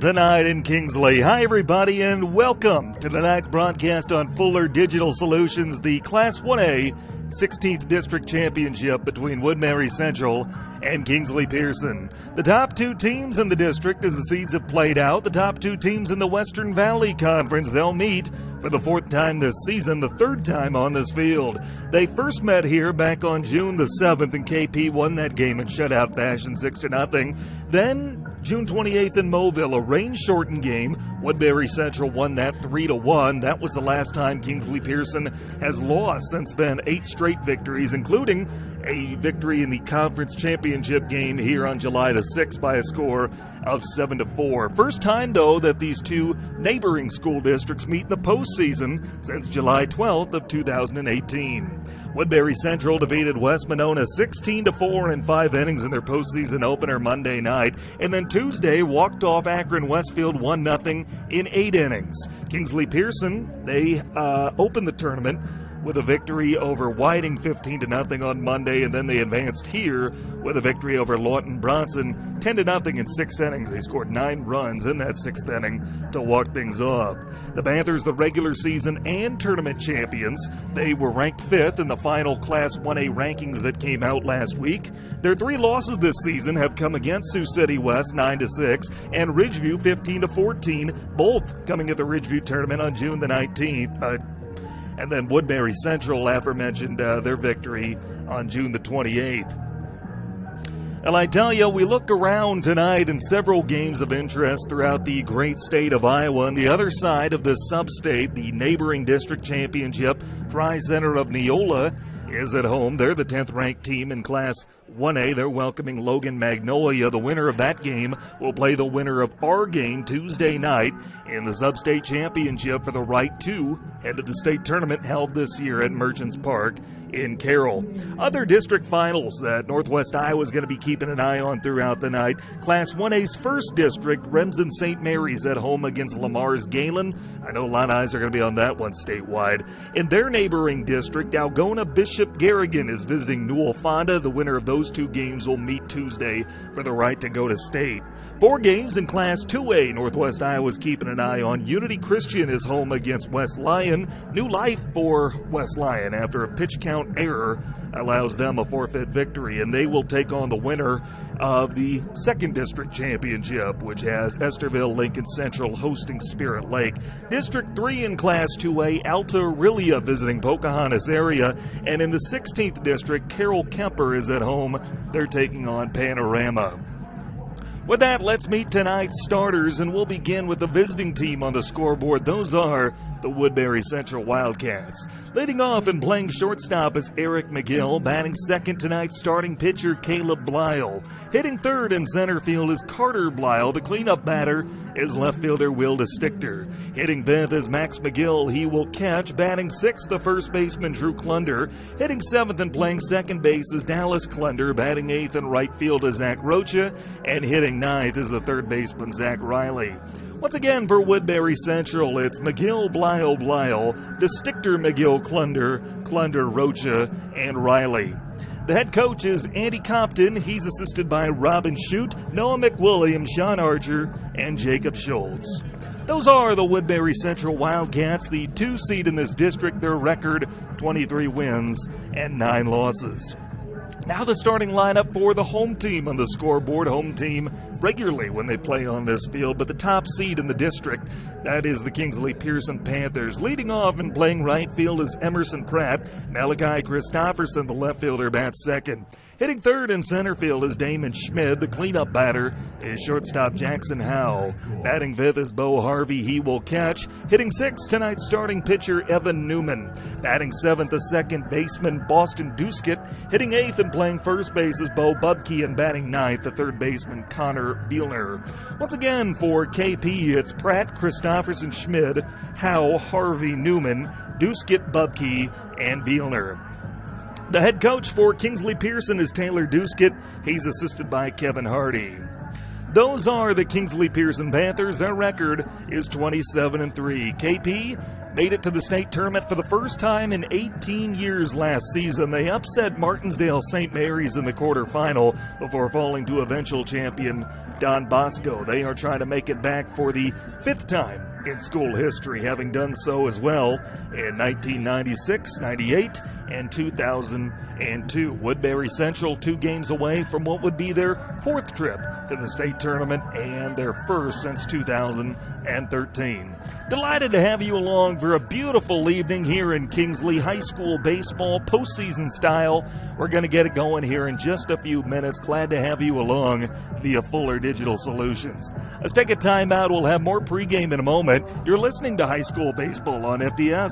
tonight in Kingsley. Hi, everybody, and welcome to tonight's broadcast on Fuller Digital Solutions, the Class 1A 16th District Championship between Woodbury Central and Kingsley-Pierson. The top two teams in the district, as the seeds have played out, the top two teams in the Western Valley Conference, they'll meet for the fourth time this season, the third time on this field. They first met here back on June the 7th, and KP won that game in shutout fashion 6-0. Then June 28th in Mobile, a rain-shortened game. Woodbury Central won that 3-1. That was the last time Kingsley-Pierson has lost. Since then, 8 straight victories, including a victory in the conference championship game here on July the 6th by a score of 7-4. First time, though, that these two neighboring school districts meet in the postseason since July 12th of 2018. Woodbury Central defeated West Monona 16-4 in 5 innings in their postseason opener Monday night, and then Tuesday walked off Akron Westfield 1-0 in 8 innings. Kingsley-Pierson, they opened the tournament with a victory over Whiting 15-0 on Monday, and then they advanced here with a victory over Lawton Bronson 10-0 in 6 innings. They scored 9 runs in that 6th inning to walk things off. The Panthers, the regular season and tournament champions, they were ranked 5th in the final Class 1A rankings that came out last week. Their 3 losses this season have come against Sioux City West 9-6 and Ridgeview 15-14, both coming at the Ridgeview tournament on June the 19th. And then Woodbury Central aforementioned their victory on June the 28th. And I tell you, we look around tonight in several games of interest throughout the great state of Iowa. On the other side of this sub-state, the neighboring district championship, Tri-Center of Neola is at home. They're the 10th ranked team in Class 1A. They're welcoming Logan Magnolia. The winner of that game will play the winner of our game Tuesday night in the sub-state championship for the right to head to the state tournament held this year at Merchants Park in Carroll. Other district finals that Northwest Iowa is going to be keeping an eye on throughout the night. Class 1A's first district, Remsen St. Mary's at home against Lamar's Galen. I know a lot of eyes are going to be on that one statewide. In their neighboring district, Algona Bishop Garrigan is visiting Newell Fonda. The winner of those 2 games will meet Tuesday for the right to go to state. 4 games in Class 2A, Northwest Iowa is keeping an eye on. Unity Christian is home against West Lyon. New life for West Lyon after a pitch count error allows them a forfeit victory, and they will take on the winner of the second district championship, which has Esterville Lincoln Central hosting Spirit Lake. District 3 in Class 2A, Alta Aurelia visiting Pocahontas area, and in the 16th district, Carroll Kemper is at home. They're taking on Panorama. With that, let's meet tonight's starters, and we'll begin with the visiting team on the scoreboard. Those are the Woodbury Central Wildcats. Leading off and playing shortstop is Eric McGill. Batting second tonight's starting pitcher Caleb Blyle. Hitting third in center field is Carter Blyle. The cleanup batter is left fielder Wilda Stichter. Hitting fifth is Max McGill. He will catch. Batting sixth, the first baseman Drew Klunder. Hitting seventh and playing second base is Dallas Klunder. Batting eighth in right field is Zach Rocha. And hitting ninth is the third baseman Zach Riley. Once again for Woodbury Central, it's McGill, Blyle, the Stichter, McGill, Klunder, Rocha, and Riley. The head coach is Andy Compton. He's assisted by Robin Shute, Noah McWilliams, Sean Archer, and Jacob Schultz. Those are the Woodbury Central Wildcats, the 2 seed in this district. Their record, 23 wins and 9 losses. Now the starting lineup for the home team on the scoreboard. Home team regularly when they play on this field, but the top seed in the district, that is the Kingsley-Pierson Panthers. Leading off and playing right field is Emerson Pratt. Malachi Christopherson, the left fielder, bats second. Hitting third in center field is Damon Schmid. The cleanup batter is shortstop Jackson Howe. Batting fifth is Bo Harvey. He will catch. Hitting sixth, tonight's starting pitcher Evan Newman. Batting seventh, the second baseman Boston Duskett. Hitting eighth and playing first base is Bo Bubke, and batting ninth, the third baseman Connor Bielner. Once again for KP, it's Pratt, Christopherson, Schmid, Howe, Harvey, Newman, Duskett, Bubke, and Bielner. The head coach for Kingsley-Pierson is Taylor Duskett. He's assisted by Kevin Hardy. Those are the Kingsley-Pierson Panthers. Their record is 27-3. KP made it to the state tournament for the first time in 18 years last season. They upset Martinsdale St. Mary's in the quarterfinal before falling to eventual champion Don Bosco. They are trying to make it back for the 5th time in school history, having done so as well in 1996, 98, and 2002. Woodbury Central 2 games away from what would be their 4th trip to the state tournament and their 1st since 2013. Delighted to have you along for a beautiful evening here in Kingsley. High school baseball, postseason style. We're going to get it going here in just a few minutes. Glad to have you along via Fuller Digital Solutions. Let's take a time out. We'll have more pregame in a moment. You're listening to High School Baseball on FDS.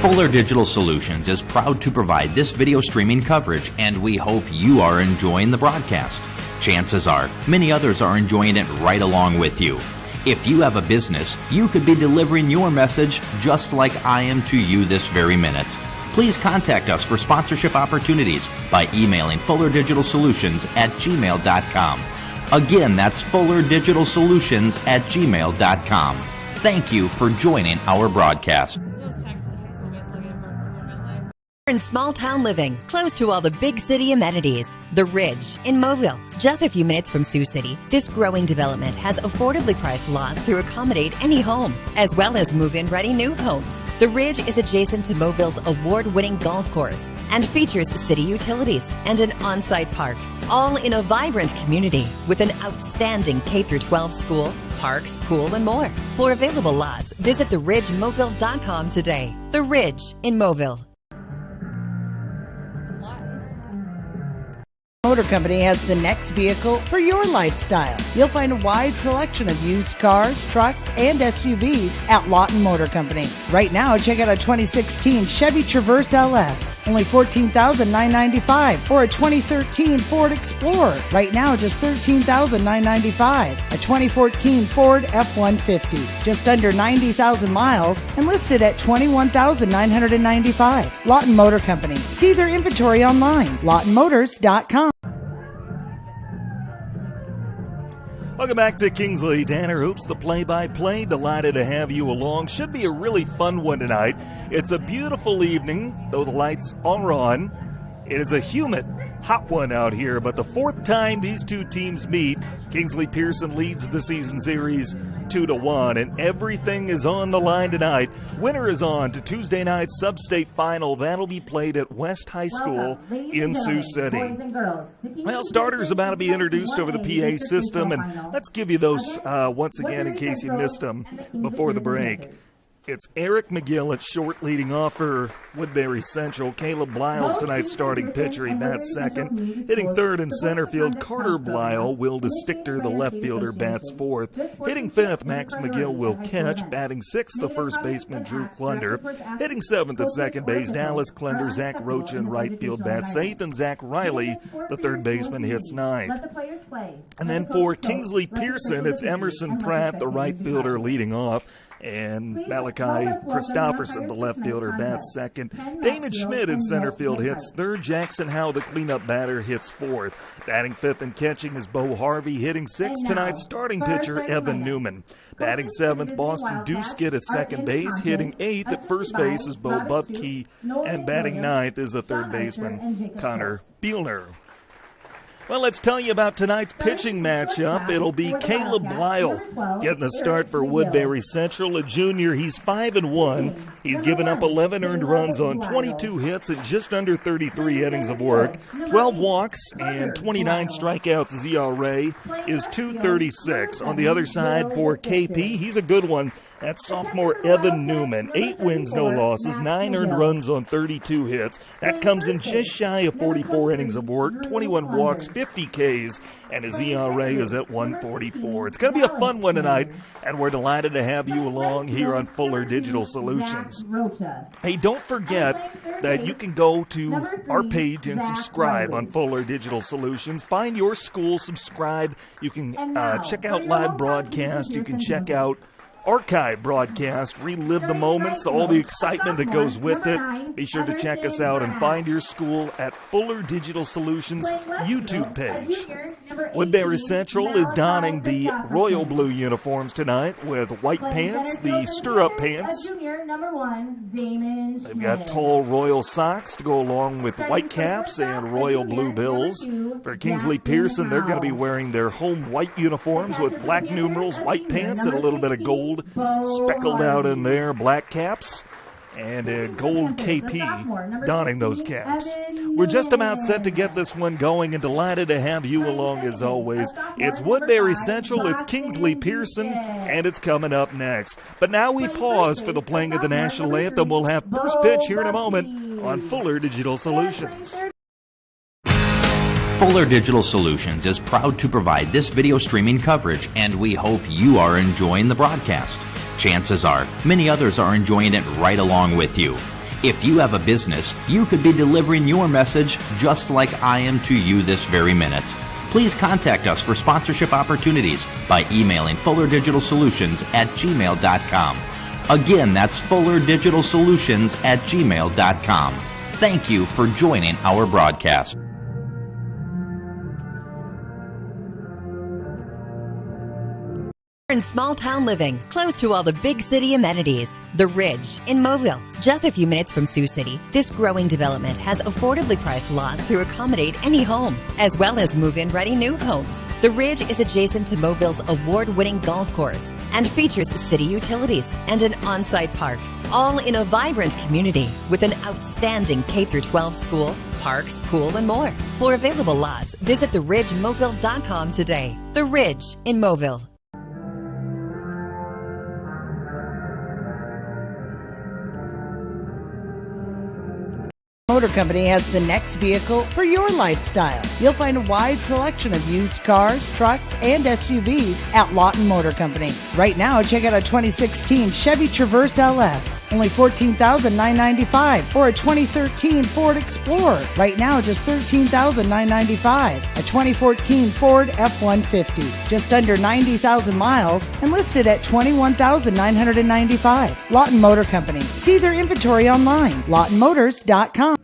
Fuller Digital Solutions is proud to provide this video streaming coverage, and we hope you are enjoying the broadcast. Chances are, many others are enjoying it right along with you. If you have a business, you could be delivering your message just like I am to you this very minute. Please contact us for sponsorship opportunities by emailing fullerdigitalsolutions@gmail.com. Again, that's fullerdigitalsolutions@gmail.com. Thank you for joining our broadcast. In small town living, close to all the big city amenities. The Ridge in Mobile, just a few minutes from Sioux City. This growing development has affordably priced lots to accommodate any home, as well as move-in ready new homes. The Ridge is adjacent to Mobille's award-winning golf course and features city utilities and an on-site park, all in a vibrant community with an outstanding K-12 school, parks, pool, and more. For available lots, visit theridgemobile.com today. The Ridge in Mobile. Motor Company has the next vehicle for your lifestyle. You'll find a wide selection of used cars, trucks, and SUVs at Lawton Motor Company. Right now, check out a 2016 Chevy Traverse LS, only $14,995, or a 2013 Ford Explorer. Right now, just $13,995. A 2014 Ford F-150, just under 90,000 miles, and listed at $21,995. Lawton Motor Company. See their inventory online, lawtonmotors.com. Welcome back to Kingsley. Tanner Hoops, the play-by-play. Delighted to have you along. Should be a really fun one tonight. It's a beautiful evening, though the lights are on. It is a humid, hot one out here, but the 4th time these two teams meet, Kingsley-Pierson leads the season series 2-1, and everything is on the line tonight. Winner is on to Tuesday night's sub-state final. That'll be played at West High School in Sioux City. Well, starters about to be introduced over the PA system, and let's give you those once again in case you missed them before the break. It's Eric McGill at short leading off for Woodbury Central. Caleb Blyles tonight's starting pitcher. He bats second. Hitting third in center field, Carter Blyle. Will DeStichter, the left fielder, bats fourth. Hitting fifth, Max McGill will catch. Batting sixth, the first baseman, Drew Klunder. Hitting seventh at second base, Dallas Klunder. Zach Rocha in right field bats eighth, and Zach Riley, the third baseman, hits ninth. And then for Kingsley-Pierson, it's Emerson Pratt, the right fielder, leading off. And Malachi Christopherson, the left fielder, bats second. Damon Schmidt in center field hits third. Jackson Howe, the cleanup batter, hits fourth. Batting fifth and catching is Bo Harvey. Hitting sixth, tonight's starting pitcher, Evan Newman. Batting seventh, Boston Duskett at second base. Hitting eighth at first base is Bo Bubke. And batting ninth is the third baseman, Connor Bielner. Well, let's tell you about tonight's pitching matchup. It'll be Caleb Blyle getting the start for Woodbury Central, a junior. He's 5-1. He's given up 11 earned runs on 22 hits and just under 33 innings of work. 12 walks and 29 strikeouts. His ERA is .236. On the other side for KP, he's a good one. That's sophomore Evan Newman. 8 wins, no losses, 9 earned runs on 32 hits. That comes in just shy of 44 innings of work, 21 walks, 50 Ks, and his ERA is at 1.44. It's going to be a fun one tonight, and we're delighted to have you along here on Fuller Digital Solutions. Hey, don't forget that you can go to our page and subscribe on Fuller Digital Solutions. Find your school, subscribe. You can check out live broadcast. You can check out archive broadcast, relive the moments, all the excitement that goes with it. Be sure to check us out and find your school at Fuller Digital Solutions YouTube page. Woodbury Central is donning the royal blue uniforms tonight with white pants, the stirrup pants, Junior, number 1, Damon They've got tall royal socks to go along with white caps and royal blue bills. For Kingsley-Pierson, they're going to be wearing their home white uniforms with black numerals, white pants, and a little bit of gold speckled out in there, black caps, and a gold KP donning those caps. We're just about set to get this one going and delighted to have you along as always. It's Woodbury Central, it's Kingsley-Pierson, and it's coming up next. But now we pause for the playing of the national anthem. We'll have first pitch here in a moment on Fuller Digital Solutions. Fuller Digital Solutions is proud to provide this video streaming coverage, and we hope you are enjoying the broadcast. Chances are, many others are enjoying it right along with you. If you have a business, you could be delivering your message just like I am to you this very minute. Please contact us for sponsorship opportunities by emailing fullerdigitalsolutions@gmail.com. Again, that's fullerdigitalsolutions@gmail.com. Thank you for joining our broadcast. In small town living, close to all the big city amenities. The Ridge in Mobile, just a few minutes from Sioux City. This growing development has affordably priced lots to accommodate any home, as well as move-in ready new homes. The Ridge is adjacent to Mobille's award-winning golf course and features city utilities and an on-site park, all in a vibrant community with an outstanding K-12 school, parks, pool, and more. For available lots, visit theridgemobile.com today. The Ridge in Mobile. Motor Company has the next vehicle for your lifestyle. You'll find a wide selection of used cars, trucks, and SUVs at Lawton Motor Company. Right now, check out a 2016 Chevy Traverse LS, only $14,995, or a 2013 Ford Explorer. Right now, just $13,995. A 2014 Ford F-150, just under 90,000 miles, and listed at $21,995. Lawton Motor Company. See their inventory online, lawtonmotors.com.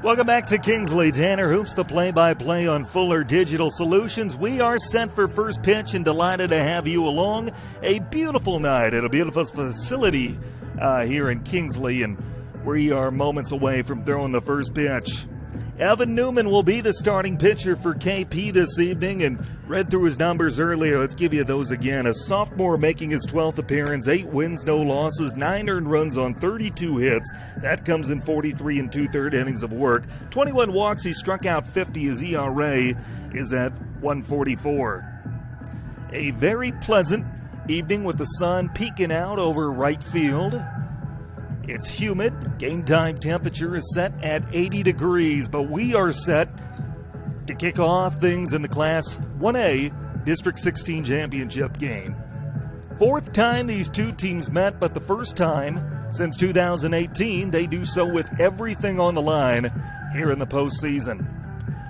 Welcome back to Kingsley. Tanner Hoops, the play-by-play on Fuller Digital Solutions. We are set for first pitch and delighted to have you along. A beautiful night at a beautiful facility here in Kingsley, and we are moments away from throwing the first pitch. Evan Newman will be the starting pitcher for KP this evening, and read through his numbers earlier. Let's give you those again. A sophomore making his 12th appearance, 8 wins, no losses, 9 earned runs on 32 hits. That comes in 43 and 2/3 innings of work. 21 walks, he struck out 50. His ERA is at 1.44. A very pleasant evening with the sun peeking out over right field. It's humid. Game time temperature is set at 80 degrees, but we are set to kick off things in the Class 1A District 16 Championship game. 4th time these two teams met, but the first time since 2018. They do so with everything on the line here in the postseason.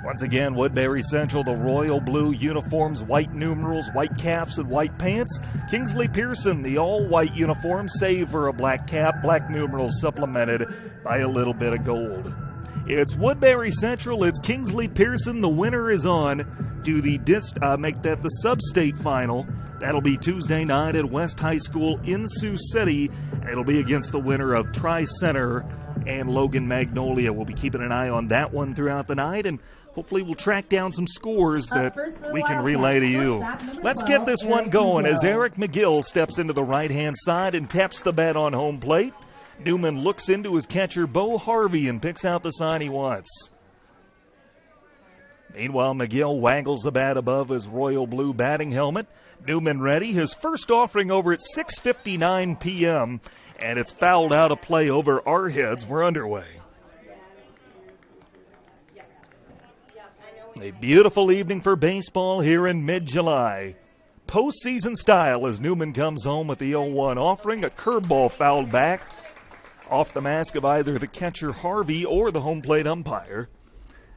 Once again, Woodbury Central, the royal blue uniforms, white numerals, white caps, and white pants. Kingsley-Pierson, the all-white uniform, save for a black cap, black numerals supplemented by a little bit of gold. It's Woodbury Central, it's Kingsley-Pierson. The winner is on to the make that the sub-state final. That'll be Tuesday night at West High School in Sioux City. It'll be against the winner of Tri-Center and Logan Magnolia. We'll be keeping an eye on that one throughout the night, and hopefully we'll track down some scores that we can relay to you. Let's get this one going as Eric McGill steps into the right-hand side and taps the bat on home plate. Newman looks into his catcher, Bo Harvey, and picks out the sign he wants. Meanwhile, McGill waggles the bat above his royal blue batting helmet. Newman ready, his first offering over at 6:59 p.m., and it's fouled out of play over our heads. We're underway. A beautiful evening for baseball here in mid-July. Postseason style as Newman comes home with the 0-1 offering. A curveball fouled back off the mask of either the catcher Harvey or the home plate umpire.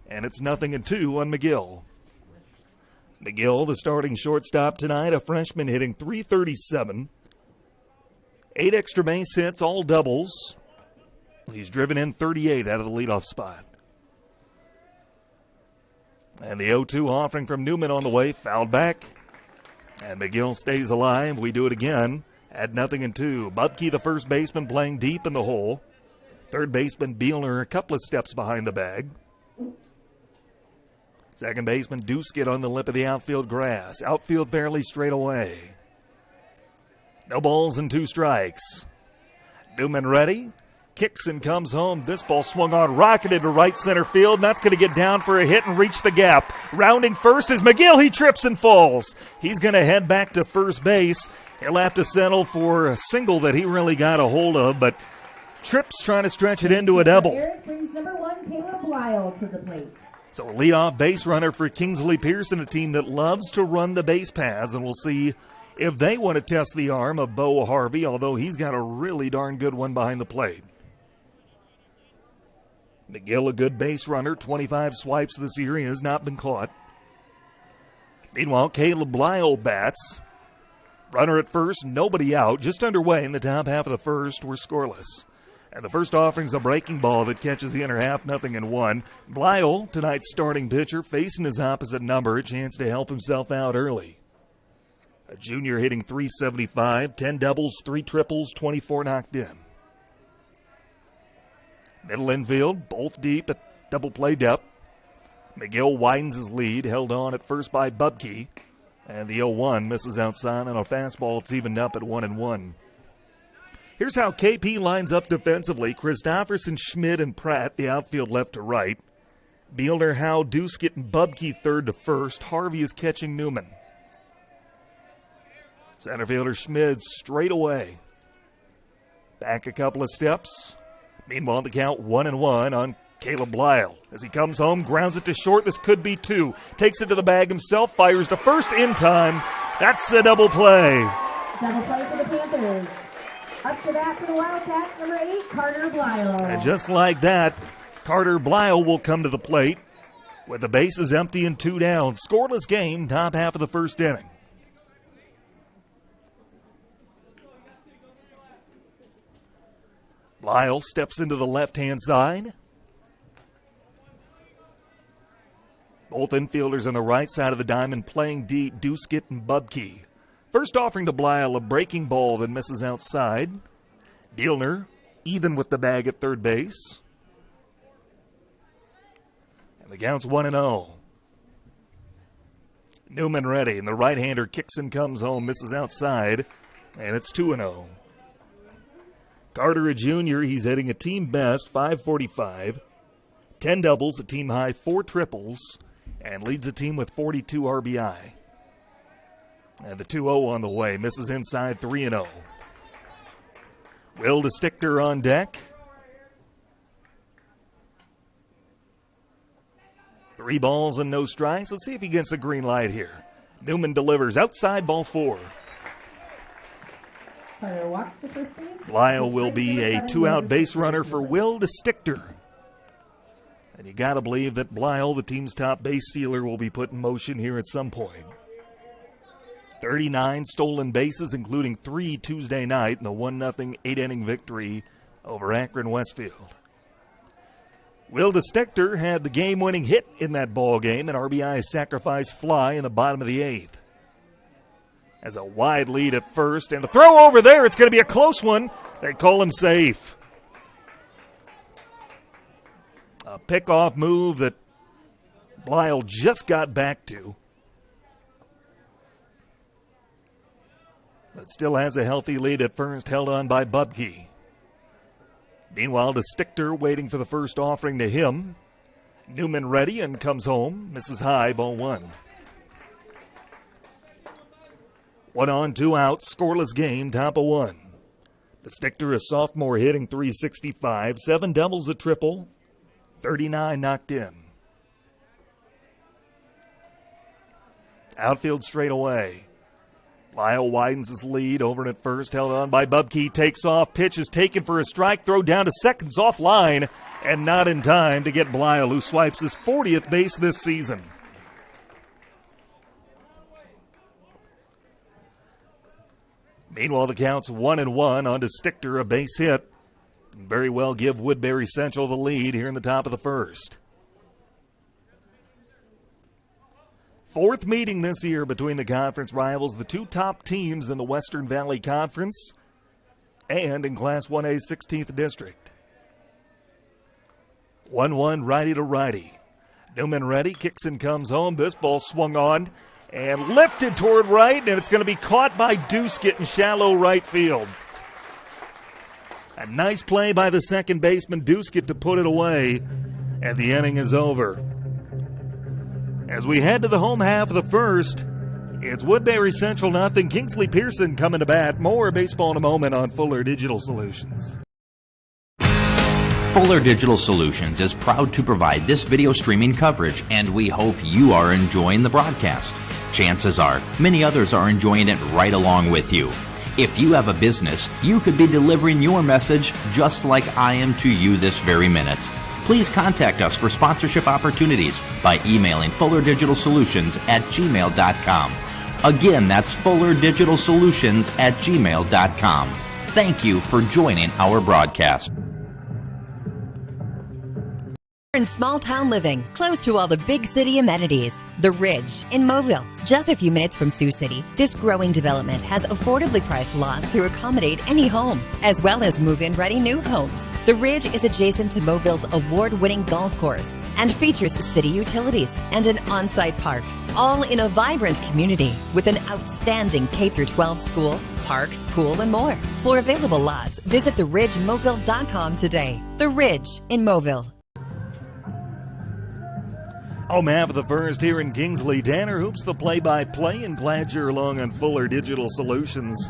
And it's 0-2 on McGill. McGill, the starting shortstop tonight, a freshman hitting .337. 8 extra base hits, all doubles. He's driven in 38 out of the leadoff spot. And the 0-2 offering from Newman on the way, fouled back. And McGill stays alive. We do it again at 0-2. Bubke, the first baseman, playing deep in the hole. Third baseman Bielner a couple of steps behind the bag. Second baseman Duskett on the lip of the outfield grass. Outfield fairly straight away. No balls and 2 strikes. Newman ready. Kicks and comes home. This ball swung on, rocketed to right center field, and that's going to get down for a hit and reach the gap. Rounding first is McGill. He trips and falls. He's going to head back to first base. He'll have to settle for a single that he really got a hold of, but trips trying to stretch it into a double. Eric brings number 1, Caleb Lyle, to the plate. So a leadoff base runner for Kingsley-Pierson, a team that loves to run the base paths, and we'll see if they want to test the arm of Bo Harvey, although he's got a really darn good one behind the plate. McGill, a good base runner, 25 swipes this year. He has not been caught. Meanwhile, Caleb Lyle bats. Runner at first, nobody out. Just underway in the top half of the first. We're scoreless. And the first offering's a breaking ball that catches the inner half, 0-1. Lyle, tonight's starting pitcher, facing his opposite number, a chance to help himself out early. A junior hitting .375, 10 doubles, 3 triples, 24 knocked in. Middle infield, both deep at double play depth. McGill widens his lead, held on at first by Bubke. And the 0-1 misses outside on a fastball. It's evened up at 1-1. Here's how KP lines up defensively. Christopherson, Schmidt, and Pratt, the outfield left to right. Bielner, Howe, Duskett, and Bubke third to first. Harvey is catching Newman. Center fielder Schmidt straight away. Back a couple of steps. Meanwhile, the count 1-1 on Caleb Lyle. As he comes home, grounds it to short. This could be 2. Takes it to the bag himself, fires to first in time. That's a double play. Double play for the Panthers. Up to bat for the Wildcats, number 8, Carter Blyle. And just like that, Carter Blyle will come to the plate with the bases empty and 2 down. Scoreless game, top half of the first inning. Lyle steps into the left-hand side. Both infielders on the right side of the diamond playing deep, Duskett and Bubke. First offering to Blyle, a breaking ball that misses outside. Bielner even with the bag at third base. And the count's 1-0. Newman ready, and the right-hander kicks and comes home, misses outside, and it's 2-0. Carter, a junior, he's hitting a team best, .545, 10 doubles, a team high, 4 triples, and leads the team with 42 RBI. And the 2-0 on the way, misses inside, 3-0. Will DeStichter on deck. 3 balls and no strikes. Let's see if he gets a green light here. Newman delivers outside, ball 4. Walks to first base. Lyle will be a 2-out base runner for Will DeStichter. And you got to believe that Blyle, the team's top base stealer, will be put in motion here at some point. 39 stolen bases, including 3 Tuesday night in the 1-0 8-inning victory over Akron Westfield. Will DeStichter had the game-winning hit in that ball game, and RBI sacrifice fly in the bottom of the 8th. Has a wide lead at first, and a throw over there. It's going to be a close one. They call him safe. A pickoff move that Blyle just got back to. But still has a healthy lead at first, held on by Bubke. Meanwhile, DeStichter waiting for the first offering to him. Newman ready and comes home. Misses high, ball 1. 1 on, 2 out, scoreless game, top of 1. DeStichter, a sophomore, hitting .365, 7 doubles, a triple, 39 knocked in. Outfield straight away. Lyle widens his lead, over at first, held on by Bubke, takes off, pitch is taken for a strike, throw down to seconds offline, and not in time to get Blyle, who swipes his 40th base this season. Meanwhile, the count's 1-1 on DeStichter, a base hit. Can very well give Woodbury Central the lead here in the top of the first. Fourth meeting this year between the conference rivals, the two top teams in the Western Valley Conference and in Class 1A 16th District. 1-1 righty to righty. Newman ready, kicks and comes home. This ball swung on and lifted toward right, and it's going to be caught by Duskett in shallow right field. A nice play by the second baseman, Duskett, to put it away, and the inning is over. As we head to the home half of the first, it's Woodbury Central nothing. Kingsley-Pierson coming to bat. More baseball in a moment on Fuller Digital Solutions. Fuller Digital Solutions is proud to provide this video streaming coverage, and we hope you are enjoying the broadcast. Chances are, many others are enjoying it right along with you. If you have a business, you could be delivering your message just like I am to you this very minute. Please contact us for sponsorship opportunities by emailing fullerdigitalsolutions@gmail.com. Again, that's fullerdigitalsolutions@gmail.com. Thank you for joining our broadcast. In small town living, close to all the big city amenities. The Ridge in Mobile, just a few minutes from Sioux City. This growing development has affordably priced lots to accommodate any home, as well as move-in ready new homes. The Ridge is adjacent to Mobille's award-winning golf course and features city utilities and an on-site park, all in a vibrant community with an outstanding K-12 school, parks, pool, and more. For available lots, visit theridgemobile.com today. The Ridge in Mobile. Home half of the first here in Kingsley. Tanner Hoops the play-by-play, and glad you're along on Fuller Digital Solutions.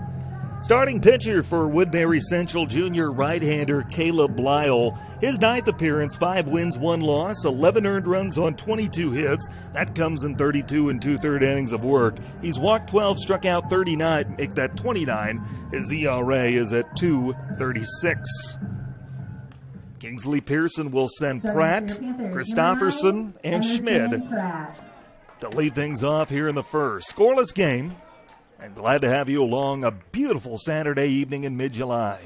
Starting pitcher for Woodbury Central, junior right-hander Caleb Blyle. His 9th appearance, 5 wins, 1 loss, 11 earned runs on 22 hits. That comes in 32 and 2/3 innings of work. He's walked 12, struck out 39, make that 29. His ERA is at 2.36. Kingsley-Pierson will send Pratt, Christopherson, and Schmid to lead things off here in the first. Scoreless game, and glad to have you along a beautiful Saturday evening in mid-July.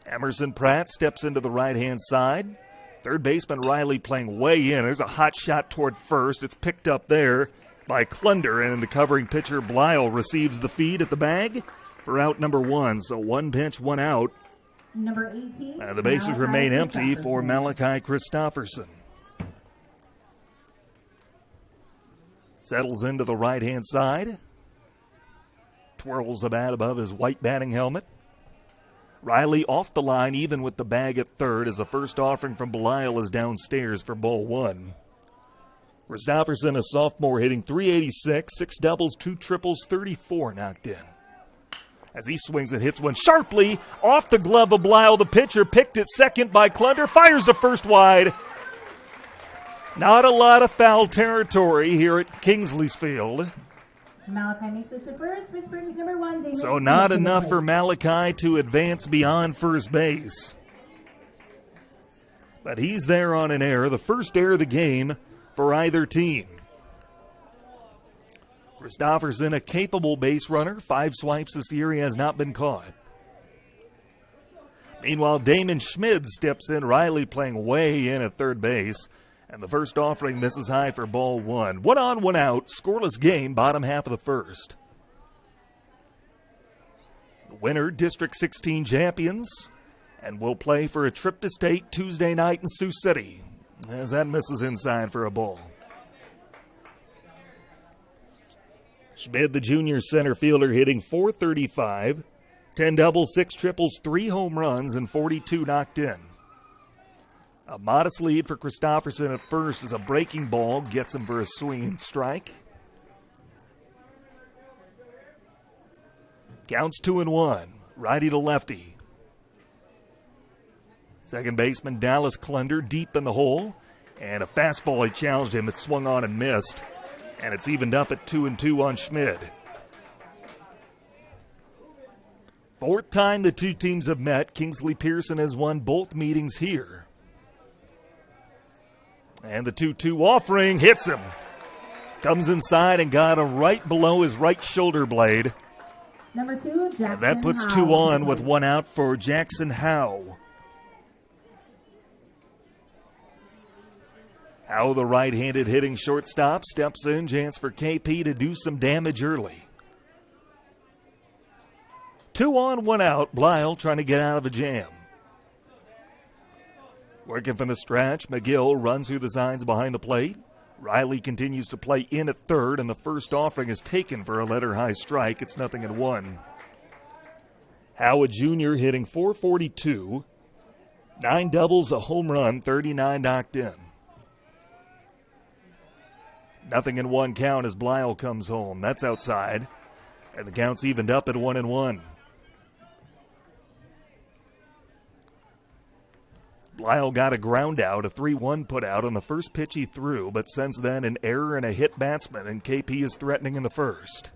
Emerson Pratt steps into the right-hand side. Third baseman Riley playing way in. There's a hot shot toward first. It's picked up there by Klunder, and the covering pitcher Blyle receives the feed at the bag for out number 1. So 1 pinch, 1 out. Number 18. The bases remain empty for Malachi Christopherson. Settles into the right-hand side. Twirls the bat above his white batting helmet. Riley off the line, even with the bag at third, as the first offering from Belial is downstairs for ball 1. Christopherson, a sophomore, hitting .386, 6 doubles, 2 triples, 34 knocked in. As he swings and hits one sharply off the glove of Belial, the pitcher picked it second by Klunder, fires to first wide. Not a lot of foul territory here at Kingsley's Field. Malachi makes it to first, which brings number 1. David So not enough for Malachi to advance beyond first base. But he's there on an error, the first error of the game for either team. Christopherson, a capable base runner. 5 swipes this year, he has not been caught. Meanwhile, Damon Schmid steps in. Riley playing way in at third base. And the first offering misses high for ball 1. 1 on, 1 out. Scoreless game, bottom half of the first. The winner, District 16 champions, and will play for a trip to state Tuesday night in Sioux City. As that misses inside for a ball. Schmid, the junior center fielder, hitting .435, 10 doubles, 6 triples, 3 home runs, and 42 knocked in. A modest lead for Christopherson at first as a breaking ball gets him for a swinging strike. Counts 2-1, righty to lefty. Second baseman Dallas Klunder deep in the hole, and a fastball he challenged him. It swung on and missed. And it's evened up at 2-2 on Schmid. 4th time the two teams have met. Kingsley-Pierson has won both meetings here. And the 2-2 offering hits him. Comes inside and got him right below his right shoulder blade. Number 2, Jackson And that puts Howe. 2 on with 1 out for Jackson Howe. How the right-handed hitting shortstop steps in, chance for KP to do some damage early. 2 on, 1 out. Blyle trying to get out of a jam. Working from the stretch, McGill runs through the signs behind the plate. Riley continues to play in at third, and the first offering is taken for a letter-high strike. It's 0-1. Howard Jr. hitting .442. 9 doubles, a home run, 39 knocked in. 0-1 count as Blyle comes home. That's outside. And the count's evened up at 1-1. Blyle got a ground out, a 3-1 put out on the first pitch he threw, but since then an error and a hit batsman, and KP is threatening in the first.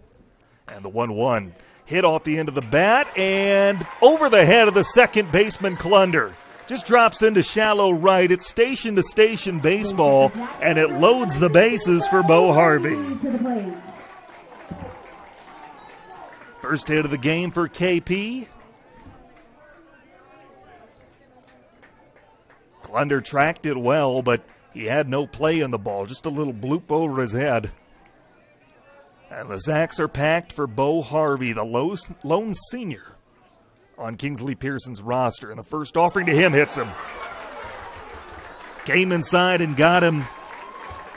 And the 1-1 hit off the end of the bat and over the head of the second baseman Klunder. Just drops into shallow right. It's station-to-station baseball, and it loads the bases for Bo Harvey. First hit of the game for KP. Klunder tracked it well, but he had no play in the ball. Just a little bloop over his head. And the sacks are packed for Bo Harvey, the lone senior on Kingsley-Pierson's roster. And the first offering to him hits him. Came inside and got him.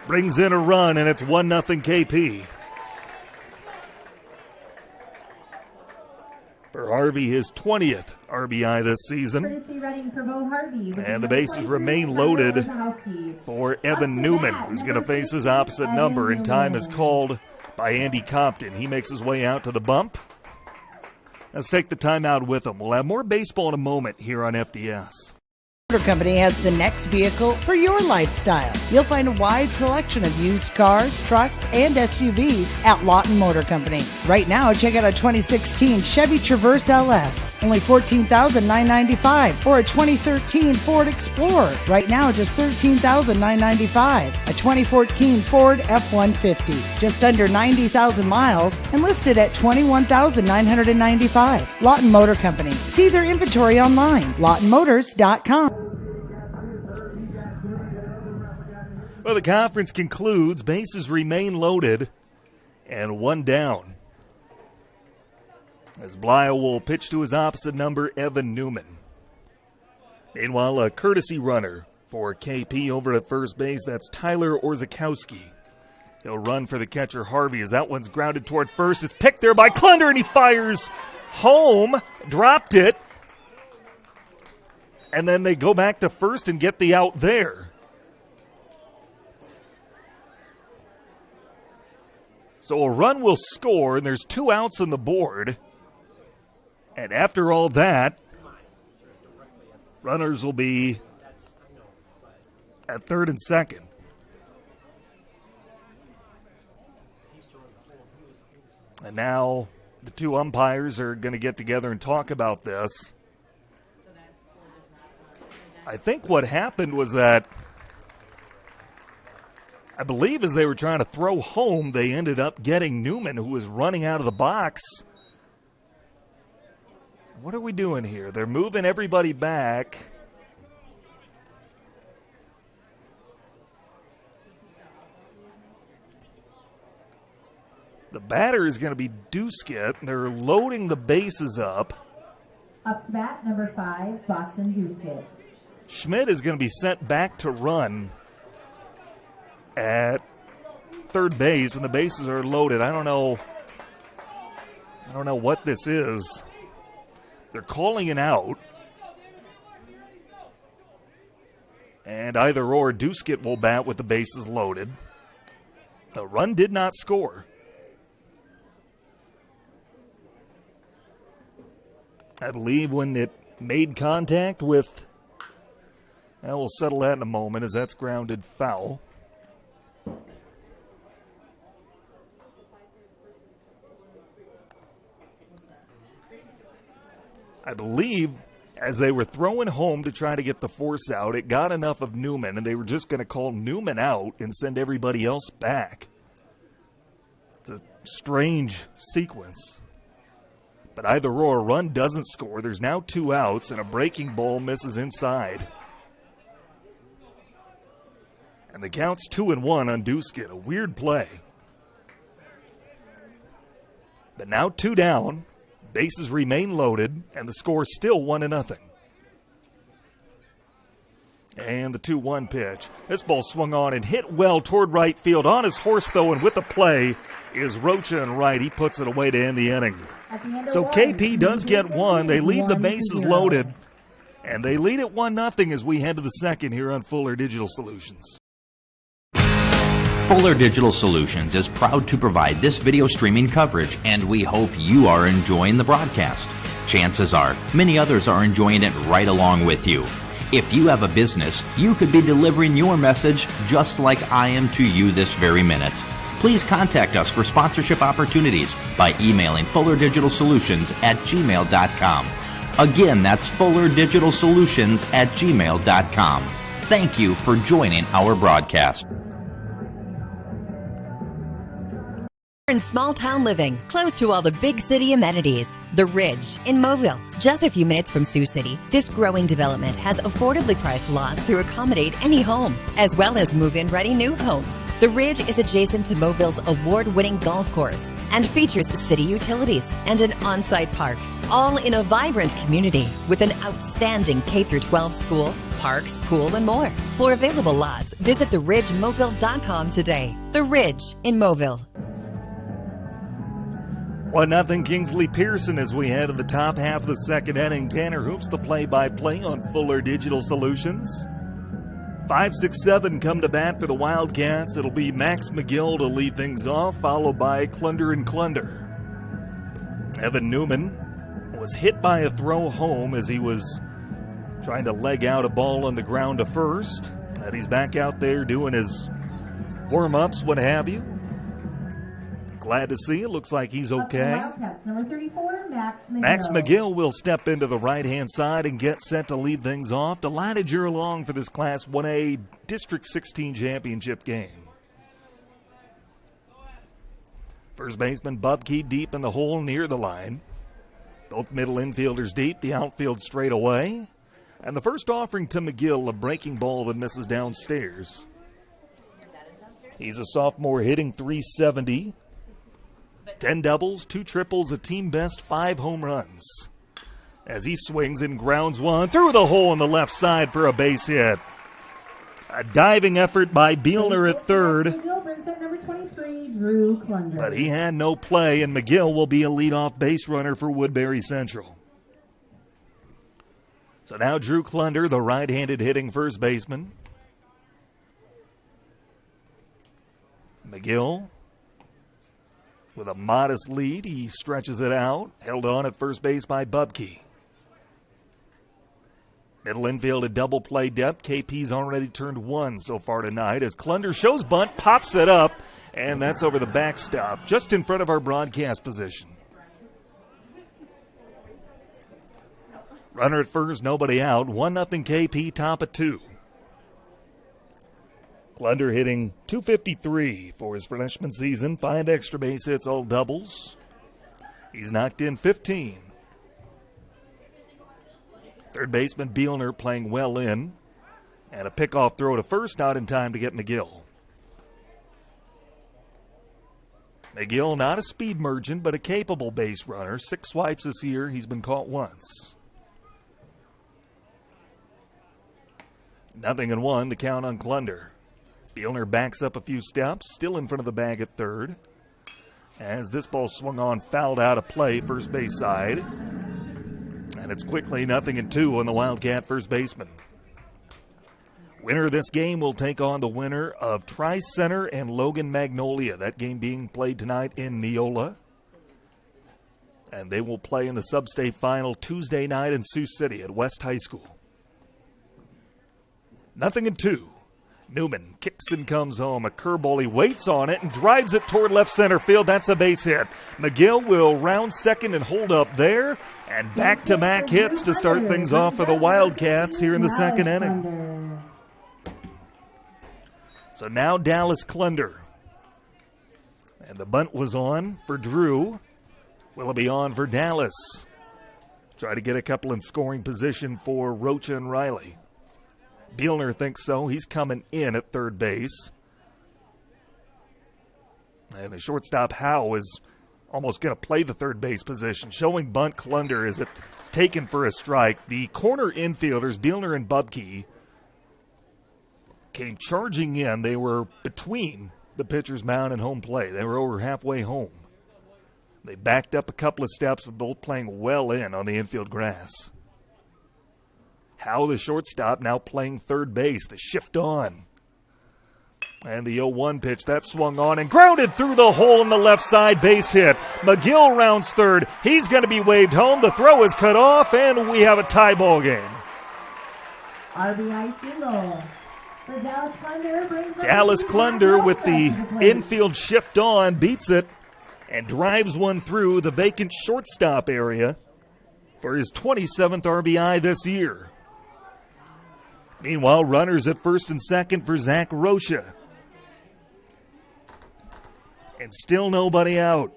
Brings in a run, and it's 1-0 KP. For Harvey, his 20th RBI this season. And the bases remain loaded for Evan Newman, who's going to face his opposite number, and time is called by Andy Compton. He makes his way out to the bump. Let's take the timeout with him. We'll have more baseball in a moment here on FDS. Motor Company has the next vehicle for your lifestyle. You'll find a wide selection of used cars, trucks, and SUVs at Lawton Motor Company. Right now, check out a 2016 Chevy Traverse LS, only $14,995, or a 2013 Ford Explorer. Right now, just $13,995. A 2014 Ford F-150, just under 90,000 miles, and listed at $21,995. Lawton Motor Company. See their inventory online, lawtonmotors.com. Well, the conference concludes. Bases remain loaded and 1 down. As Blyle will pitch to his opposite number, Evan Newman. Meanwhile, a courtesy runner for KP over at first base. That's Tyler Orzakowski. He'll run for the catcher Harvey as that one's grounded toward first. It's picked there by Klunder, and he fires home. Dropped it. And then they go back to first and get the out there. So a run will score, and there's 2 outs on the board. And after all that, runners will be at third and second. And now the 2 umpires are going to get together and talk about this. I think what happened was that, I believe as they were trying to throw home, they ended up getting Newman, who was running out of the box. What are we doing here? They're moving everybody back. The batter is going to be Duskett. They're loading the bases up. Up to bat, number 5, Boston Duskett. Schmidt is going to be sent back to run at third base, and the bases are loaded. I don't know what this is. They're calling it out. And either or, Duskett will bat with the bases loaded. The run did not score. I believe when it made contact with, and we'll settle that in a moment as that's grounded foul. I believe as they were throwing home to try to get the force out, it got enough of Newman, and they were just going to call Newman out and send everybody else back. It's a strange sequence. But either or, a run doesn't score. There's now 2 outs, and a breaking ball misses inside. And the count's 2-1 on Duskin. A weird play. But now 2 down. Bases remain loaded, and the score still 1-0. And the 2-1 pitch. This ball swung on and hit well toward right field. On his horse, though, and with the play is Rocha and right. He puts it away to end the inning. So KP does get one. They leave the bases loaded, and they lead it 1-0 as we head to the second here on Fuller Digital Solutions. Fuller Digital Solutions is proud to provide this video streaming coverage, and we hope you are enjoying the broadcast. Chances are, many others are enjoying it right along with you. If you have a business, you could be delivering your message just like I am to you this very minute. Please contact us for sponsorship opportunities by emailing fullerdigitalsolutions@gmail.com. Again, that's fullerdigitalsolutions@gmail.com. Thank you for joining our broadcast. In small town living, close to all the big city amenities. The Ridge in Mobile, just a few minutes from Sioux City. This growing development has affordably priced lots to accommodate any home, as well as move-in ready new homes. The Ridge is adjacent to Mobille's award-winning golf course and features city utilities and an on-site park, all in a vibrant community with an outstanding K-12 school, parks, pool, and more. For available lots, visit theridgemobile.com today. The Ridge in Mobile. 1-0 Kingsley-Pierson as we head to the top half of the second inning. Tanner Hoops, the play-by-play on Fuller Digital Solutions. 5, 6, 7 come to bat for the Wildcats. It'll be Max McGill to lead things off, followed by Klunder and Klunder. Evan Newman was hit by a throw home as he was trying to leg out a ball on the ground to first. And he's back out there doing his warm-ups, what have you. Glad to see it. Looks like he's okay. Number 34, Max McGill will step into the right-hand side and get set to lead things off. Delighted you're along for this Class 1A District 16 championship game. First baseman Bubke deep in the hole near the line. Both middle infielders deep, the outfield straight away. And the first offering to McGill, a breaking ball that misses downstairs. He's a sophomore hitting .370. 10 doubles, 2 triples, a team best 5 home runs. As he swings and grounds one through the hole on the left side for a base hit. A diving effort by Bielner at third. But he had no play, and McGill will be a leadoff base runner for Woodbury Central. So now Drew Klunder, the right-handed hitting first baseman. McGill with a modest lead, he stretches it out, held on at first base by Bubke. Middle infield, a double play depth. KP's already turned 1 so far tonight as Klunder shows bunt, pops it up, and that's over the backstop, just in front of our broadcast position. Runner at first, nobody out. 1-0 KP, top of 2. Klunder hitting .253 for his freshman season. 5 extra base hits, all doubles. He's knocked in 15. Third baseman Bielner playing well in. And a pickoff throw to first, not in time to get McGill. McGill, not a speed merchant, but a capable base runner. 6 swipes this year. He's been caught once. 0-1, the count on Klunder. Bielner backs up a few steps, still in front of the bag at third. As this ball swung on, fouled out of play, first base side. And it's quickly 0-2 on the Wildcat first baseman. Winner of this game will take on the winner of Tri-Center and Logan Magnolia. That game being played tonight in Neola. And they will play in the sub-state final Tuesday night in Sioux City at West High School. 0-2. Newman kicks and comes home. A curveball, he waits on it and drives it toward left center field. That's a base hit. McGill will round second and hold up there. And back-to-back hits to start things off for the Wildcats here in the second inning. So now Dallas Klunder. And the bunt was on for Drew. Will it be on for Dallas? Try to get a couple in scoring position for Rocha and Riley. Bielner thinks so. He's coming in at third base. And the shortstop, Howe, is almost going to play the third base position. Showing bunt Klunder as it's taken for a strike. The corner infielders, Bielner and Bubke, came charging in. They were between the pitcher's mound and home plate. They were over halfway home. They backed up a couple of steps, but both playing well in on the infield grass. Howe, the shortstop, now playing third base. The shift on. And the 0-1 pitch, that swung on and grounded through the hole in the left side, base hit. McGill rounds third. He's going to be waved home. The throw is cut off, and we have a tie ball game. RBI single. For Dallas Klunder brings Dallas Klunder with the infield shift on, beats it, and drives one through the vacant shortstop area for his 27th RBI this year. Meanwhile, runners at first and second for Zach Rocha. And still nobody out.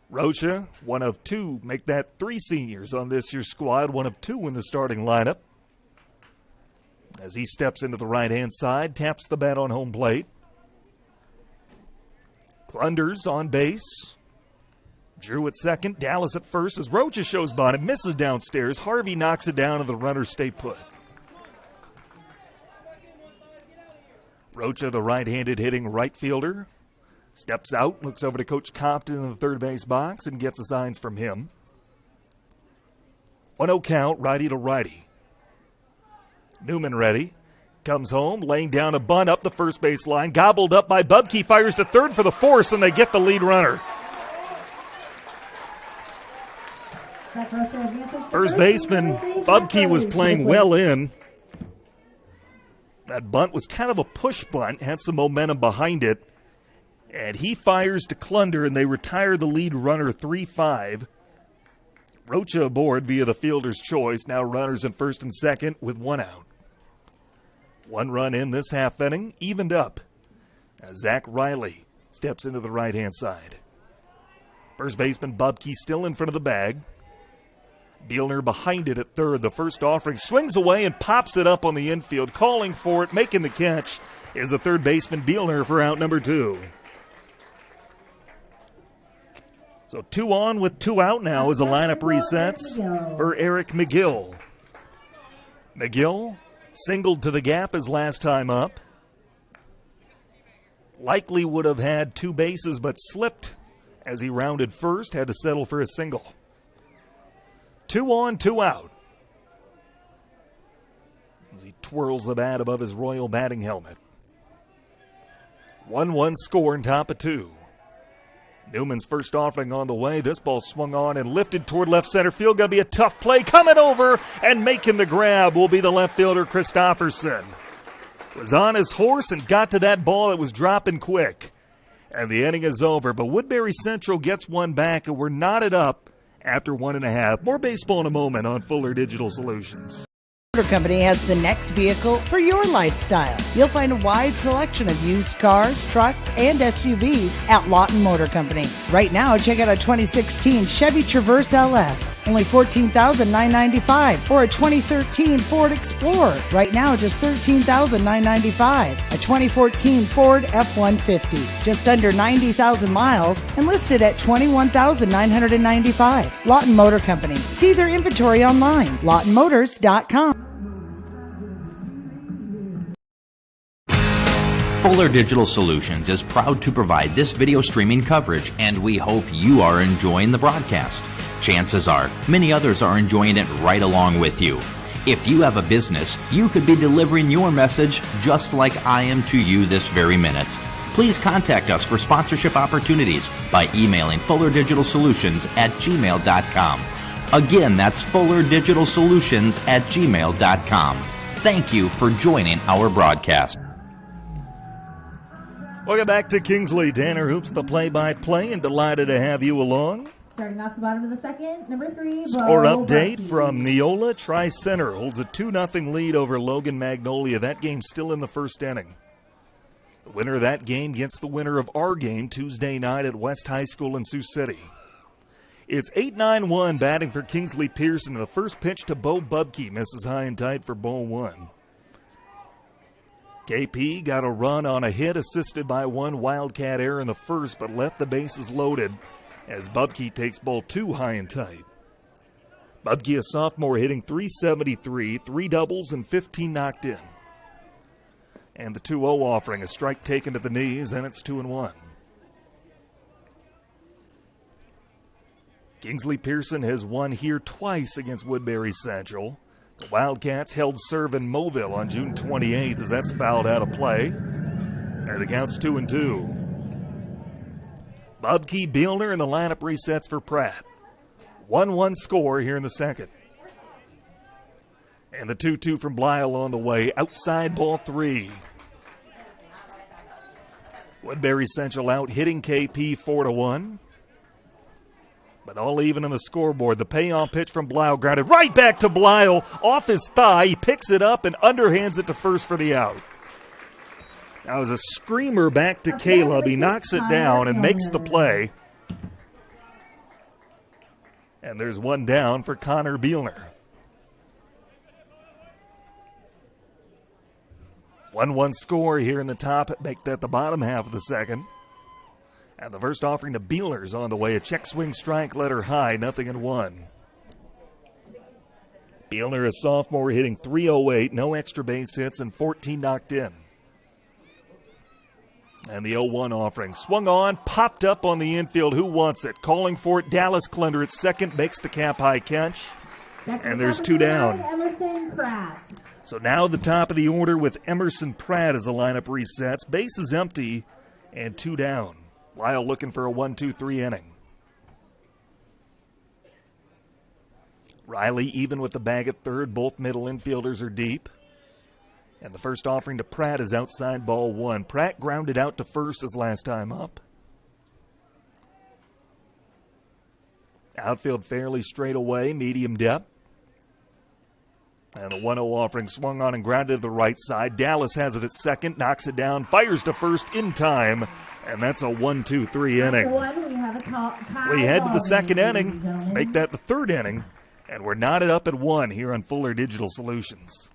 Rocha, one of two, make that three seniors on this year's squad, one of two in the starting lineup. As he steps into the right-hand side, taps the bat on home plate. Klunder's on base. Drew at second, Dallas at first as Rocha shows bunt and misses downstairs. Harvey knocks it down and the runners stay put. Rocha, the right-handed hitting right fielder, steps out, looks over to Coach Compton in the third base box and gets the signs from him. 1-0 count, righty to righty. Newman ready. Comes home, laying down a bunt up the first base line. Gobbled up by Bubke, fires to third for the force, and they get the lead runner. First baseman Bubke was playing well in. That bunt was kind of a push bunt, had some momentum behind it. And he fires to Klunder, and they retire the lead runner 3-5. Rocha aboard via the fielder's choice. Now runners in first and second with one out. One run in this half inning, evened up. As Zach Riley steps into the right-hand side. First baseman Bubke still in front of the bag. Bielner behind it at third. The first offering swings away and pops it up on the infield. Calling for it, making the catch is the third baseman Bielner for out number two. So 2 on with 2 out now as the lineup resets for Eric McGill. McGill singled to the gap his last time up. Likely would have had 2 bases but slipped as he rounded first, had to settle for a single. 2 on, 2 out. As he twirls the bat above his royal batting helmet. 1-1 score in top of 2. Newman's first offering on the way. This ball swung on and lifted toward left center field. Going to be a tough play. Coming over and making the grab will be the left fielder, Christopherson. Was on his horse and got to that ball that was dropping quick. And the inning is over. But Woodbury Central gets one back, and we're knotted up after 1.5. More baseball in a moment on Fuller Digital Solutions. Motor Company has the next vehicle for your lifestyle. You'll find a wide selection of used cars, trucks, and SUVs at Lawton Motor Company. Right now, check out a 2016 Chevy Traverse LS, only $14,995, or a 2013 Ford Explorer. Right now, just $13,995. A 2014 Ford F-150, just under 90,000 miles, and listed at $21,995. Lawton Motor Company. See their inventory online, lawtonmotors.com. Fuller Digital Solutions is proud to provide this video streaming coverage, and we hope you are enjoying the broadcast. Chances are, many others are enjoying it right along with you. If you have a business, you could be delivering your message just like I am to you this very minute. Please contact us for sponsorship opportunities by emailing fullerdigitalsolutions@gmail.com. Again, that's fullerdigitalsolutions@gmail.com. Thank you for joining our broadcast. Welcome back to Kingsley. Tanner Hoops, the play-by-play, and delighted to have you along. Starting off the bottom of the second, number 3. Score update from Neola. Tri-Center holds a 2-0 lead over Logan Magnolia. That game's still in the first inning. The winner of that game gets the winner of our game Tuesday night at West High School in Sioux City. It's 8-9-1 batting for Kingsley-Pierson. The first pitch to Bo Bubke misses high and tight for ball one. KP got a run on a hit assisted by one Wildcat error in the first, but left the bases loaded as Bubke takes ball two high and tight. Bubke, a sophomore, hitting .373, 3 doubles and 15 knocked in. And the 2-0 offering, a strike taken to the knees, and it's 2-1. Kingsley-Pierson has won here twice against Woodbury Central. The Wildcats held serve in Mobile on June 28th as that's fouled out of play. And the count's 2-2. Bubke, Bielner, and the lineup resets for Pratt. 1-1 score here in the second. And the 2-2 from Blyle on the way. Outside ball 3. Woodbury Central out hitting KP 4-1. But all even on the scoreboard. The payoff pitch from Blyle grounded right back to Blyle off his thigh. He picks it up and underhands it to first for the out. That was a screamer back to Caleb. He knocks it down and makes the play. And there's one down for Connor Bielner. 1-1 score here in the top. Make that the bottom half of the second. And the first offering to Bielner's on the way. A check swing strike, letter high, 0-1. Bielner, a sophomore, hitting .308, no extra base hits, and 14 knocked in. And the 0-1 offering. Swung on, popped up on the infield. Who wants it? Calling for it. Dallas Klender at second, makes the cap-high catch. And there's 2 down. So now the top of the order with Emerson Pratt as the lineup resets. Base is empty and 2 down. Lyle looking for a 1-2-3 inning. Riley even with the bag at third. Both middle infielders are deep. And the first offering to Pratt is outside ball 1. Pratt grounded out to first his last time up. Outfield fairly straight away, medium depth. And the 1-0 offering swung on and grounded to the right side. Dallas has it at second, knocks it down, fires to first in time. And that's a 1-2-3 inning. We head to the second inning, make that the third inning, and we're knotted up at 1 here on Fuller Digital Solutions.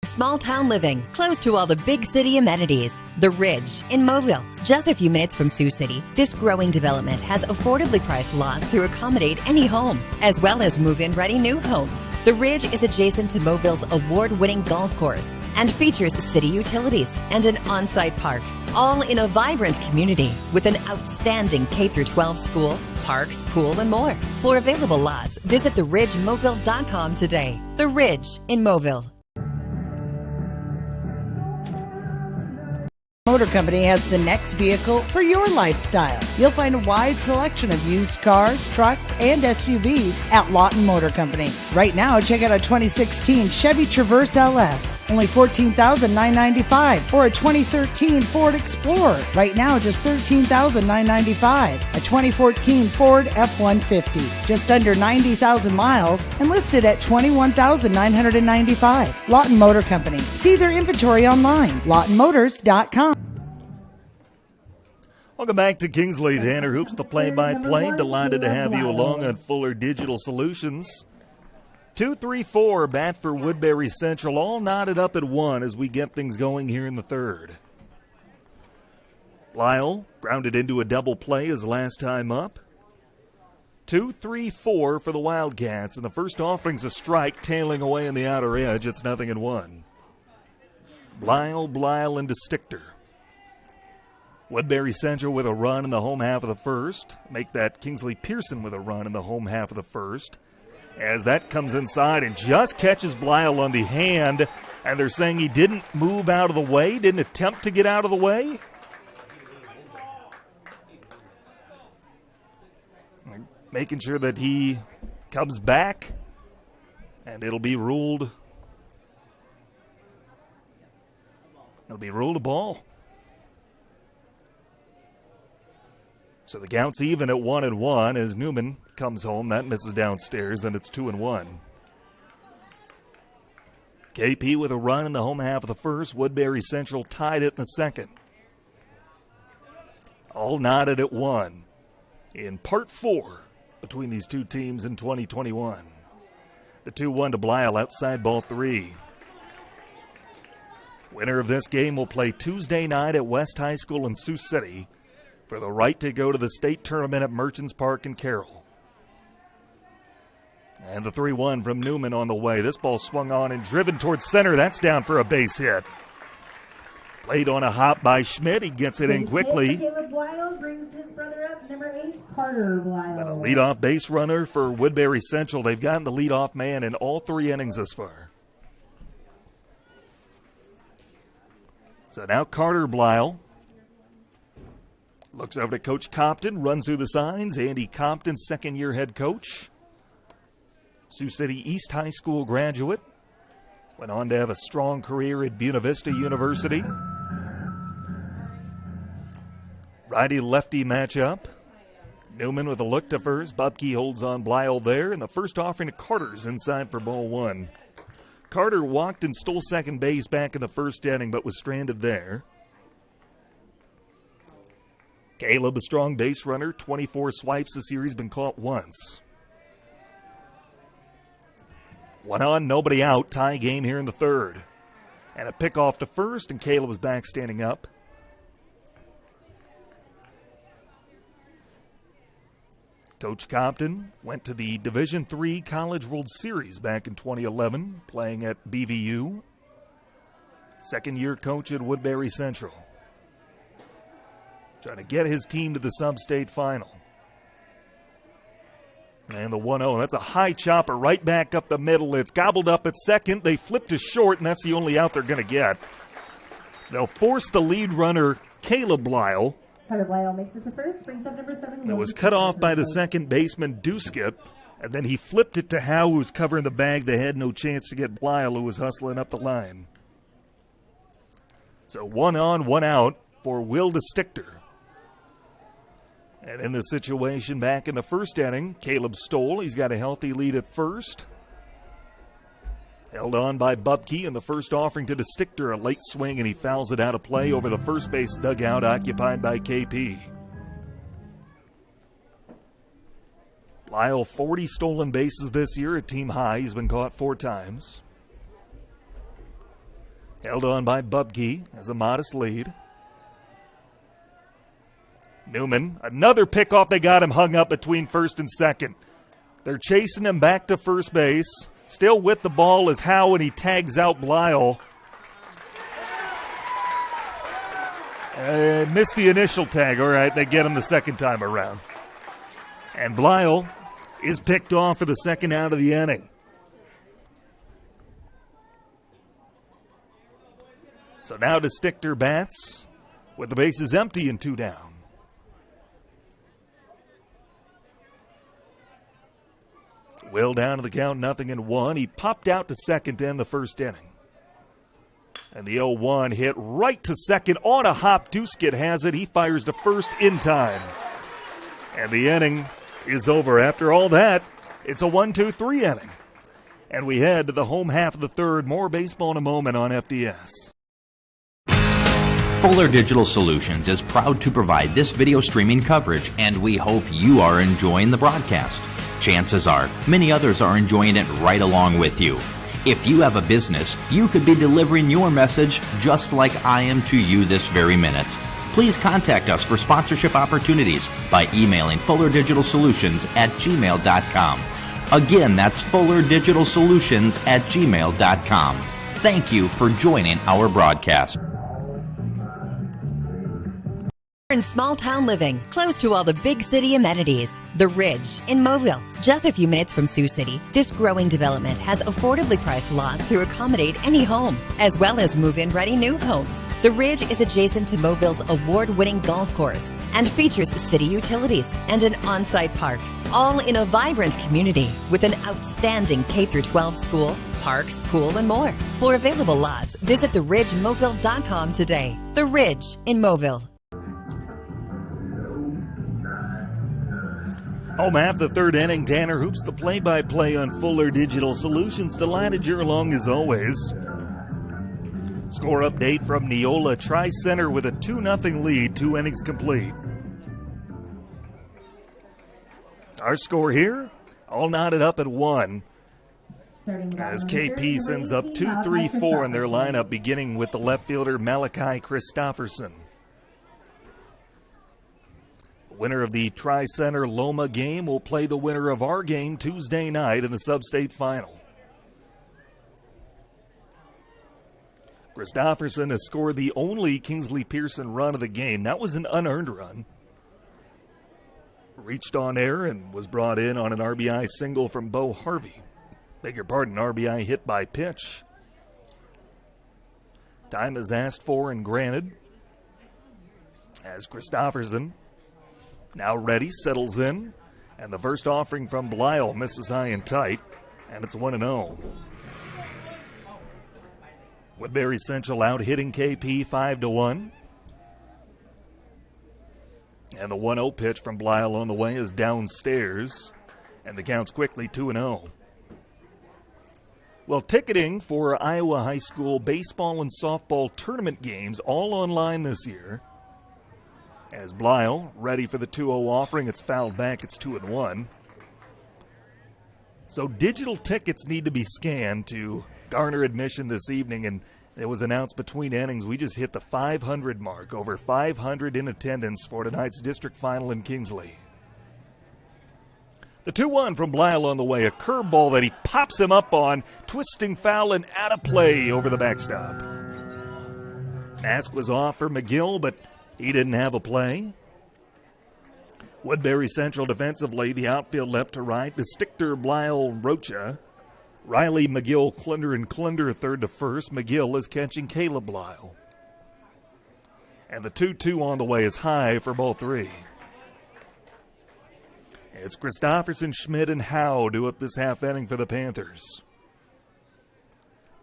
Small town living, close to all the big city amenities. The Ridge in Mobile, just a few minutes from Sioux City. This growing development has affordably priced lots to accommodate any home, as well as move-in ready new homes. The Ridge is adjacent to Mobile's award-winning golf course and features city utilities and an on-site park, all in a vibrant community with an outstanding K-12 school, parks, pool, and more. For available lots, visit theridgemobile.com today. The Ridge in Mobile. Motor Company has the next vehicle for your lifestyle. You'll find a wide selection of used cars, trucks, and SUVs at Lawton Motor Company. Right now, check out a 2016 Chevy Traverse LS, only $14,995, or a 2013 Ford Explorer. Right now, just $13,995. A 2014 Ford F-150, just under 90,000 miles, and listed at $21,995. Lawton Motor Company. See their inventory online, lawtonmotors.com. Welcome back to Kingsley. Tanner Hoops, the play-by-play. Delighted to have you along on Fuller Digital Solutions. 2-3-4 bat for Woodbury Central, all knotted up at 1 as we get things going here in the third. Lyle grounded into a double play his last time up. 2-3-4 for the Wildcats, and the first offering's a strike, tailing away on the outer edge. It's 0-1. Blyle into Stichter. Woodbury Central with a run in the home half of the first. Make that Kingsley-Pierson with a run in the home half of the first. As that comes inside and just catches Blyle on the hand. And they're saying he didn't move out of the way, didn't attempt to get out of the way. Making sure that he comes back. And it'll be ruled. It'll be ruled a ball. So the count's even at 1-1 as Newman comes home. That misses downstairs, then it's 2-1. KP with a run in the home half of the first. Woodbury Central tied it in the second. All knotted at 1 in part 4 between these two teams in 2021. The 2-1 to Blyle outside ball 3. Winner of this game will play Tuesday night at West High School in Sioux City for the right to go to the state tournament at Merchants Park in Carroll. And the 3-1 from Newman on the way. This ball swung on and driven towards center. That's down for a base hit. Played on a hop by Schmidt. He gets it in quickly. Caleb Blyle brings his brother up, number 8, Carter Blyle. And a leadoff base runner for Woodbury Central. They've gotten the leadoff man in all 3 innings thus far. So now Carter Blyle looks over to Coach Compton, runs through the signs. Andy Compton, second-year head coach. Sioux City East High School graduate. Went on to have a strong career at Buena Vista University. Righty-lefty matchup. Newman with a look to first. Bubke holds on Blyle there. And the first offering to Carter's inside for ball 1. Carter walked and stole second base back in the first inning, but was stranded there. Caleb, a strong base runner, 24 swipes this year. He's been caught once. 1 on, nobody out. Tie game here in the third. And a pickoff to first, and Caleb is back standing up. Coach Compton went to the Division III College World Series back in 2011, playing at BVU. Second-year coach at Woodbury Central. Trying to get his team to the sub-state final. And the 1-0, that's a high chopper right back up the middle. It's gobbled up at second. They flipped to short, and that's the only out they're going to get. They'll force the lead runner, Caleb Blyle. Carter Blyle makes it to first, brings up number 7. It was cut off by the second baseman, Duskett, and then he flipped it to Howe, who was covering the bag. They had no chance to get Blyle, who was hustling up the line. So 1 on, 1 out for Will DeStichter. And in this situation back in the first inning, Caleb stole. He's got a healthy lead at first. Held on by Bubke in the first offering to DeStichter. A late swing, and he fouls it out of play over the first base dugout occupied by KP. Blyle, 40 stolen bases this year, a team high. He's been caught 4 times. Held on by Bubke as a modest lead. Newman, another pickoff. They got him hung up between first and second. They're chasing him back to first base. Still with the ball is Howe, and he tags out Blyle. Missed the initial tag. All right, they get him the second time around. And Blyle is picked off for the second out of the inning. So now DeStichter bats with the bases empty and 2 down. Will down to the count, 0-1. He popped out to second to end the first inning. And the 0-1 hit right to second on a hop. Duskett has it. He fires to first in time. And the inning is over. After all that, it's a 1-2-3 inning. And we head to the home half of the third. More baseball in a moment on FDS. Fuller Digital Solutions is proud to provide this video streaming coverage, and we hope you are enjoying the broadcast. Chances are, many others are enjoying it right along with you. If you have a business, you could be delivering your message just like I am to you this very minute. Please contact us for sponsorship opportunities by emailing fullerdigitalsolutions@gmail.com. Again, that's fullerdigitalsolutions@gmail.com. Thank you for joining our broadcast. In small town living, close to all the big city amenities. The Ridge in Mobile, just a few minutes from Sioux City. This growing development has affordably priced lots to accommodate any home, as well as move-in ready new homes. The Ridge is adjacent to Mobille's award-winning golf course and features city utilities and an on-site park, all in a vibrant community with an outstanding K-12 school, parks, pool, and more. For available lots, visit theridgemobile.com today. The Ridge in Mobile. Home half the third inning, Tanner Hoops, the play-by-play on Fuller Digital Solutions. Delighted you're along as always. Score update from Neola Tri-Center with a 2-0 lead, 2 innings complete. Our score here, all knotted up at 1. As KP sends up 2-3-4 in their lineup, beginning with the left fielder Malachi Christopherson. The winner of the Tri-Center Loma game will play the winner of our game Tuesday night in the Sub-State Final. Christopherson has scored the only Kingsley-Pierson run of the game. That was an unearned run. Reached on air and was brought in on an RBI single from Bo Harvey. Beg your pardon, RBI hit by pitch. Time is asked for and granted. As Christopherson, now ready, settles in. And the first offering from Blyle misses high and tight. And it's 1-0. Woodbury Central out hitting KP 5-1. And the 1-0 pitch from Blyle on the way is downstairs. And the count's quickly 2-0. Well, ticketing for Iowa High School baseball and softball tournament games all online this year. As Blyle ready for the 2-0 offering, it's fouled back, it's 2-1. So digital tickets need to be scanned to garner admission this evening, and it was announced between innings we just hit the 500 mark, over 500 in attendance for tonight's district final in Kingsley. The 2-1 from Blyle on the way, a curveball that he pops him up on, twisting foul and out of play over the backstop. Mask was off for McGill, but he didn't have a play. Woodbury Central defensively, the outfield left to right, the Stichter, Blyle, Rocha. Riley, McGill, Klunder, and Klunder third to first. McGill is catching Caleb Blyle. And the 2-2 on the way is high for both three. It's Christopherson, Schmidt, and Howe do up this half inning for the Panthers.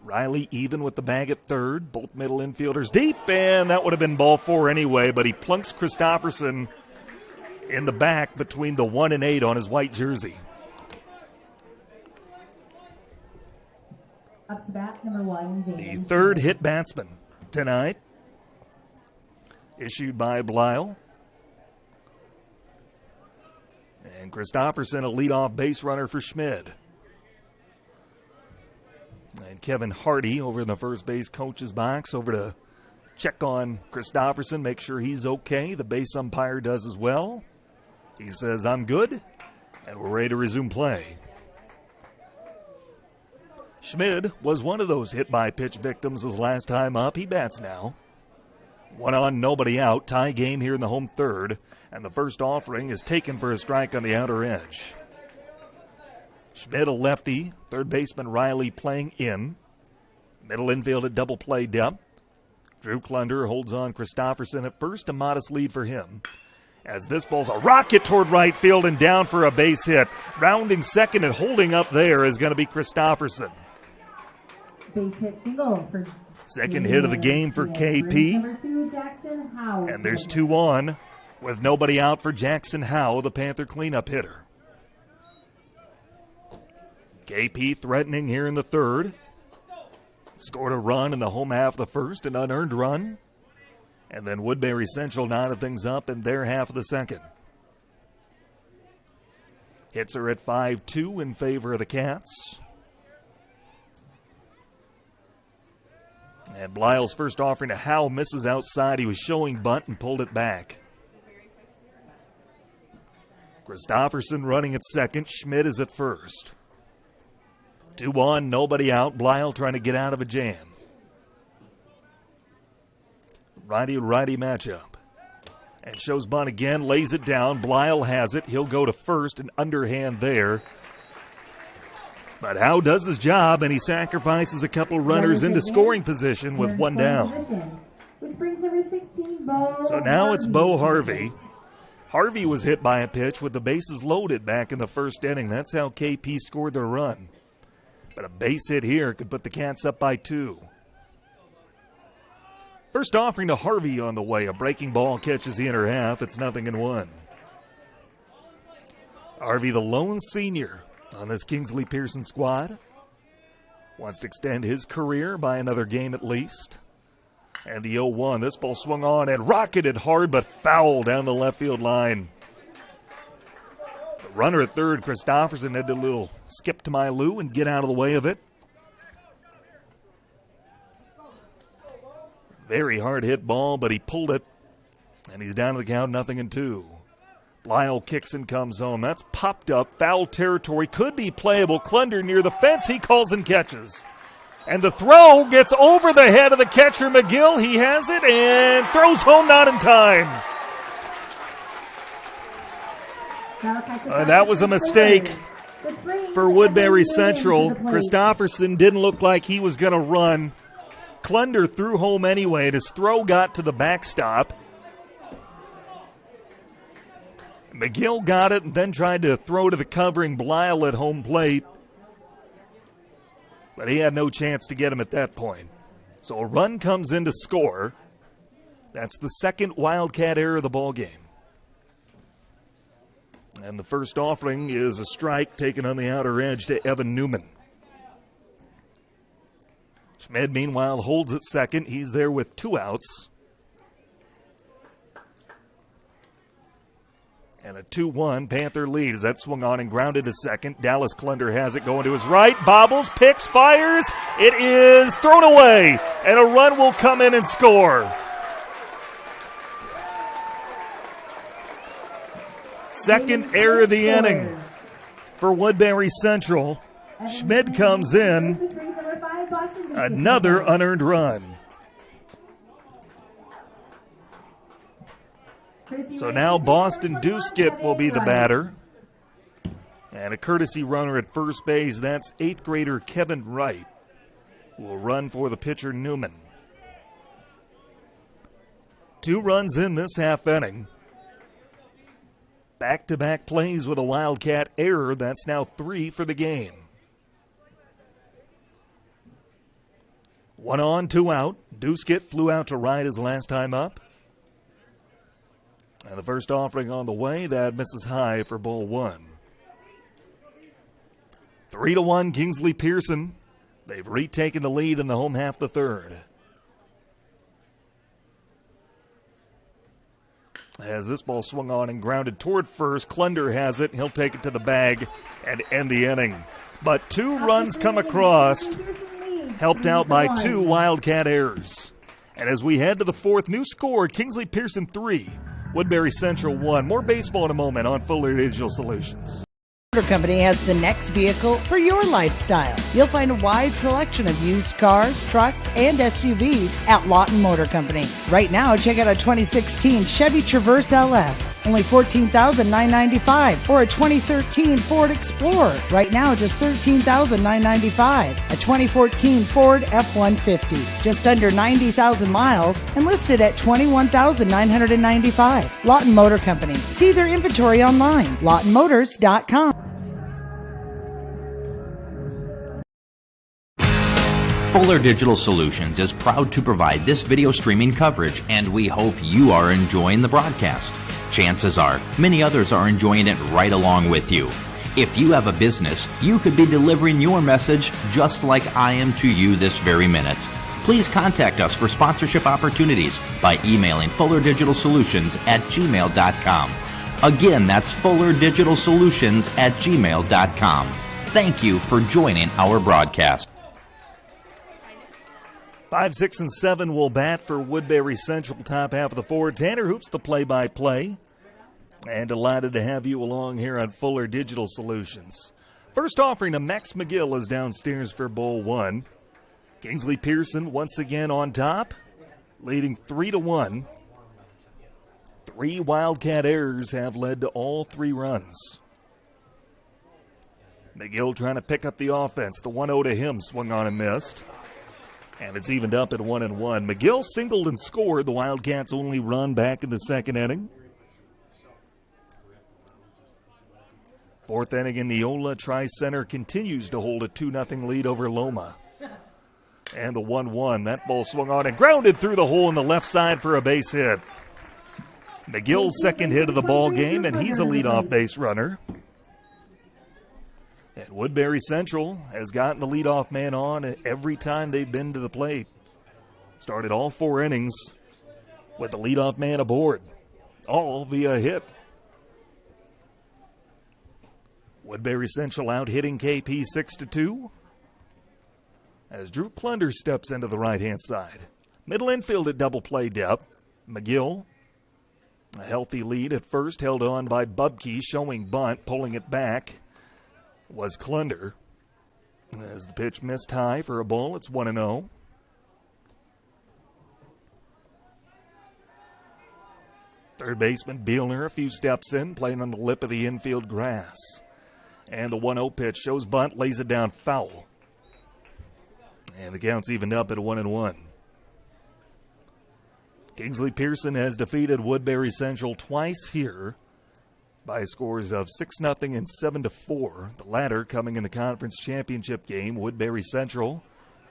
Riley even with the bag at third. Both middle infielders deep, and that would have been ball 4 anyway, but he plunks Christopherson in the back between the 1 and 8 on his white jersey. Up to bat, number 1, The third hit batsman tonight, issued by Blyle. And Christopherson, a leadoff base runner for Schmid. And Kevin Hardy over in the first base coach's box, over to check on Christopherson, make sure he's okay. The base umpire does as well. He says, I'm good, and we're ready to resume play. Schmid was one of those hit-by-pitch victims his last time up. He bats now. 1 on, nobody out. Tie game here in the home third. And the first offering is taken for a strike on the outer edge. Schmid, a lefty. Third baseman Riley playing in. Middle infield at double play depth. Drew Klunder holds on Christopherson at first. A modest lead for him. As this ball's a rocket toward right field and down for a base hit. Rounding second and holding up there is going to be Christopherson. Base hit single for second hit of the game for KP. Number 2, Jackson Howe. And there's 2 on with nobody out for Jackson Howe, the Panther cleanup hitter. KP threatening here in the third. Scored a run in the home half of the first, an unearned run. And then Woodbury Central knotted things up in their half of the second. Hits are at 5-2 in favor of the Cats. And Blyle's first offering to Howe misses outside. He was showing bunt and pulled it back. Christopherson running at second. Schmidt is at first. 2 on, nobody out. Blyle trying to get out of a jam. Righty-righty matchup. And shows bunt again, lays it down. Blyle has it. He'll go to first, an underhand there. But Howe does his job, and he sacrifices a couple runners into scoring position with 1 down. So now it's Bo Harvey. Harvey was hit by a pitch with the bases loaded back in the first inning. That's how KP scored their run. But a base hit here could put the Cats up by 2. First offering to Harvey on the way. A breaking ball catches the inner half. It's 0-1. Harvey, the lone senior on this Kingsley-Pierson squad, wants to extend his career by another game at least. And the 0-1, this ball swung on and rocketed hard but foul down the left field line. The Runner at third, Christofferson had a little skip to Mylou and get out of the way of it. Very hard hit ball, but he pulled it, and he's down to the count, 0-2. Lyle kicks and comes home. That's popped up, foul territory, could be playable. Klunder near the fence, he calls and catches. And the throw gets over the head of the catcher, McGill. He has it and throws home, not in time. That was a mistake for Woodbury Central. Christofferson didn't look like he was going to run. Klunder threw home anyway, and his throw got to the backstop. McGill got it and then tried to throw to the covering Blyle at home plate. But he had no chance to get him at that point. So a run comes in to score. That's the second Wildcat error of the ball game. And the first offering is a strike taken on the outer edge to Evan Newman. Schmid, meanwhile, holds at second. He's there with 2 outs. And a 2-1 Panther lead as that swung on and grounded to second. Dallas Klunder has it going to his right. Bobbles, picks, fires. It is thrown away. And a run will come in and score. Second error of the inning for Woodbury Central. Schmid comes in. Another unearned run. So now Boston Duskett will be the batter. And a courtesy runner at first base. That's 8th grader Kevin Wright, who will run for the pitcher Newman. 2 runs in this half inning. Back-to-back plays with a Wildcat error. That's now 3 for the game. 1 on, 2 out. Duskett flew out to right his last time up. And the first offering on the way, that misses high for ball 1. 3-1 Kingsley-Pierson. They've retaken the lead in the home half of the third. As this ball swung on and grounded toward first, Klunder has it. He'll take it to the bag and end the inning. But 2 runs come across, helped out by 2 Wildcat errors. And as we head to the 4th, new score, Kingsley-Pierson 3, Woodbury Central 1. More baseball in a moment on Fuller Digital Solutions. Motor Company has the next vehicle for your lifestyle. You'll find a wide selection of used cars, trucks, and SUVs at Lawton Motor Company. Right now, check out a 2016 Chevy Traverse LS, only $14,995, or a 2013 Ford Explorer. Right now, just $13,995. A 2014 Ford F-150, just under 90,000 miles, and listed at $21,995. Lawton Motor Company. See their inventory online, lawtonmotors.com. Fuller Digital Solutions is proud to provide this video streaming coverage, and we hope you are enjoying the broadcast. Chances are, many others are enjoying it right along with you. If you have a business, you could be delivering your message just like I am to you this very minute. Please contact us for sponsorship opportunities by emailing fullerdigitalsolutions@gmail.com. Again, that's fullerdigitalsolutions@gmail.com. Thank you for joining our broadcast. 5, 6, and 7 will bat for Woodbury Central, top half of the 4. Tanner Hoops, the play-by-play. And delighted to have you along here on Fuller Digital Solutions. First offering to Max McGill is downstairs for ball 1. Kingsley-Pierson once again on top, leading 3-1. 3 Wildcat errors have led to all 3 runs. McGill trying to pick up the offense. The 1-0 to him swung on and missed. And it's evened up at 1-1. McGill singled and scored the Wildcats' only run back in the second inning. 4th inning in Neola Tri-Center continues to hold a 2-0 lead over Loma. And the 1-1. That ball swung on and grounded through the hole in the left side for a base hit. McGill's second hit of the ball game, and he's a leadoff base runner. And Woodbury Central has gotten the leadoff man on every time they've been to the plate. Started all 4 innings with the leadoff man aboard, all via hit. Woodbury Central out hitting KP 6-2. As Drew Klunder steps into the right-hand side. Middle infield at double play depth. McGill, a healthy lead at first, held on by Bubke, showing bunt, pulling it back was Klunder. As the pitch missed high for a ball, it's 1-0. Third baseman Bielner a few steps in, playing on the lip of the infield grass. And the 1-0 pitch shows bunt, lays it down foul. And the count's evened up at 1-1. Kingsley-Pierson has defeated Woodbury Central twice here by scores of 6-0 and 7-4. The latter coming in the conference championship game. Woodbury Central,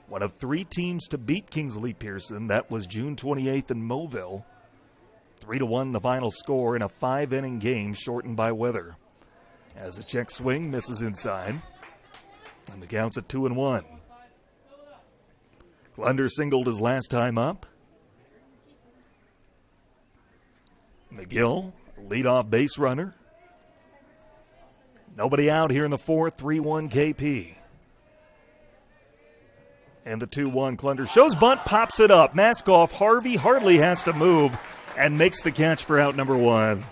one of 3 teams to beat Kingsley-Pierson. That was June 28th in Moville. 3-1 the final score in a 5-inning game shortened by weather. As a check swing misses inside. And the count's at 2-1. Klunder singled his last time up. McGill, leadoff base runner. Nobody out here in the fourth, 3-1 KP. And the 2-1 Klunder shows bunt, pops it up. Mask off, Harvey hardly has to move and makes the catch for out number 1.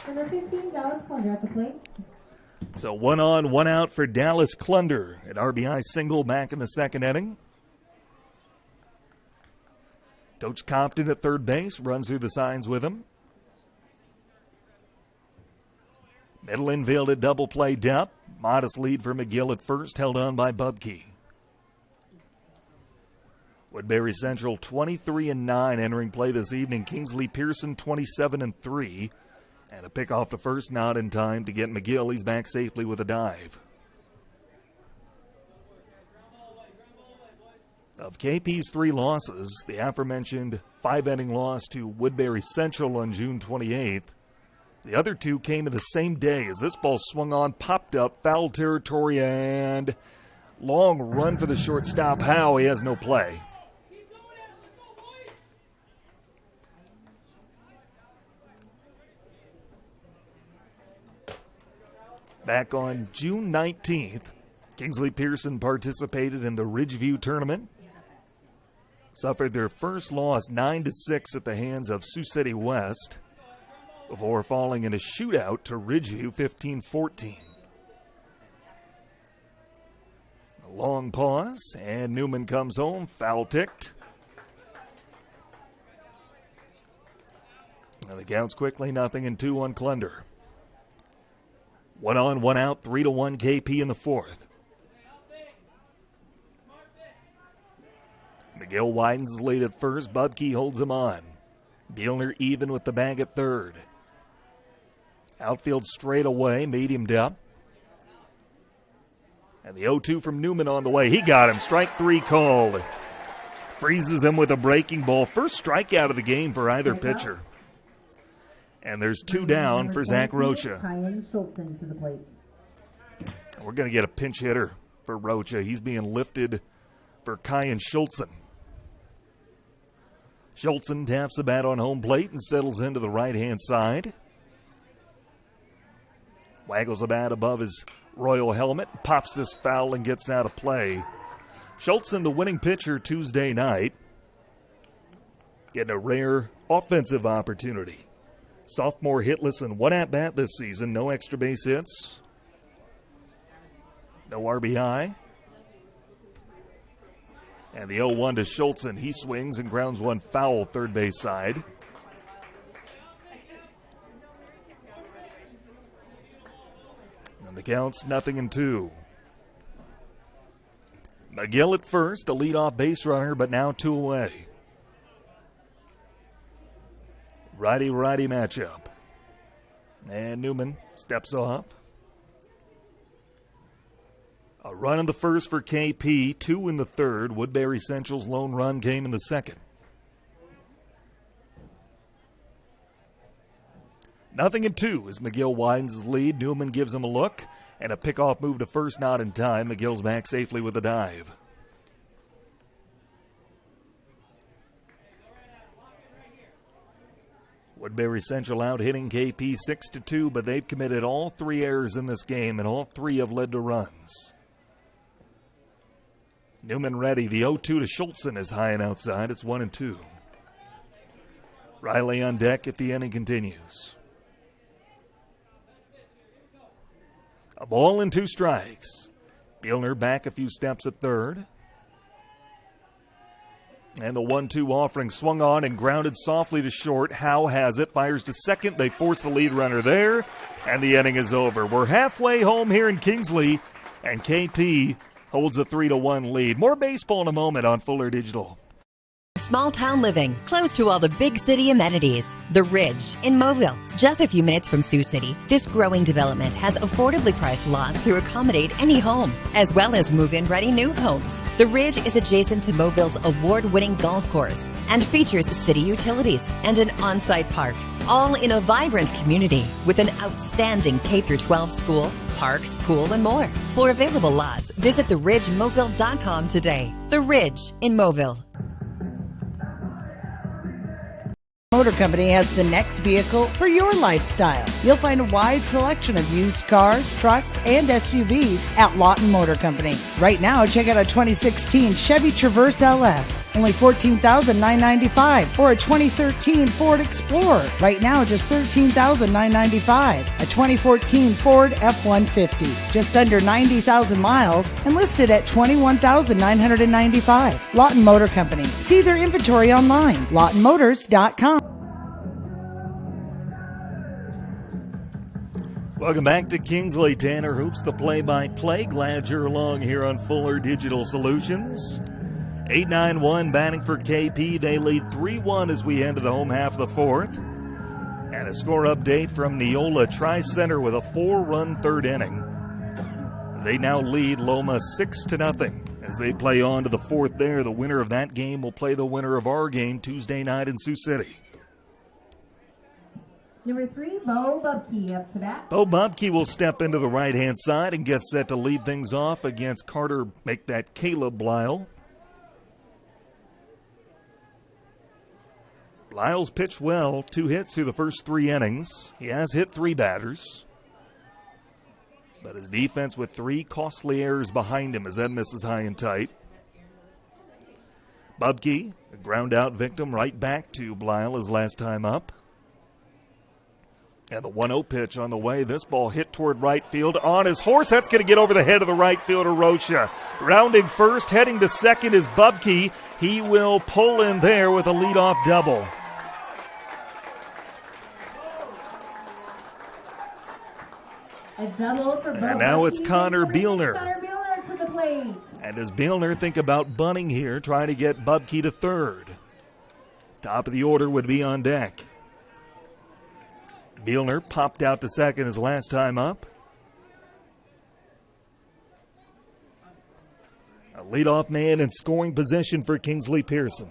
Number 15, Dallas Klunder at the plate. So 1 on, 1 out for Dallas Klunder. An RBI single back in the second inning. Coach Compton at third base, runs through the signs with him. Middle infield at double play depth. Modest lead for McGill at first, held on by Bubke. Woodbury Central 23-9 entering play this evening. Kingsley-Pierson 27-3. And a pick off the first, not in time to get McGill. He's back safely with a dive. Of KP's 3 losses, the aforementioned 5-inning loss to Woodbury Central on June 28th, the other 2 came in the same day as this ball swung on, popped up, foul territory, and long run for the shortstop. Howe, he has no play. Back on June 19th, Kingsley-Pierson participated in the Ridgeview tournament. Suffered their first loss 9-6 at the hands of Sioux City West before falling in a shootout to Ridgeview 15-14. A long pause, and Newman comes home, foul ticked. Now the count's quickly 0-2 on Klunder. 1 on, 1 out, 3-1 KP in the fourth. McGill widens his lead at first. Bubke holds him on. Bielner even with the bag at third. Outfield straight away, medium depth. And the 0-2 from Newman on the way. He got him. Strike 3 called. Freezes him with a breaking ball. First strikeout of the game for either pitcher. And there's 2 down for Zach Rocha. We're going to get a pinch hitter for Rocha. He's being lifted for Kyan Schultzen. Schultzen taps the bat on home plate and settles into the right-hand side. Waggles the bat above his royal helmet, pops this foul and gets out of play. Schultzen, the winning pitcher Tuesday night, getting a rare offensive opportunity. Sophomore hitless in 1 at-bat this season, no extra base hits, no RBI. And the 0-1 to Schultzen. He swings and grounds one foul third base side. And the count's 0-2. McGill at first, a leadoff base runner, but now 2 away. Righty-righty matchup. And Newman steps off. A run in the first for KP, 2 in the third. Woodbury Central's lone run came in the second. 0-2 as McGill widens his lead. Newman gives him a look, and a pickoff move to first, not in time. McGill's back safely with a dive. Woodbury Central out hitting KP 6-2, but they've committed all 3 errors in this game, and all 3 have led to runs. Newman ready. The 0-2 to Schultzen is high and outside. It's 1-2. Riley on deck if the inning continues. A ball and 2 strikes. Bielner back a few steps at third. And the 1-2 offering swung on and grounded softly to short. Howe has it, fires to second. They force the lead runner there, and the inning is over. We're halfway home here in Kingsley, and KP holds a 3-1 lead. More baseball in a moment on Fuller Digital. Small town living, close to all the big city amenities. The Ridge in Mobile, just a few minutes from Sioux City. This growing development has affordably priced lots to accommodate any home, as well as move-in ready new homes. The Ridge is adjacent to Mobile's award-winning golf course and features city utilities and an on-site park, all in a vibrant community with an outstanding K-12 school, parks, pool, and more. For available lots, visit theridgemobile.com today. The Ridge in Mobile. Motor Company has the next vehicle for your lifestyle. You'll find a wide selection of used cars, trucks, and SUVs at Lawton Motor Company. Right now, check out a 2016 Chevy Traverse LS, only $14,995, or a 2013 Ford Explorer, right now just $13,995. A 2014 Ford F-150, just under 90,000 miles, and listed at $21,995. Lawton Motor Company. See their inventory online, lawtonmotors.com. Welcome back to Kingsley. Tanner Hoops, the play-by-play. Glad you're along here on Fuller Digital Solutions. 8-9-1 batting for KP. They lead 3-1 as we head to the home half of the fourth. And a score update from Neola Tri-Center with a 4-run third inning. They now lead Loma 6-0 as they play on to the fourth there. The winner of that game will play the winner of our game Tuesday night in Sioux City. Number 3, Bo Bubke up to bat. Bo Bubke will step into the right-hand side and get set to lead things off against Carter, make that Caleb Lyle. Lyle's pitched well, 2 hits through the first 3 innings. He has hit 3 batters. But his defense with 3 costly errors behind him as that misses high and tight. Bubke, a ground-out victim, right back to Lyle his last time up. And the 1-0 pitch on the way. This ball hit toward right field on his horse. That's going to get over the head of the right fielder, Rocha. Rounding first, heading to second is Bubke. He will pull in there with a leadoff double. A double for Bo And now it's Bubke. Connor Bielner. Connor Bielner to the plate. And does Bielner think about bunting here, trying to get Bubke to third? Top of the order would be on deck. Bielner popped out to second his last time up. A leadoff man in scoring position for Kingsley-Pierson.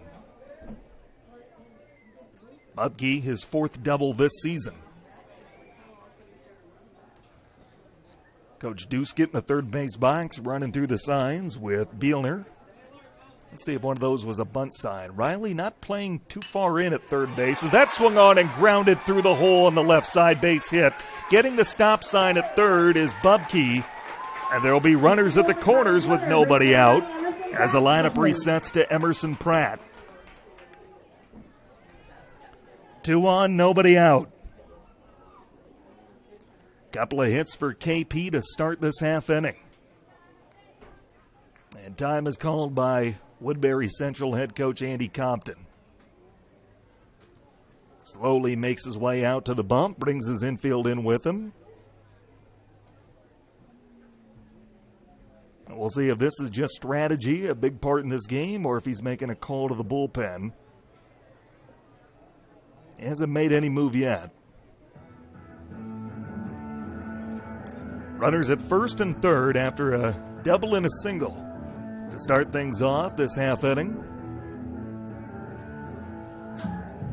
Bubke, his 4th double this season. Coach Duskett in the third base box running through the signs with Bielner. Let's see if one of those was a bunt sign. Riley not playing too far in at third base as that swung on and grounded through the hole on the left side, base hit. Getting the stop sign at third is Bubke, and there will be runners at the corners with nobody out as the lineup resets to Emerson Pratt. 2 on, nobody out. Couple of hits for KP to start this half inning. And time is called by Woodbury Central head coach Andy Compton. Slowly makes his way out to the bump, brings his infield in with him. And we'll see if this is just strategy, a big part in this game, or if he's making a call to the bullpen. He hasn't made any move yet. Runners at first and third after a double and a single to start things off this half inning.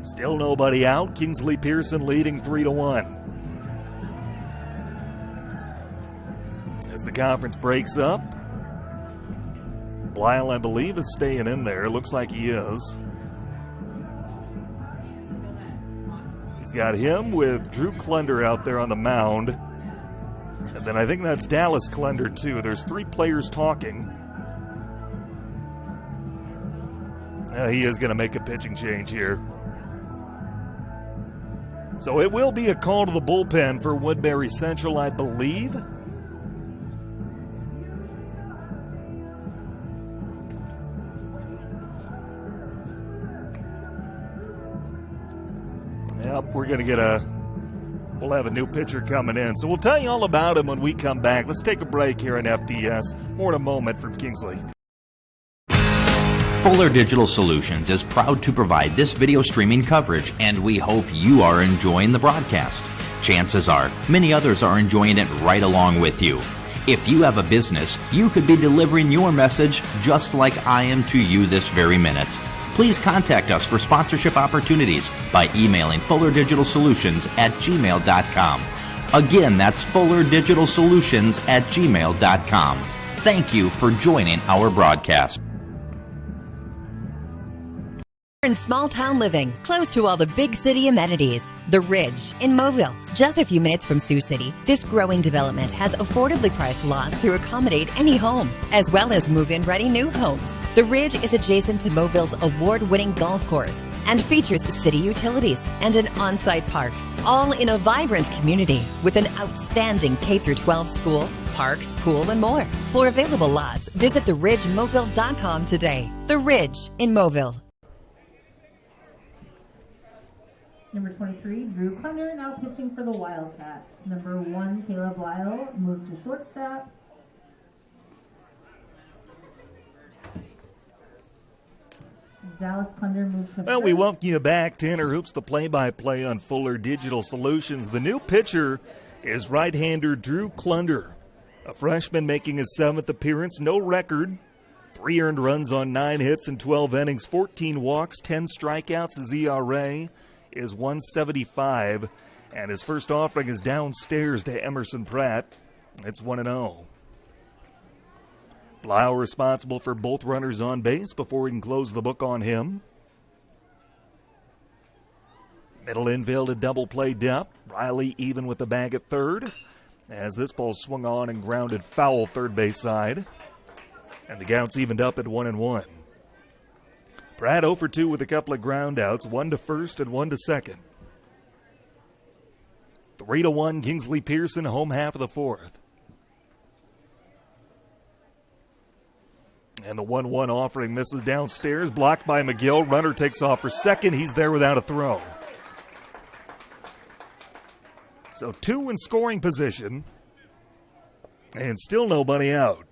Still nobody out. Kingsley-Pierson leading 3-1. As the conference breaks up, Blyle, I believe, is staying in there. Looks like he is. He's got him with Drew Klunder out there on the mound. And then I think that's Dallas Klunder too. There's 3 players talking. He is going to make a pitching change here. So it will be a call to the bullpen for Woodbury Central, I believe. Yep, we're going to we'll have a new pitcher coming in. So we'll tell you all about him when we come back. Let's take a break here in FDS. More in a moment from Kingsley. Fuller Digital Solutions is proud to provide this video streaming coverage, and we hope you are enjoying the broadcast. Chances are, many others are enjoying it right along with you. If you have a business, you could be delivering your message just like I am to you this very minute. Please contact us for sponsorship opportunities by emailing fullerdigitalsolutions@gmail.com. Again, that's fullerdigitalsolutions@gmail.com. Thank you for joining our broadcast. In small town living, close to all the big city amenities. The Ridge in Mobile, just a few minutes from Sioux City. This growing development has affordably priced lots to accommodate any home, as well as move-in ready new homes. The Ridge is adjacent to Mobille's award-winning golf course and features city utilities and an on-site park, all in a vibrant community with an outstanding K-12 school, parks, pool, and more. For available lots, visit theridgemobile.com today. The Ridge in Mobile. Number 23, Drew Klunder, now pitching for the Wildcats. Number 1, Caleb Lyle, moves to shortstop. Dallas Klunder moves to Well, we welcome you back. Tanner Hoops, the play-by-play on Fuller Digital Solutions. The new pitcher is right-hander Drew Klunder, a freshman making his 7th appearance. No record. 3 earned runs on 9 hits in 12 innings, 14 walks, 10 strikeouts. His ERA is 1.75, and his first offering is downstairs to Emerson Pratt. It's 1-0. Blau responsible for both runners on base before we can close the book on him. Middle infield, a double play depth. Riley even with the bag at third, as this ball swung on and grounded foul third base side. And the count's evened up at 1-1. Pratt 0 for 2 with a couple of ground outs, 1 to first and 1 to second. 3-1 Kingsley-Pierson, home half of the 4th. And the 1-1 offering misses downstairs, blocked by McGill. Runner takes off for second. He's there without a throw. So 2 in scoring position, and still nobody out.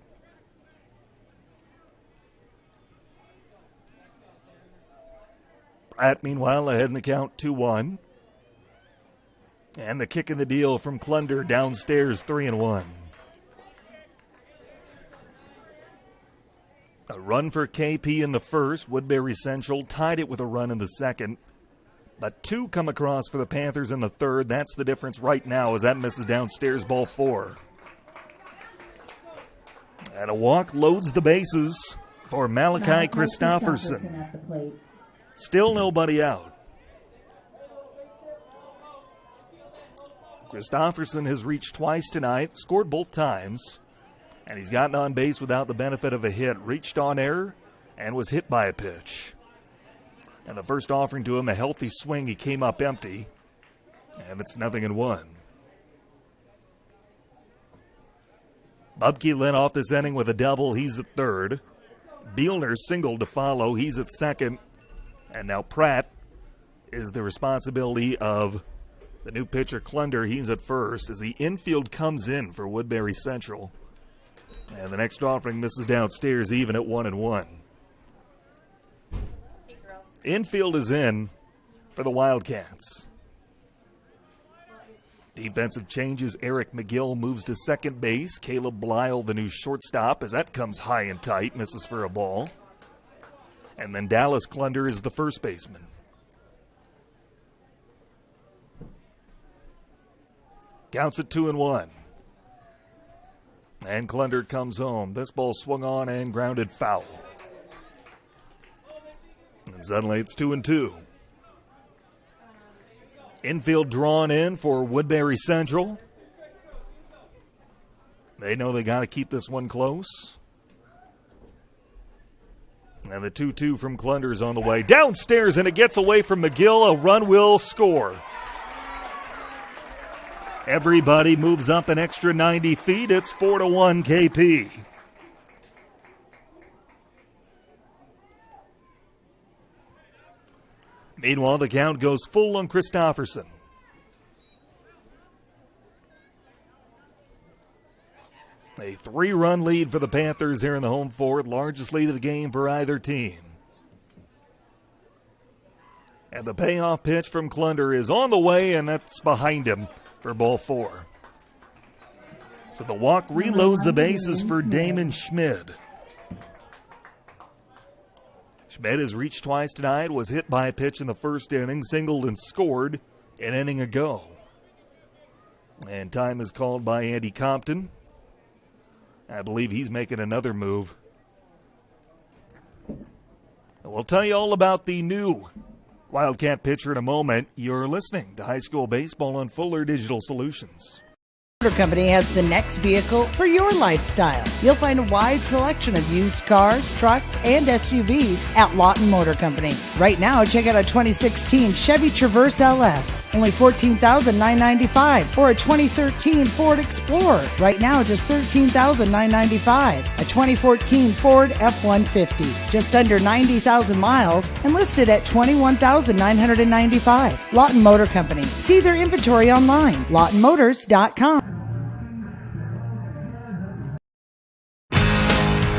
Pratt, meanwhile, ahead in the count 2-1. And the kick in the deal from Klunder downstairs, 3-1. A run for KP in the first. Woodbury Central tied it with a run in the second. But 2 come across for the Panthers in the third. That's the difference right now as that misses downstairs, ball 4. And a walk loads the bases for Malachi Christofferson. Still nobody out. Christofferson has reached twice tonight, scored both times, and he's gotten on base without the benefit of a hit. Reached on error and was hit by a pitch. And the first offering to him, a healthy swing, he came up empty, and it's 0-1. Bubke led off this inning with a double. He's at third. Bielner singled to follow. He's at second. And now Pratt is the responsibility of the new pitcher Klunder. He's at first as the infield comes in for Woodbury Central. And the next offering misses downstairs, even at 1-1. Infield is in for the Wildcats. Defensive changes. Eric McGill moves to second base. Caleb Blyle, the new shortstop, as that comes high and tight, misses for a ball. And then Dallas Klunder is the first baseman. Counts at 2-1. And Klunder comes home. This ball swung on and grounded foul. And suddenly it's 2-2. Infield drawn in for Woodbury Central. They know they got to keep this one close. And the 2-2 from Clunder is on the way. Downstairs, and it gets away from McGill. A run will score. Everybody moves up an extra 90 feet. It's 4-1 KP. Meanwhile, the count goes full on Christofferson. A 3-run lead for the Panthers here in the home fourth, largest lead of the game for either team. And the payoff pitch from Clunder is on the way, and that's behind him for ball 4. So the walk reloads the bases for Damon Schmid. Schmid has reached twice tonight, was hit by a pitch in the first inning, singled and scored an inning ago. And time is called by Andy Compton. I believe he's making another move. We'll tell you all about the new Wildcat pitcher in a moment. You're listening to High School Baseball on Fuller Digital Solutions. Motor Company has the next vehicle for your lifestyle. You'll find a wide selection of used cars, trucks, and SUVs at Lawton Motor Company. Right now, check out a 2016 Chevy Traverse LS, only $14,995, or a 2013 Ford Explorer. Right now, just $13,995. A 2014 Ford F-150, just under 90,000 miles, and listed at $21,995. Lawton Motor Company. See their inventory online, lawtonmotors.com.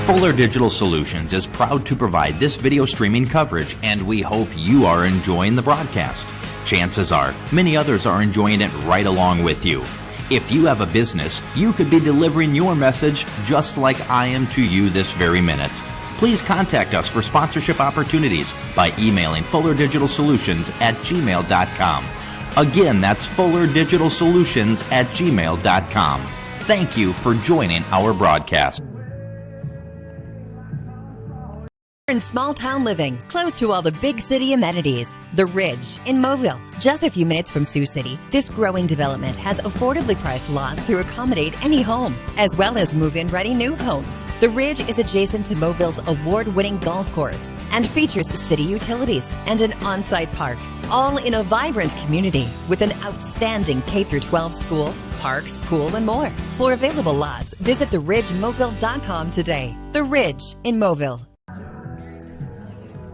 Fuller Digital Solutions is proud to provide this video streaming coverage, and we hope you are enjoying the broadcast. Chances are, many others are enjoying it right along with you. If you have a business, you could be delivering your message just like I am to you this very minute. Please contact us for sponsorship opportunities by emailing fullerdigitalsolutions@gmail.com. Again, that's fullerdigitalsolutions@gmail.com. Thank you for joining our broadcast. In small town living, close to all the big city amenities. The Ridge in Mobile, just a few minutes from Sioux City. This growing development has affordably priced lots to accommodate any home, as well as move-in ready new homes. The Ridge is adjacent to Mobille's award-winning golf course and features city utilities and an on-site park, all in a vibrant community with an outstanding K-12 school, parks, pool, and more. For available lots, visit theridgemobile.com today. The Ridge in Mobile.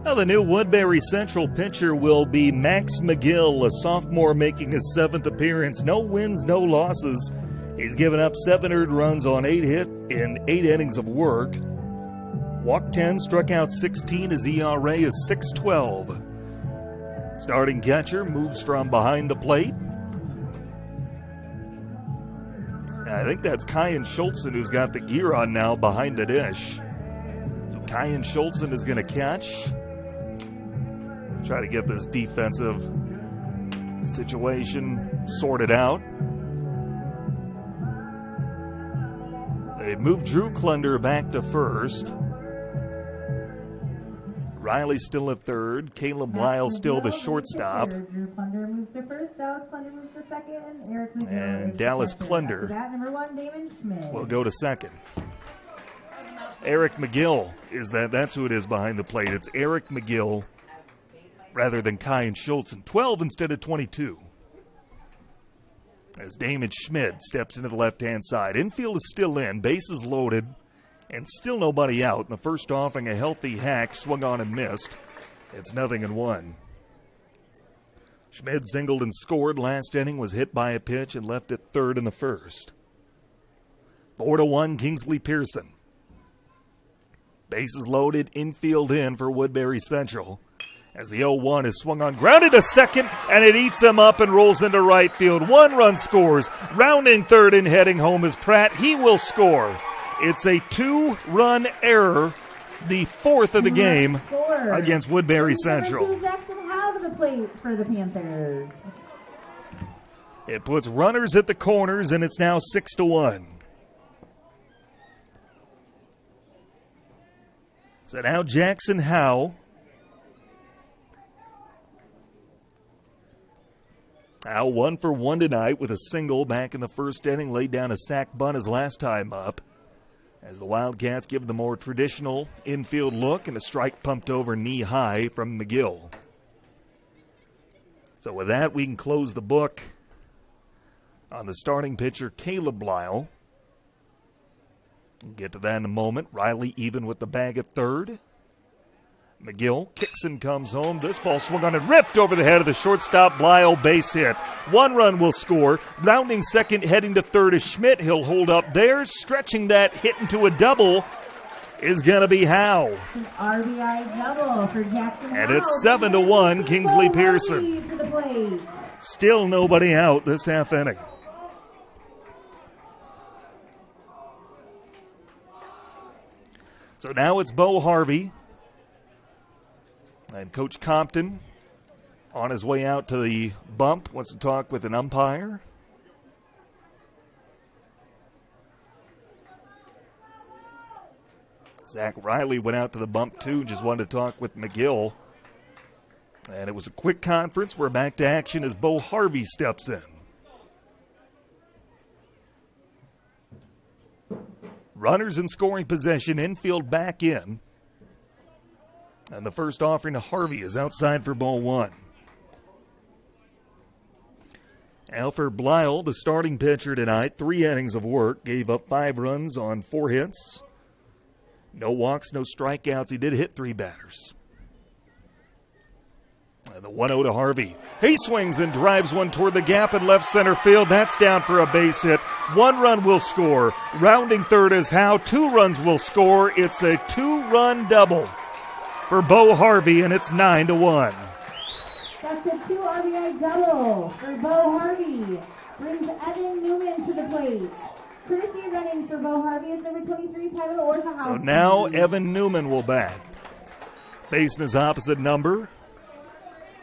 Now the new Woodbury Central pitcher will be Max McGill, a sophomore making his 7th appearance. No wins, no losses. He's given up 7 earned runs on 8 hits in 8 innings of work. Walked 10, struck out 16. His ERA is 6.12. Starting catcher moves from behind the plate. I think that's Kyan Schultzen who's got the gear on now behind the dish. So Kyan Schultzen is going to catch. Try to get this defensive situation sorted out. They moved Drew Clunder back to first. Riley's still at third. Caleb Lyle still the shortstop. Drew Clunder moves to first. Dallas Clunder moves to second. And Eric McGill And Dallas Clunder number 1, Damon Schmid. will go to second. Eric McGill is that's who it is behind the plate. It's Eric McGill rather than Kyan Schultzen. 12 instead of 22. As Damon Schmid steps into the left-hand side. Infield is still in, bases loaded, and still nobody out. In the first offing, a healthy Hack swung on and missed. It's 0-1. Schmid singled and scored. Last inning, was hit by a pitch and left at third in the first. 4-1, Kingsley-Pierson. Bases loaded, infield in for Woodbury Central. As the 0-1 is swung on, grounded to second, and it eats him up and rolls into right field. 1 run scores. Rounding third and heading home is Pratt. He will score. It's a 2-run error, the 4th of the game against Woodbury Central. Jackson Howe to the plate for the Panthers. It puts runners at the corners, and it's now 6-1. So now Jackson Howe Now 1 for 1 tonight with a single back in the first inning. Laid down a sac bunt his last time up, as the Wildcats give the more traditional infield look, and a strike pumped over knee high from McGill. So with that, we can close the book on the starting pitcher, Caleb Lyle. We'll get to that in a moment. Riley even with the bag at third. McGill kicks and comes home. This ball swung on and ripped over the head of the shortstop. Lyle, base hit. 1 run will score. Rounding second, heading to third is Schmidt. He'll hold up there. Stretching that hit into a double is going to be Howe. An RBI double for Jackson And Howe. it's 7-1, Kingsley-Pierson. To the plate. Still nobody out this half inning. So now it's Bo Harvey. And Coach Compton on his way out to the bump wants to talk with an umpire. Zach Riley went out to the bump too, just wanted to talk with McGill. And it was a quick conference. We're back to action as Bo Harvey steps in. Runners in scoring possession, infield back in. And the first offering to Harvey is outside for ball 1. Alfred Blyle, the starting pitcher tonight, 3 innings of work, gave up 5 runs on 4 hits. No walks, no strikeouts. He did hit 3 batters. And the 1-0 to Harvey. He swings and drives one toward the gap in left center field. That's down for a base hit. 1 run will score. Rounding third is Howe. 2 runs will score. It's a 2-run double for Bo Harvey, and it's 9-1. That's a 2 RBI double for Bo Harvey. Brings Evan Newman to the plate. Courtesy running for Bo Harvey is number 23, Tyler Orzachowski. So now Evan Newman will bat. Facing his opposite number,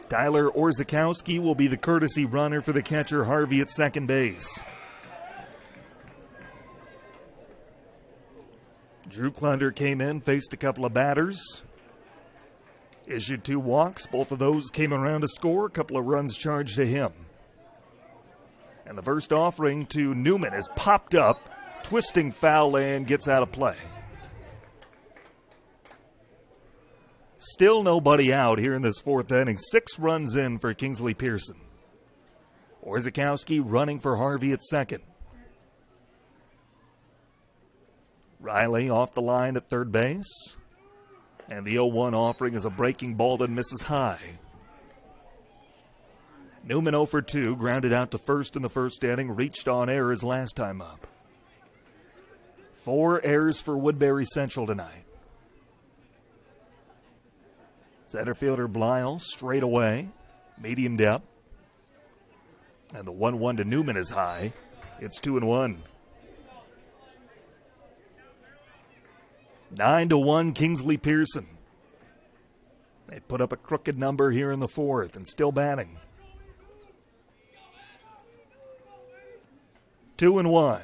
Tyler Orzachowski will be the courtesy runner for the catcher Harvey at second base. Drew Klunder came in, faced a couple of batters. Issued 2 walks. Both of those came around to score. A couple of runs charged to him. And the first offering to Newman is popped up, twisting foul, and gets out of play. Still nobody out here in this 4th inning. 6 runs in for Kingsley-Pierson. Orzachowski running for Harvey at second. Riley off the line at third base. And the 0-1 offering is a breaking ball that misses high. Newman 0 for 2, grounded out to first in the first inning, reached on air his last time up. 4 errors for Woodbury Central tonight. Center fielder Blyle straight away, medium depth. And the 1-1 to Newman is high. It's 2-1. 9-1 Kingsley-Pierson. They put up a crooked number here in the 4th and still batting. 2-1.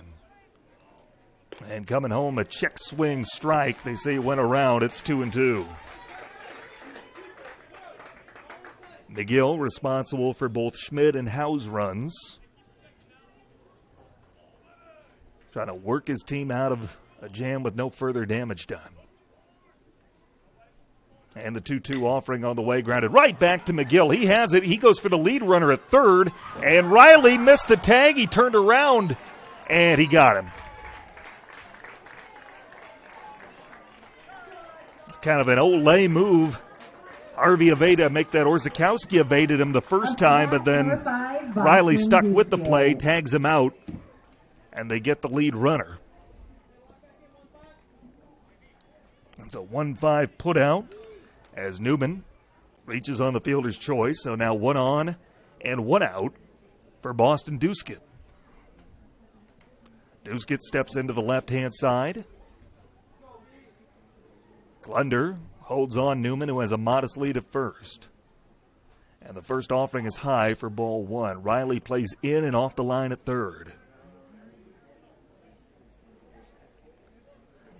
And coming home, a check swing strike. They say it went around. It's 2-2. McGill responsible for both Schmidt and Howe's runs. Trying to work his team out of a jam with no further damage done. And the 2-2 offering on the way, grounded right back to McGill. He has it. He goes for the lead runner at third. And Riley missed the tag. He turned around, and he got him. It's kind of an Olay move. Harvey evaded, make that Orzachowski evaded him the first time, but then Riley stuck with the play, tags him out, and they get the lead runner. It's a 1-5 put out as Newman reaches on the fielder's choice. So now 1 on and 1 out for Boston Duskett. Duskett steps into the left-hand side. Klunder holds on Newman, who has a modest lead at first. And the first offering is high for ball 1. Riley plays in and off the line at third.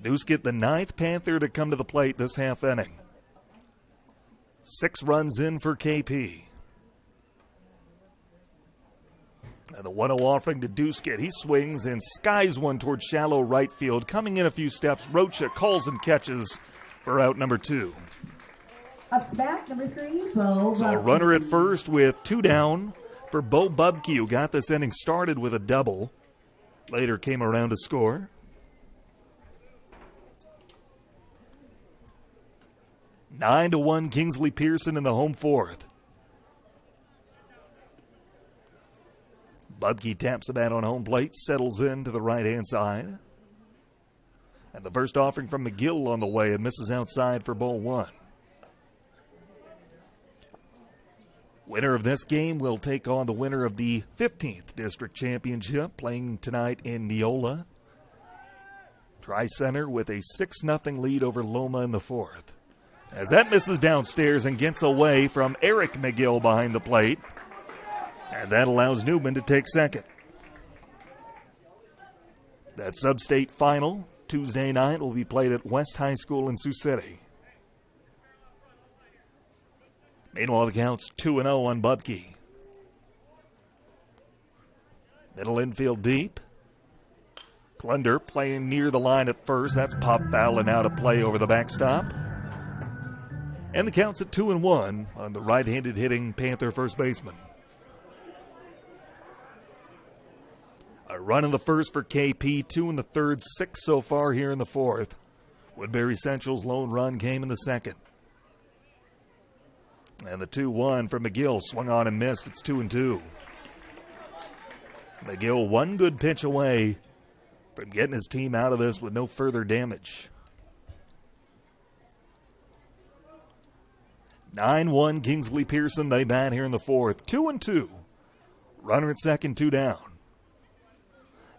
Duskett, the 9th Panther to come to the plate this half inning. 6 runs in for KP. And the 1-0 offering to Duskett. He swings and skies one towards shallow right field. Coming in a few steps, Rocha calls and catches for out number 2. Up to bat, number 3, Bo. So a runner at first with 2 down for Bo Bubke, who got this inning started with a double. Later came around to score. 9-1 Kingsley-Pierson in the home fourth. Bubke taps the bat on home plate, settles in to the right-hand side. And the first offering from McGill on the way and misses outside for ball 1. Winner of this game will take on the winner of the 15th District Championship, playing tonight in Neola. Tri-Center with a 6-0 lead over Loma in the fourth. As that misses downstairs and gets away from Eric McGill behind the plate. And that allows Newman to take second. That sub-state final Tuesday night will be played at West High School in Sioux City. Meanwhile, the count's 2-0 on Bubke. Middle infield deep. Klunder playing near the line at first. That's pop foul and out of play over the backstop. And the count's at 2-1 on the right-handed hitting Panther first baseman. A run in the first for KP, 2 in the third, 6 so far here in the fourth. Woodbury Central's lone run came in the second. And the 2-1 for McGill swung on and missed. It's 2-2. McGill one good pitch away from getting his team out of this with no further damage. 9-1 Kingsley-Pierson. They bat here in the fourth. 2-2. Runner at second, 2 down.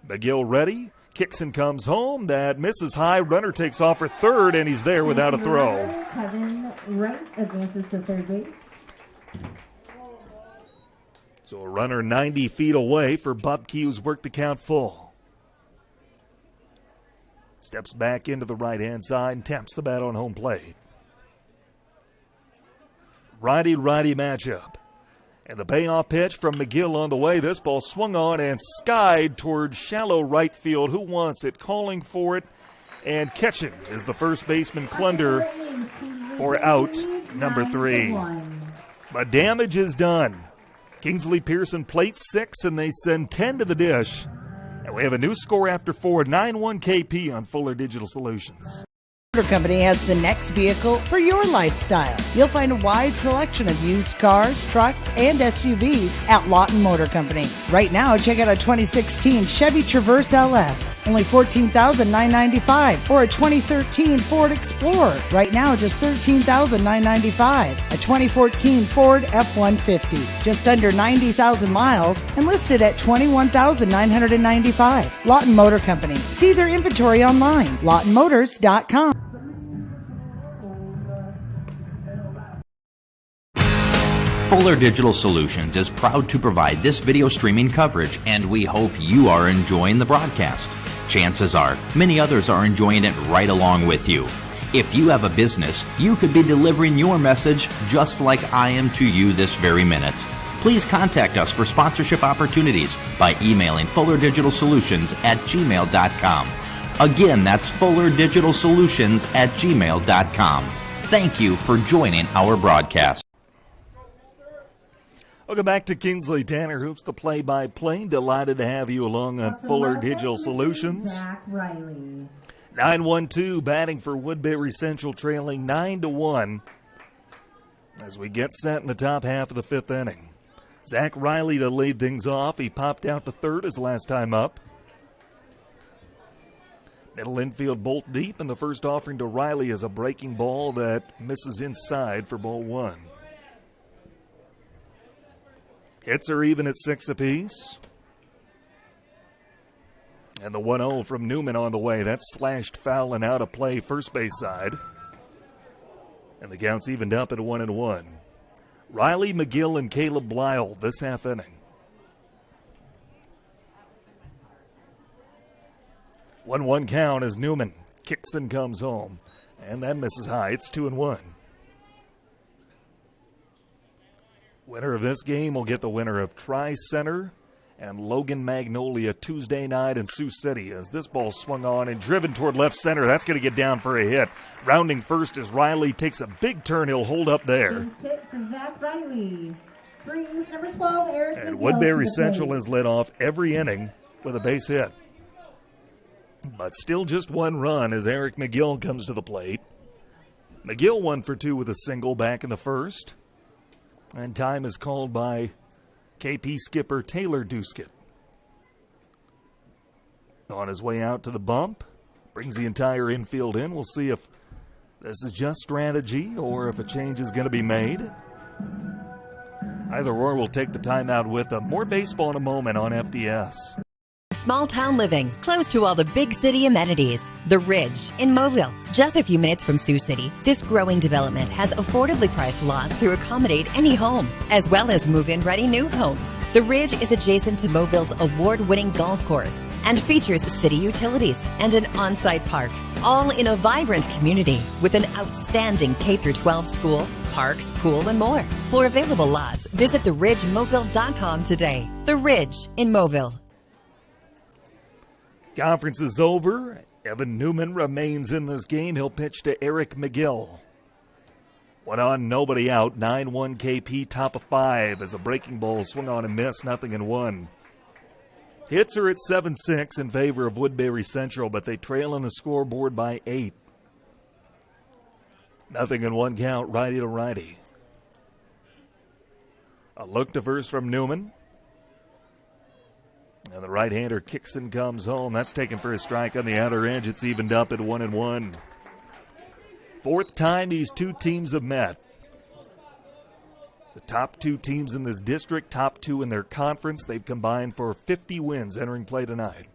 McGill ready. Kicks and comes home. That misses high. Runner takes off for third, and he's there without a throw. Kevin Wright advances to third base. So a runner 90 feet away for Bubke, who's worked the count full. Steps back into the right-hand side and taps the bat on home plate. Righty-righty matchup. And the payoff pitch from McGill on the way. This ball swung on and skied towards shallow right field. Who wants it? Calling for it and catching is the first baseman Klunder for out number 3. But damage is done. Kingsley-Pierson plates 6 and they send 10 to the dish. And we have a new score after 4, 9-1 KP on Fuller Digital Solutions. Motor Company has the next vehicle for your lifestyle. You'll find a wide selection of used cars, trucks, and SUVs at Lawton Motor Company. Right now, check out a 2016 Chevy Traverse LS, only $14,995, or a 2013 Ford Explorer. Right now, just $13,995. A 2014 Ford F-150, just under 90,000 miles, and listed at $21,995. Lawton Motor Company. See their inventory online, lawtonmotors.com. Fuller Digital Solutions is proud to provide this video streaming coverage, and we hope you are enjoying the broadcast. Chances are, many others are enjoying it right along with you. If you have a business, you could be delivering your message just like I am to you this very minute. Please contact us for sponsorship opportunities by emailing fullerdigitalsolutions@gmail.com. Again, that's fullerdigitalsolutions@gmail.com. Thank you for joining our broadcast. Welcome back to Kingsley. Tanner Hoops, the play-by-play. Delighted to have you along on Fuller Digital Solutions. Zach Riley. 9-1-2 batting for Woodbury Central, trailing 9-1 as we get set in the top half of the 5th inning. Zach Riley to lead things off. He popped out to third his last time up. Middle infield bolt deep, and the first offering to Riley is a breaking ball that misses inside for ball 1. Hits are even at 6 apiece. And the 1-0 from Newman on the way. That's slashed foul and out of play first base side. And the count's evened up at 1-1. Riley, McGill, and Caleb Blyle this half inning. 1-1 count as Newman kicks and comes home. And that misses high. It's 2-1. Winner of this game will get the winner of Tri-Center and Logan Magnolia Tuesday night in Sioux City as this ball swung on and driven toward left center. That's going to get down for a hit. Rounding first as Riley takes a big turn. He'll hold up there. Hit for Zach Riley. Brings number 12, Eric And McGill Woodbury to the Central plate. has led off every inning with a base hit. But still just one run as Eric McGill comes to the plate. McGill 1 for 2 with a single back in the first. And time is called by KP skipper Taylor Duskett. On his way out to the bump, brings the entire infield in. We'll see if this is just strategy or if a change is going to be made. Either or, we'll take the timeout with them. More baseball in a moment on FDS. Small town living, close to all the big city amenities. The Ridge in Mobile, just a few minutes from Sioux City. This growing development has affordably priced lots to accommodate any home, as well as move-in ready new homes. The Ridge is adjacent to Mobille's award-winning golf course and features city utilities and an on-site park, all in a vibrant community with an outstanding K-12 school, parks, pool, and more. For available lots, visit theridgemobile.com today. The Ridge in Mobile. Conference is over. Evan Newman remains in this game. He'll pitch to Eric McGill. 1 on, nobody out. 9-1 KP, top of 5 as a breaking ball swung on and missed. 0-1. Hits are at 7-6 in favor of Woodbury Central, but they trail on the scoreboard by 8. 0-1 count, righty to righty. A look to first from Newman. And the right-hander kicks and comes home. That's taken for a strike on the outer edge. It's evened up at 1-1. Fourth time these two teams have met. The top two teams in this district, top two in their conference. They've combined for 50 wins entering play tonight.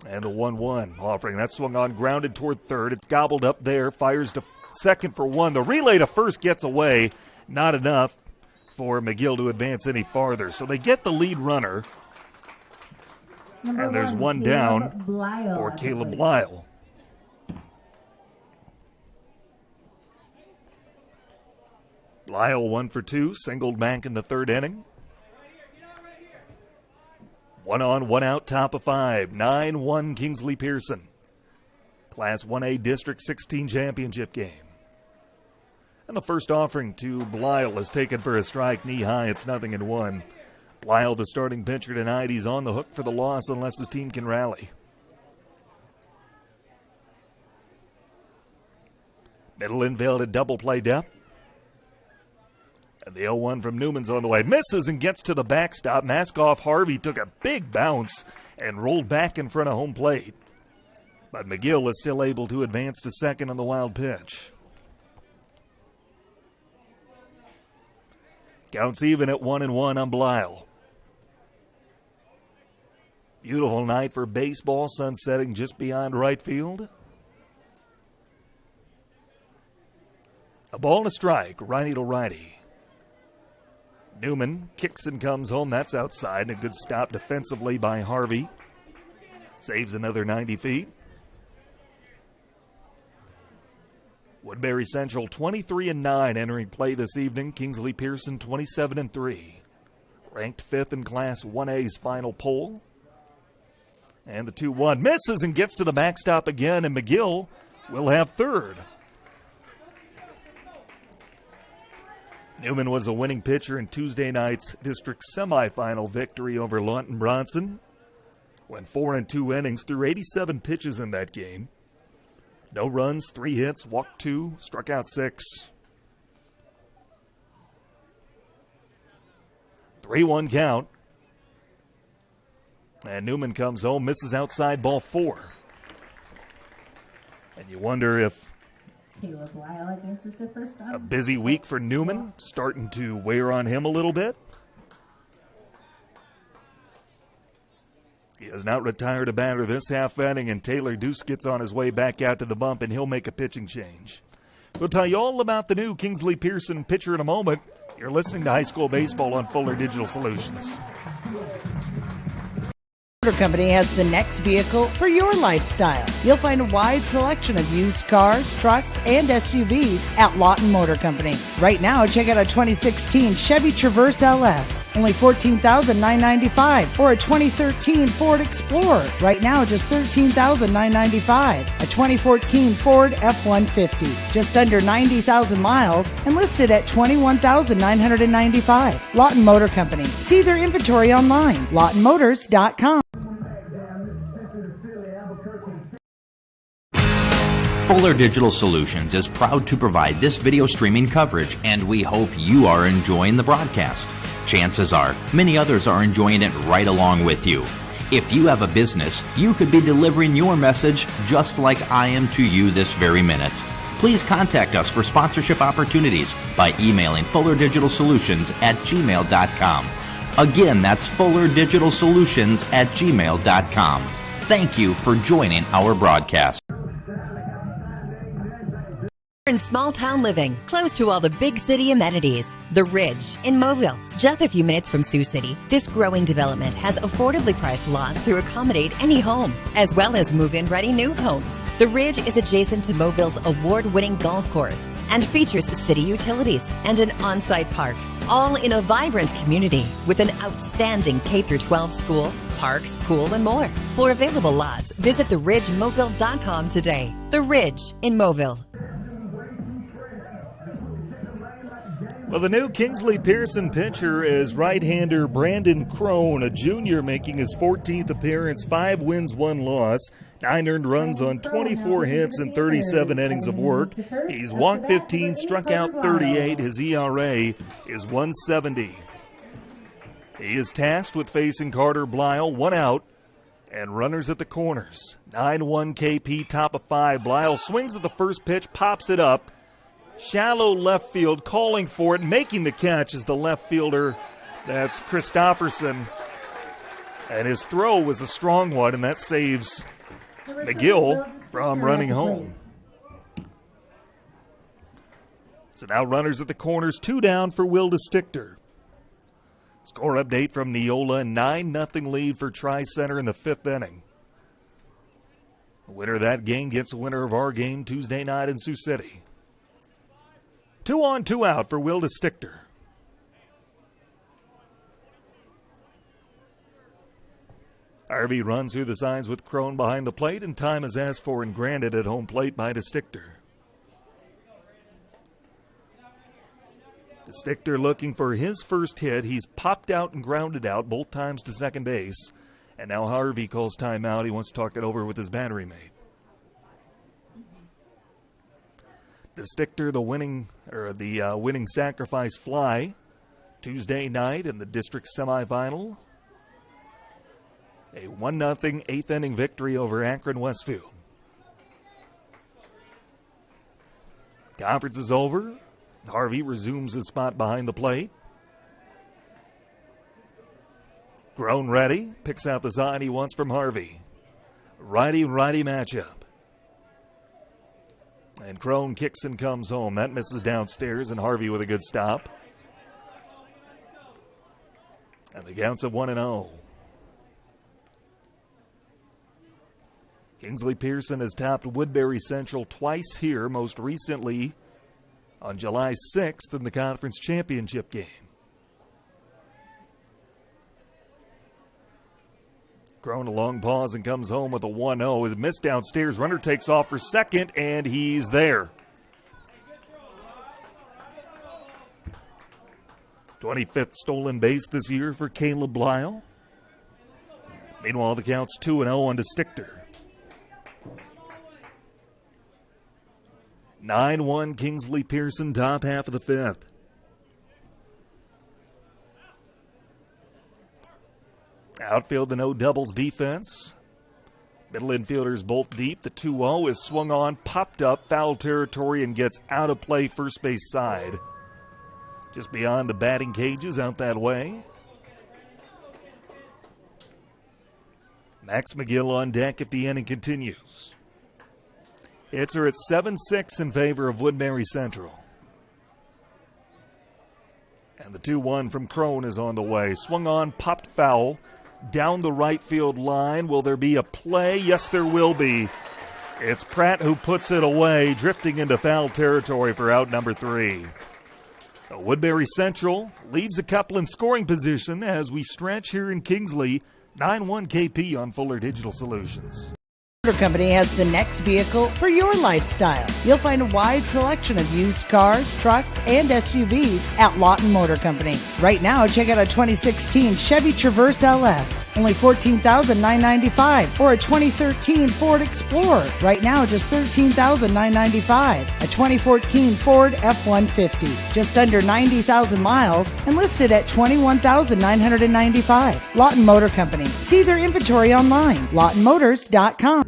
And the 1-1 offering. That swung on, grounded toward third. It's gobbled up there. Fires to second for 1. The relay to first gets away. Not enough for McGill to advance any farther. So they get the lead runner. And there's one down for Caleb Lyle. Lyle 1 for 2, singled back in the third inning. 1 on, 1 out, top of 5. 9-1 Kingsley-Pierson. Class 1A District 16 championship game. And the first offering to Blyle is taken for a strike, knee high. It's 0-1. Blyle, the starting pitcher tonight, he's on the hook for the loss unless his team can rally. Middle infield at double play depth. And the 0-1 from Newman's on the way. Misses and gets to the backstop. Mask off Harvey took a big bounce and rolled back in front of home plate. But McGill is still able to advance to second on the wild pitch. Counts even at 1-1 on Blyle. Beautiful night for baseball, sun setting just beyond right field. A ball and a strike, righty to righty. Newman kicks and comes home. That's outside. And a good stop defensively by Harvey. Saves another 90 feet. Woodbury Central 23-9 entering play this evening. Kingsley-Pierson 27-3. Ranked 5th in Class 1A's final poll. And the 2-1 misses and gets to the backstop again, and McGill will have third. Newman was a winning pitcher in Tuesday night's district semifinal victory over Lawton Bronson. Went 4 and 2 innings, threw 87 pitches in that game. No runs, 3 hits, walked 2, struck out 6. 3-1 count. And Newman comes home, misses outside, ball 4. And you wonder if Caleb Lyle, I guess it's the first time. a busy week for Newman starting to wear on him a little bit. He has not retired a batter this half inning, and Taylor Deuce gets on his way back out to the bump, and he'll make a pitching change. We'll tell you all about the new Kingsley-Pierson pitcher in a moment. You're listening to High School Baseball on Fuller Digital Solutions. Motor Company has the next vehicle for your lifestyle. You'll find a wide selection of used cars, trucks, and SUVs at Lawton Motor Company. Right now, check out a 2016 Chevy Traverse LS, only $14,995, or a 2013 Ford Explorer. Right now, just $13,995. A 2014 Ford F-150, just under 90,000 miles, and listed at $21,995. Lawton Motor Company. See their inventory online, lawtonmotors.com. Fuller Digital Solutions is proud to provide this video streaming coverage, and we hope you are enjoying the broadcast. Chances are, many others are enjoying it right along with you. If you have a business, you could be delivering your message just like I am to you this very minute. Please contact us for sponsorship opportunities by emailing fullerdigitalsolutions@gmail.com. Again, that's fullerdigitalsolutions@gmail.com. Thank you for joining our broadcast. In small town living, close to all the big city amenities. The Ridge in Mobile, just a few minutes from Sioux City. This growing development has affordably priced lots to accommodate any home, as well as move-in ready new homes. The Ridge is adjacent to Mobile's award-winning golf course and features city utilities and an on-site park, all in a vibrant community with an outstanding K-12 school, parks, pool, and more. For available lots, visit theridgemobile.com today. The Ridge in Mobile. Well, the new Kingsley-Pierson pitcher is right-hander Brandon Crone, a junior making his 14th appearance, 5 wins, 1 loss, 9 earned runs on 24 hits and 37 innings of work. He's walked 15, struck out 38. His ERA is 1.70. He is tasked with facing Carter Blyle, 1 out, and runners at the corners. 9-1 KP, top of 5. Blyle swings at the first pitch, pops it up. Shallow left field, calling for it, making the catch is the left fielder. That's Christopherson. And his throw was a strong one, and that saves McGill from running home. So now runners at the corners, 2 down for Will DeStichter. Score update from Neola, 9-0 lead for Tri-Center in the 5th inning. The winner of that game gets the winner of our game Tuesday night in Sioux City. 2 on, 2 out for Will DeStichter. Harvey runs through the signs with Crone behind the plate, and time is asked for and granted at home plate by DeStichter. DeStichter looking for his first hit. He's popped out and grounded out both times to second base. And now Harvey calls timeout. He wants to talk it over with his battery mate. DeStichter, the winning sacrifice fly Tuesday night in the district semifinal. A 1-0 8th inning victory over Akron Westfield. Conference is over. Harvey resumes his spot behind the plate. Crone ready, picks out the sign he wants from Harvey. Righty-righty matchup. And Crone kicks and comes home. That misses downstairs, and Harvey with a good stop. And the count's at 1-0. Kingsley-Pierson has topped Woodbury Central twice here, most recently on July 6th in the conference championship game. Crone a long pause and comes home with a 1-0. His miss downstairs. Runner takes off for second, and he's there. 25th stolen base this year for Caleb Blyle. Meanwhile, the count's 2-0 on DeStichter. 9-1 Kingsley-Pierson, top half of the 5th. Outfield, the no doubles defense. Middle infielders both deep. The 2-0 is swung on, popped up, foul territory, and gets out of play first base side. Just beyond the batting cages, out that way. Max McGill on deck if the inning continues. Hits are at 7-6 in favor of Woodbury Central. And the 2-1 from Crone is on the way. Swung on, popped foul. down the right field line. Will there be a play? Yes, there will be. It's Pratt who puts it away, drifting into foul territory for out number 3. Woodbury Central leaves a couple in scoring position as we stretch here in Kingsley. 9-1 KP on Fuller Digital Solutions. Motor Company has the next vehicle for your lifestyle. You'll find a wide selection of used cars, trucks, and SUVs at Lawton Motor Company. Right now, check out a 2016 Chevy Traverse LS, only $14,995, or a 2013 Ford Explorer, right now just $13,995. A 2014 Ford F-150, just under 90,000 miles, and listed at $21,995. Lawton Motor Company. See their inventory online, lawtonmotors.com.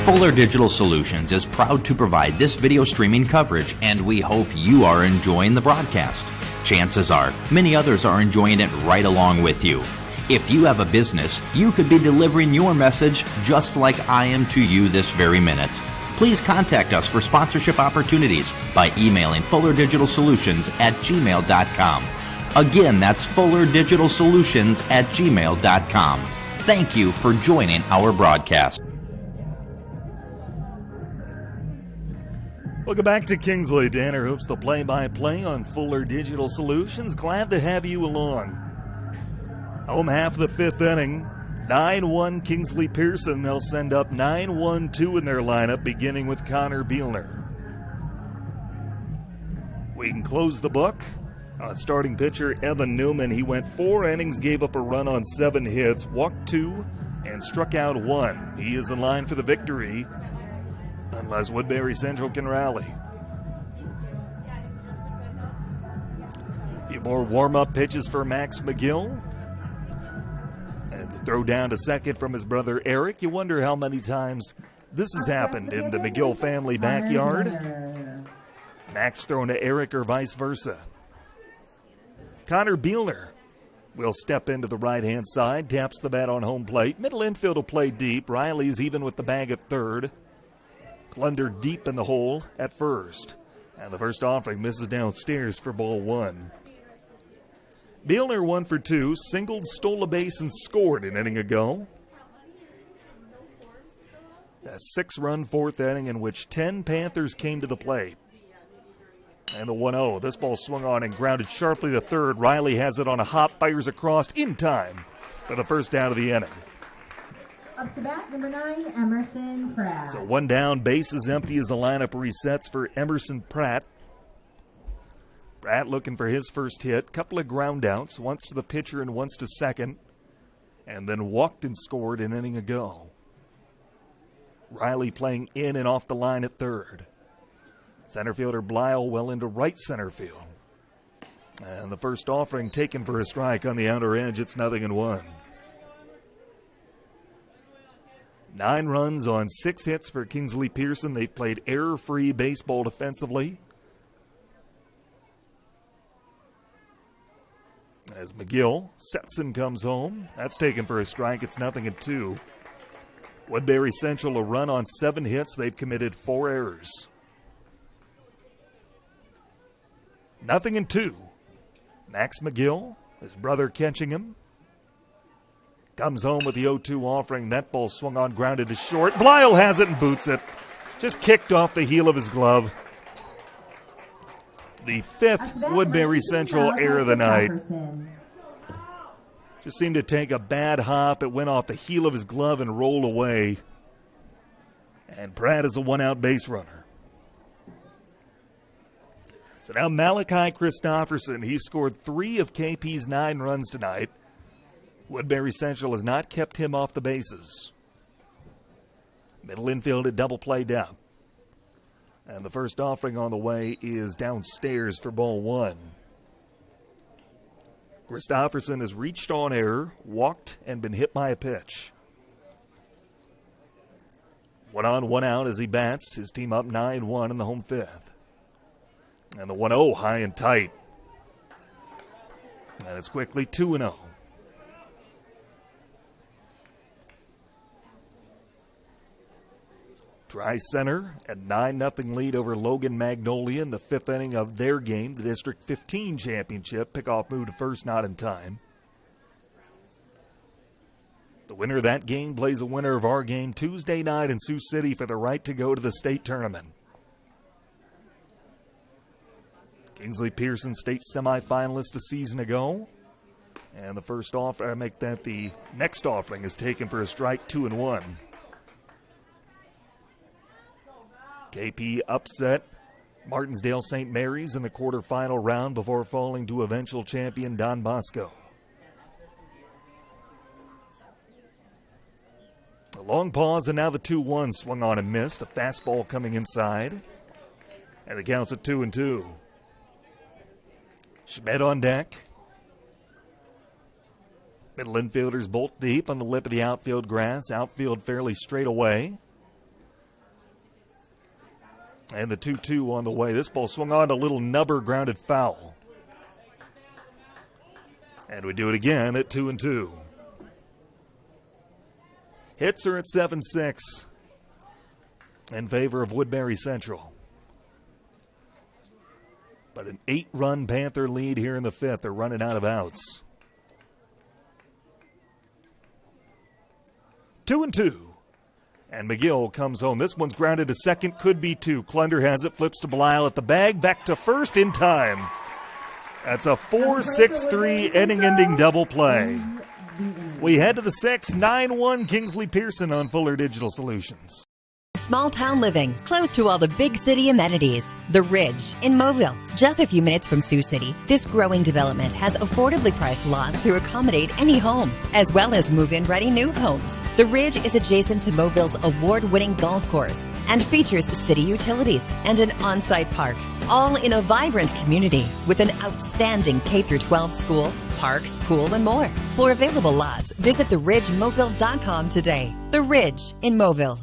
Fuller Digital Solutions is proud to provide this video streaming coverage, and we hope you are enjoying the broadcast. Chances are, many others are enjoying it right along with you. If you have a business, you could be delivering your message just like I am to you this very minute. Please contact us for sponsorship opportunities by emailing fullerdigitalsolutions@gmail.com. Again, that's fullerdigitalsolutions@gmail.com. Thank you for joining our broadcast. Welcome back to Kingsley. Tanner Hoops, the play-by-play on Fuller Digital Solutions. Glad to have you along. Home half of the 5th inning. 9-1 Kingsley-Pierson. They'll send up 9-1-2 in their lineup, beginning with Connor Bielner. We can close the book on starting pitcher Evan Newman. He went 4 innings, gave up a run on 7 hits, walked 2, and struck out 1. He is in line for the victory, unless Woodbury Central can rally. A few more warm-up pitches for Max McGill. And the throw down to second from his brother Eric. You wonder how many times this has happened in the McGill family backyard. Max thrown to Eric or vice versa. Connor Bielner will step into the right-hand side, taps the bat on home plate. Middle infield will play deep. Riley's even with the bag at third. Clunder deep in the hole at first. And the first offering misses downstairs for ball 1. Bielner 1 for 2, singled, stole a base, and scored an inning ago. A 6-run 4th inning in which 10 Panthers came to the plate. And the 1-0. This ball swung on and grounded sharply to third. Riley has it on a hop, fires across in time for the first out of the inning. Up to bat, number 9, Emerson Pratt. So 1 down, bases empty as the lineup resets for Emerson Pratt. Pratt looking for his first hit. Couple of ground outs, once to the pitcher and once to second. And then walked and scored an inning ago. Riley playing in and off the line at third. Center fielder Blyle well into right center field. And the first offering taken for a strike on the outer edge. It's 0-1. 9 runs on 6 hits for Kingsley-Pierson. They've played error-free baseball defensively. As McGill sets and comes home. That's taken for a strike. It's 0-2. Woodbury Central a run on 7 hits. They've committed 4 errors. 0-2. Max McGill, his brother catching him. Comes home with the 0-2 offering. That ball swung on, grounded to short. Blyle has it and boots it. Just kicked off the heel of his glove. The 5th Woodbury Central error of the night. Just seemed to take a bad hop. It went off the heel of his glove and rolled away. And Pratt is a 1-out base runner. So now Malachi Christopherson, he scored 3 of KP's 9 runs tonight. Woodbury Central has not kept him off the bases. Middle infield at double play down. And the first offering on the way is downstairs for ball 1. Christopherson has reached on error, walked, and been hit by a pitch. 1 on, 1 out as he bats. His team up 9-1 in the home 5th. And the 1-0 high and tight. And it's quickly 2-0. Tri-Center a 9-0 lead over Logan Magnolia in the 5th inning of their game, the District 15 championship. Pickoff move to first, not in time. The winner of that game plays a winner of our game Tuesday night in Sioux City for the right to go to the state tournament. Kingsley-Pierson state semifinalist a season ago. And the first offer, I make that the next offering is taken for a strike 2-1. KP upset Martinsdale St. Mary's in the quarterfinal round before falling to eventual champion Don Bosco. A long pause and now the 2-1 swung on and missed. A fastball coming inside. And the count's at 2-2. Schmidt on deck. Middle infielders bolt deep on the lip of the outfield grass. Outfield fairly straight away. And the 2-2 on the way. This ball swung on a little nubber grounded foul. And we do it again at 2-2. Hits are at 7-6 in favor of Woodbury Central. But an 8-run Panther lead here in the 5th. They're running out of outs. 2-2. And McGill comes home. This one's grounded to second, could be 2. Klunder has it, flips to Belial at the bag, back to first in time. That's a 4-6-3 inning-ending double play. We head to the 6th, 9-1 Kingsley-Pierson on Fuller Digital Solutions. Small town living, close to all the big city amenities. The Ridge in Mobile, just a few minutes from Sioux City. This growing development has affordably priced lots to accommodate any home, as well as move-in ready new homes. The Ridge is adjacent to Mobille's award-winning golf course and features city utilities and an on-site park, all in a vibrant community with an outstanding K-12 school, parks, pool, and more. For available lots, visit theridgemobile.com today. The Ridge in Mobile.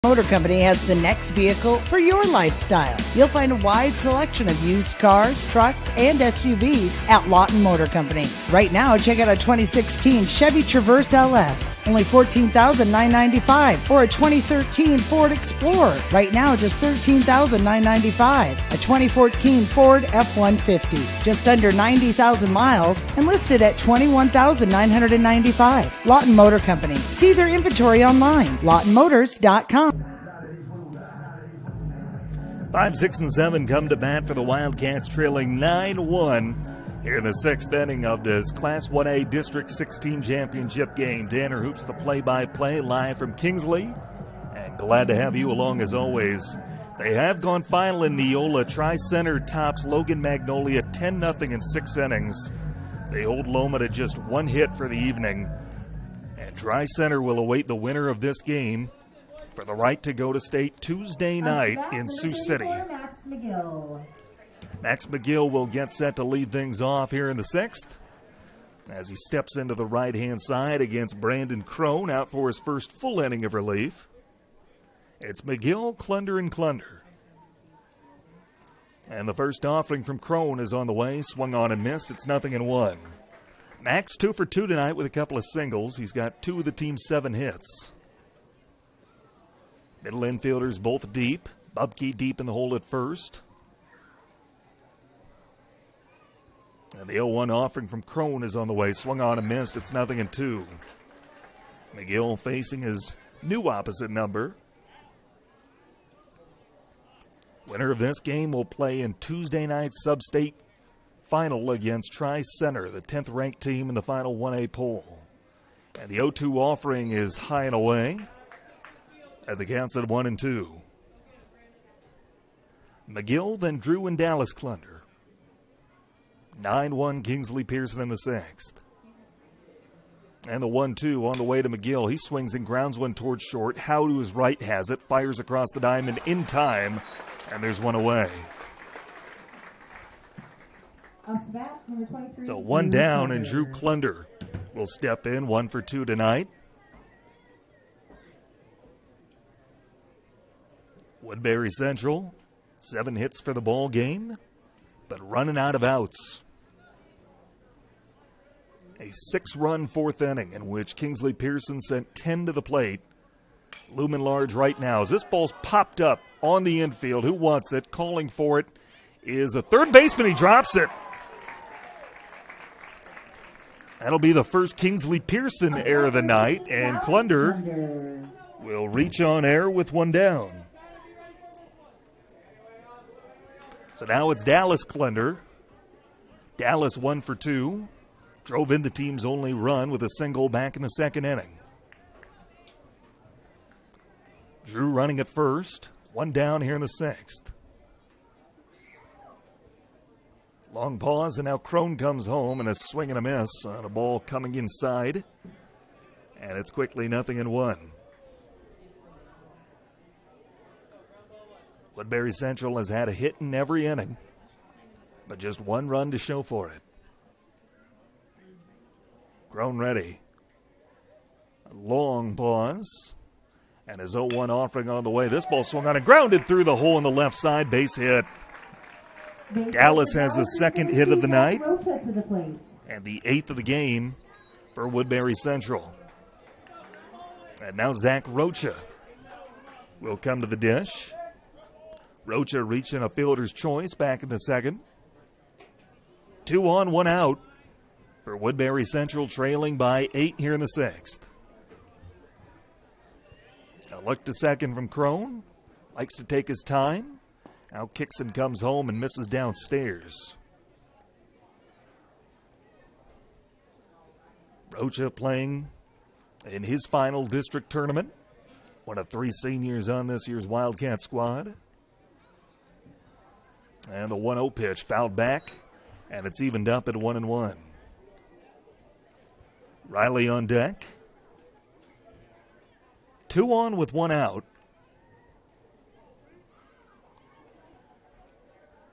Motor Company has the next vehicle for your lifestyle. You'll find a wide selection of used cars, trucks, and SUVs at Lawton Motor Company. Right now, check out a 2016 Chevy Traverse LS, only $14,995, or a 2013 Ford Explorer. Right now, just $13,995. A 2014 Ford F-150, just under 90,000 miles, and listed at $21,995. Lawton Motor Company. See their inventory online, lawtonmotors.com. 5, 6, and 7 come to bat for the Wildcats, trailing 9-1 here in the 6th inning of this Class 1A District 16 championship game. Tanner Hoops, the play-by-play, live from Kingsley, and glad to have you along as always. They have gone final in Neola. Tri-Center tops Logan Magnolia 10-0 in 6 innings. They hold Loma to just 1 hit for the evening, and Tri-Center will await the winner of this game for the right to go to state Tuesday night in Sioux City. Max McGill will get set to lead things off here in the 6th as he steps into the right-hand side against Brandon Crone, out for his first full inning of relief. It's McGill, Klunder, and Klunder. And the first offering from Crone is on the way. Swung on and missed. It's 0-1. Max 2 for 2 tonight with a couple of singles. He's got 2 of the team's 7 hits. Middle infielders both deep. Bubke deep in the hole at first. And the 0-1 offering from Crone is on the way. Swung on and missed. It's 0-2. McGill facing his new opposite number. Winner of this game will play in Tuesday night's sub-state final against Tri-Center, the 10th ranked team in the final 1A poll. And the 0-2 offering is high and away as it counts at 1-2. McGill, then Drew and Dallas Klunder. 9-1 Kingsley-Pierson in the 6th. And the 1-2 on the way to McGill. He swings and grounds one towards short. Howe to his right has it. Fires across the diamond in time. And there's one away. So 1 down, and Drew Klunder will step in. 1 for 2 tonight. Woodbury Central, 7 hits for the ball game, but running out of outs. A 6-run fourth inning in which Kingsley-Pierson sent 10 to the plate. Looming large right now as this ball's popped up on the infield. Who wants it? Calling for it is the third baseman. He drops it. That'll be the first Kingsley-Pierson error of the night, and Klunder will reach on air with one down. So now it's Dallas Klunder. Dallas 1 for 2. Drove in the team's only run with a single back in the second inning. Drew running at first. One down here in the sixth. Long pause, and now Crone comes home, and a swing and a miss on a ball coming inside. And it's quickly 0-1. Woodbury Central has had a hit in every inning, but just one run to show for it. Crone ready. A long pause. And his 0-1 offering on the way. This ball swung on and grounded through the hole in the left side. Base hit. Dallas has a second hit of the night and the 8th of the game for Woodbury Central. And now Zach Rocha will come to the dish. Rocha reaching a fielder's choice back in the second. 2 on, 1 out for Woodbury Central, trailing by 8 here in the sixth. A look to second from Crone. Likes to take his time. Now Kixon comes home and misses downstairs. Rocha playing in his final district tournament. One of 3 seniors on this year's Wildcat squad. And the 1-0 pitch fouled back, and it's evened up at 1-1. Riley on deck. 2 on with 1 out.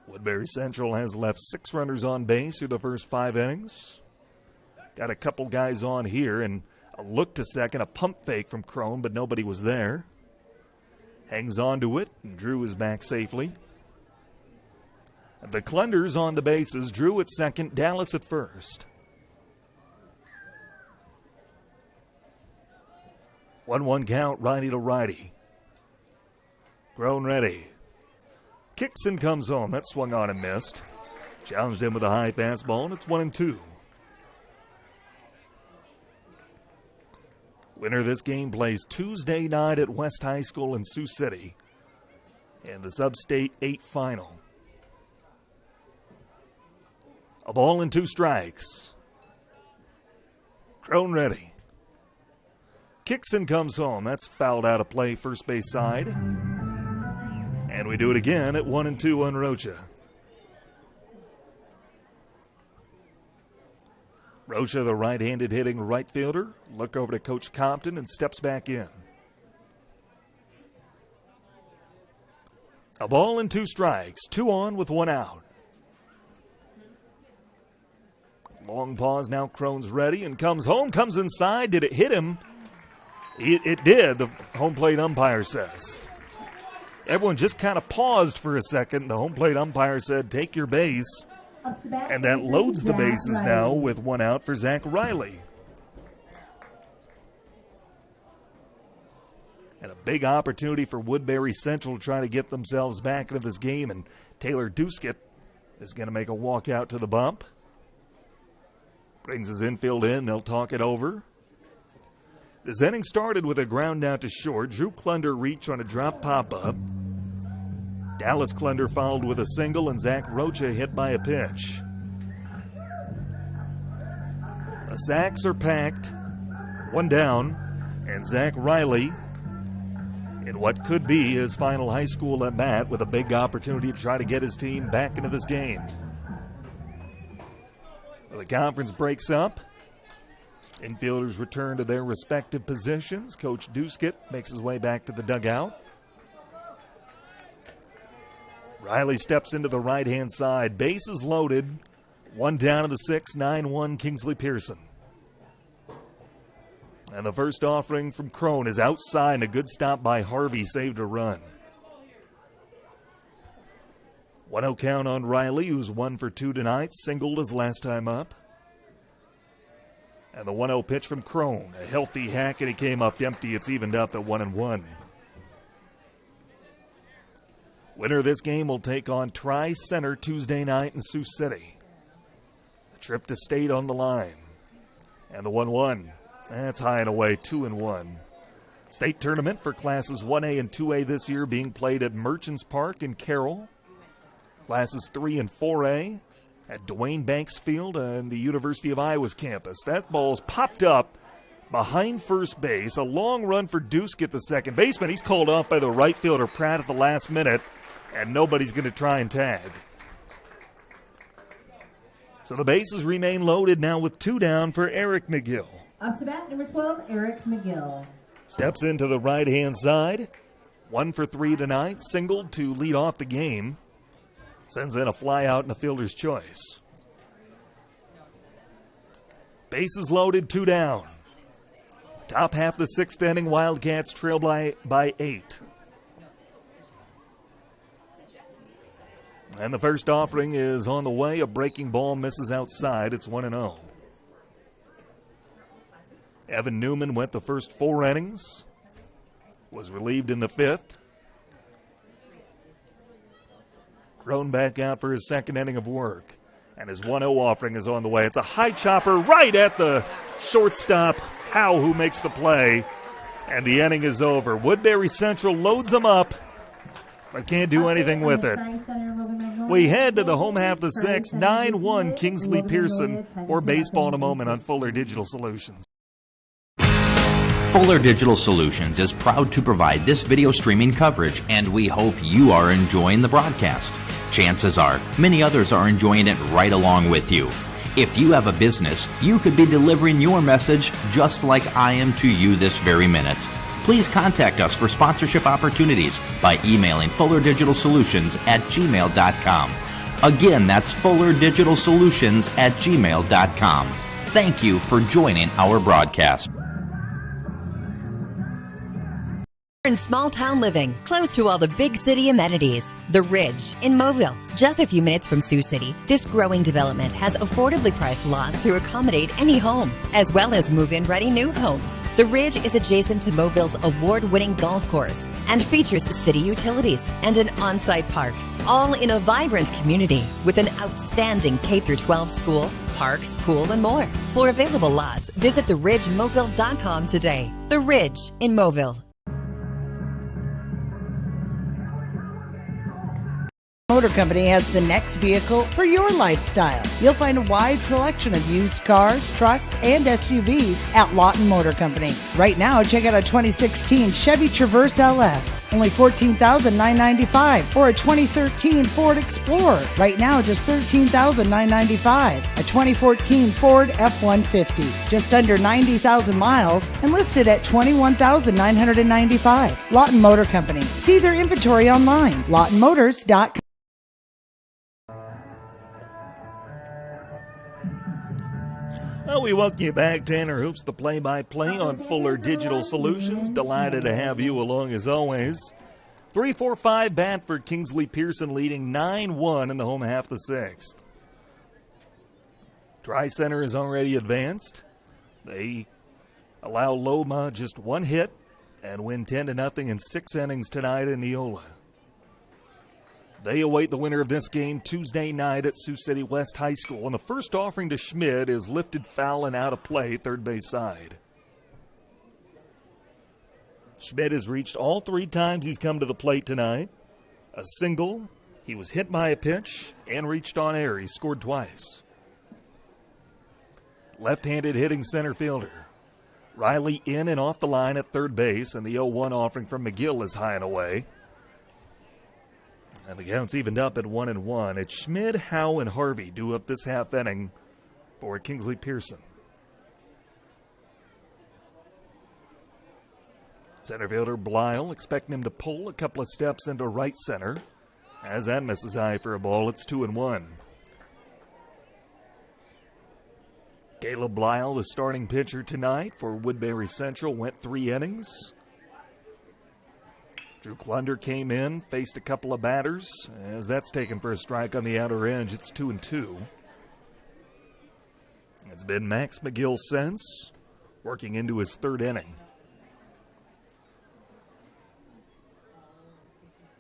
Woodbury Central has left 6 runners on base through the first 5 innings. Got a couple guys on here, and a look to second, a pump fake from Crone, but nobody was there. Hangs on to it, and Drew is back safely. The Klunders on the bases. Drew at second, Dallas at first. 1-1 count, righty to righty. Crone ready. Kixon comes home. That swung on and missed. Challenged him with a high fastball, and it's 1-2. Winner of this game plays Tuesday night at West High School in Sioux City in the Sub-State 8 final. A ball and 2 strikes. Crone ready. Kixon comes home. That's fouled out of play, first base side. And we do it again at 1-2 on Rocha. Rocha, the right-handed hitting right fielder. Look over to Coach Compton and steps back in. A ball and 2 strikes. 2 on with 1 out. Long pause, now Crone's ready and comes home, comes inside. Did it hit him? It did, the home plate umpire says. Everyone just kind of paused for a second. The home plate umpire said, take your base. And that loads the bases now with 1 out for Zach Riley. And a big opportunity for Woodbury Central to try to get themselves back into this game. And Taylor Duskett is going to make a walk out to the bump. Brings his infield in. They'll talk it over. This inning started with a ground out to short. Drew Klunder reached on a drop pop-up. Dallas Klunder fouled with a single, and Zach Rocha hit by a pitch. The sacks are packed. 1 down, and Zach Riley in what could be his final high school at bat with a big opportunity to try to get his team back into this game. The conference breaks up. Infielders return to their respective positions. Coach Duskett makes his way back to the dugout. Riley steps into the right-hand side. Bases loaded. 1 down in the 6th, 9-1 Kingsley-Pierson. And the first offering from Crone is outside, and a good stop by Harvey saved a run. 1-0 count on Riley, who's 1 for 2 tonight. Singled his last time up. And the 1-0 pitch from Crone. A healthy hack, and he came up empty. It's evened up at 1-1. Winner of this game will take on Tri-Center Tuesday night in Sioux City. A trip to state on the line. And the 1-1. That's high and away, 2-1. State tournament for classes 1A and 2A this year being played at Merchants Park in Carroll. Classes 3 and 4A at Dwayne Banks Field and the University of Iowa's campus. That ball's popped up behind first base. A long run for Duske at the second baseman. He's called off by the right fielder Pratt at the last minute, and nobody's going to try and tag. So the bases remain loaded now with 2 down for Eric McGill. Up to bat, number 12, Eric McGill. Steps into the right-hand side. 1 for 3 tonight. Singled to lead off the game. Sends in a fly out and a fielder's choice. Bases loaded, 2 down. Top half of the 6th inning, Wildcats trail by 8. And the first offering is on the way. A breaking ball misses outside. It's 1-0. Evan Newman went the first 4 innings. Was relieved in the 5th. Crone back out for his 2nd inning of work. And his 1-0 offering is on the way. It's a high chopper right at the shortstop, Howe, who makes the play. And the inning is over. Woodbury Central loads them up, but can't do anything with it. We head to the home half of the 6th, 9-1 Kingsley-Pierson. More baseball in a moment on Fuller Digital Solutions. Fuller Digital Solutions is proud to provide this video streaming coverage, and we hope you are enjoying the broadcast. Chances are, many others are enjoying it right along with you. If you have a business, you could be delivering your message just like I am to you this very minute. Please contact us for sponsorship opportunities by emailing fullerdigitalsolutions@gmail.com. Again, that's fullerdigitalsolutions@gmail.com. Thank you for joining our broadcast. In small town living, close to all the big city amenities. The Ridge in Mobile, just a few minutes from Sioux City. This growing development has affordably priced lots to accommodate any home, as well as move-in ready new homes. The Ridge is adjacent to Mobille's award-winning golf course and features city utilities and an on-site park, all in a vibrant community with an outstanding K-12 school, parks, pool, and more. For available lots, visit theridgemobile.com today. The Ridge in Mobile. Motor Company has the next vehicle for your lifestyle. You'll find a wide selection of used cars, trucks, and SUVs at Lawton Motor Company. Right now, check out a 2016 Chevy Traverse LS, only $14,995, or a 2013 Ford Explorer. Right now, just $13,995. A 2014 Ford F-150, just under 90,000 miles, and listed at $21,995. Lawton Motor Company. See their inventory online, lawtonmotors.com. Well, we welcome you back. Tanner Hoops, the play-by-play on Fuller Digital Solutions. Delighted to have you along as always. 3-4-5 bat for Kingsley-Pierson, leading 9-1 in the home half of the 6th. Tri-Center is already advanced. They allow Loma just 1 hit and win 10-0 in 6 innings tonight in Neola. They await the winner of this game Tuesday night at Sioux City West High School. And the first offering to Schmidt is lifted foul and out of play, third base side. Schmidt has reached all 3 times he's come to the plate tonight. A single, he was hit by a pitch, and reached on air. He scored twice. Left-handed hitting center fielder. Riley in and off the line at third base, and the 0-1 offering from McGill is high and away. And the count's evened up at 1-1. It's Schmid, Howe, and Harvey due up this half inning for Kingsley-Pierson. Center fielder Blyle, expecting him to pull a couple of steps into right center. As that misses high for a ball, it's 2-1. Caleb Blyle, the starting pitcher tonight for Woodbury Central, went 3 innings. Drew Klunder came in, faced a couple of batters. As that's taken for a strike on the outer edge, it's 2-2. It's been Max McGill since, working into his third inning.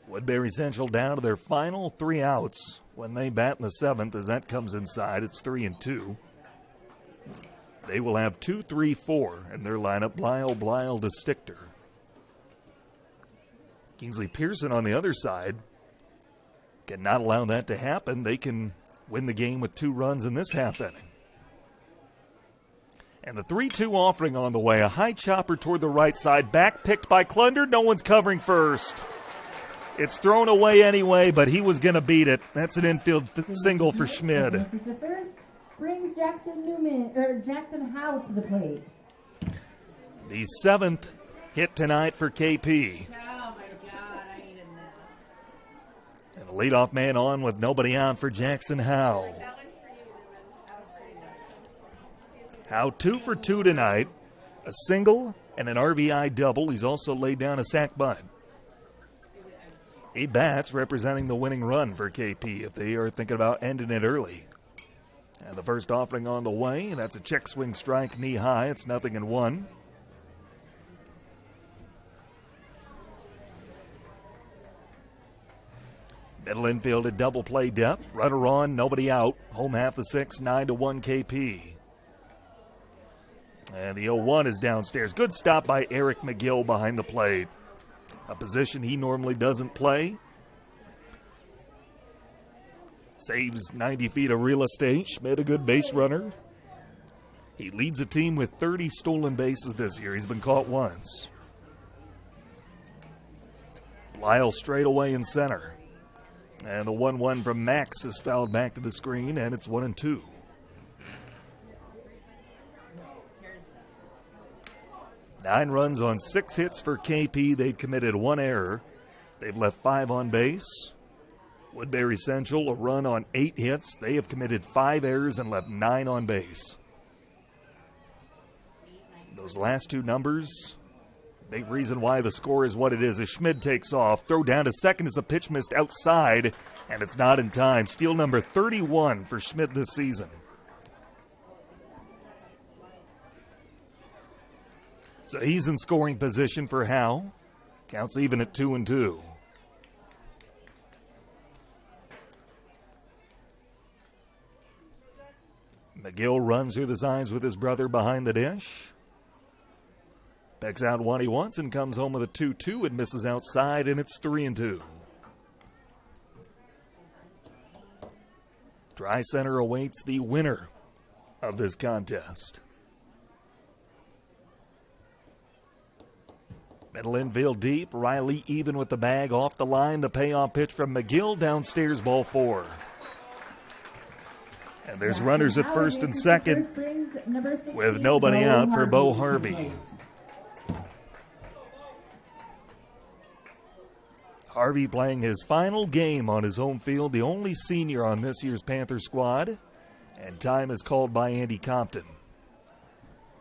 Woodbury Central down to their final 3 outs when they bat in the 7th. As that comes inside, it's 3-2. They will have 2, 3, 4 in their lineup. Blyle to Stichter. Kingsley-Pierson on the other side cannot allow that to happen. They can win the game with 2 runs in this half inning. And the 3-2 offering on the way. A high chopper toward the right side. Back picked by Klunder. No one's covering first. It's thrown away anyway, but he was going to beat it. That's an infield single for Schmid. The first brings Jackson Howe to the plate. The 7th hit tonight for KP. Oh my God, I needed that. And a leadoff man on with nobody out for Jackson Howe. Howe 2 for 2 tonight. A single and an RBI double. He's also laid down a sac bunt. 8 bats representing the winning run for KP if they are thinking about ending it early. And the first offering on the way. That's a check swing strike knee high. It's 0-1. Middle infield at double play depth. Runner on, nobody out. Home half the 6, 9-1 KP. And the 0-1 is downstairs. Good stop by Eric McGill behind the plate. A position he normally doesn't play. Saves 90 feet of real estate. Schmid, a good base runner. He leads the team with 30 stolen bases this year. He's been caught once. Lyle straight away in center. And the 1-1 from Max is fouled back to the screen, and it's 1-2. Nine runs on 6 hits for KP. They've committed 1 error. They've left 5 on base. Woodbury Central, a run on 8 hits. They have committed 5 errors and left 9 on base. Those last 2 numbers, big reason why the score is what it is. As Schmid takes off, throw down to second as the pitch missed outside, and it's not in time. Steal number 31 for Schmid this season. So he's in scoring position for Howe. Counts even at 2-2. McGill runs through the signs with his brother behind the dish. Pecks out one he wants and comes home with a 2-2 and misses outside, and it's 3-2. Dry Center awaits the winner of this contest. Middle infield deep. Riley even with the bag off the line. The payoff pitch from McGill downstairs, ball 4. And there's runners at first and second with nobody out for Bo Harvey. Harvey playing his final game on his home field, the only senior on this year's Panther squad. And time is called by Andy Compton.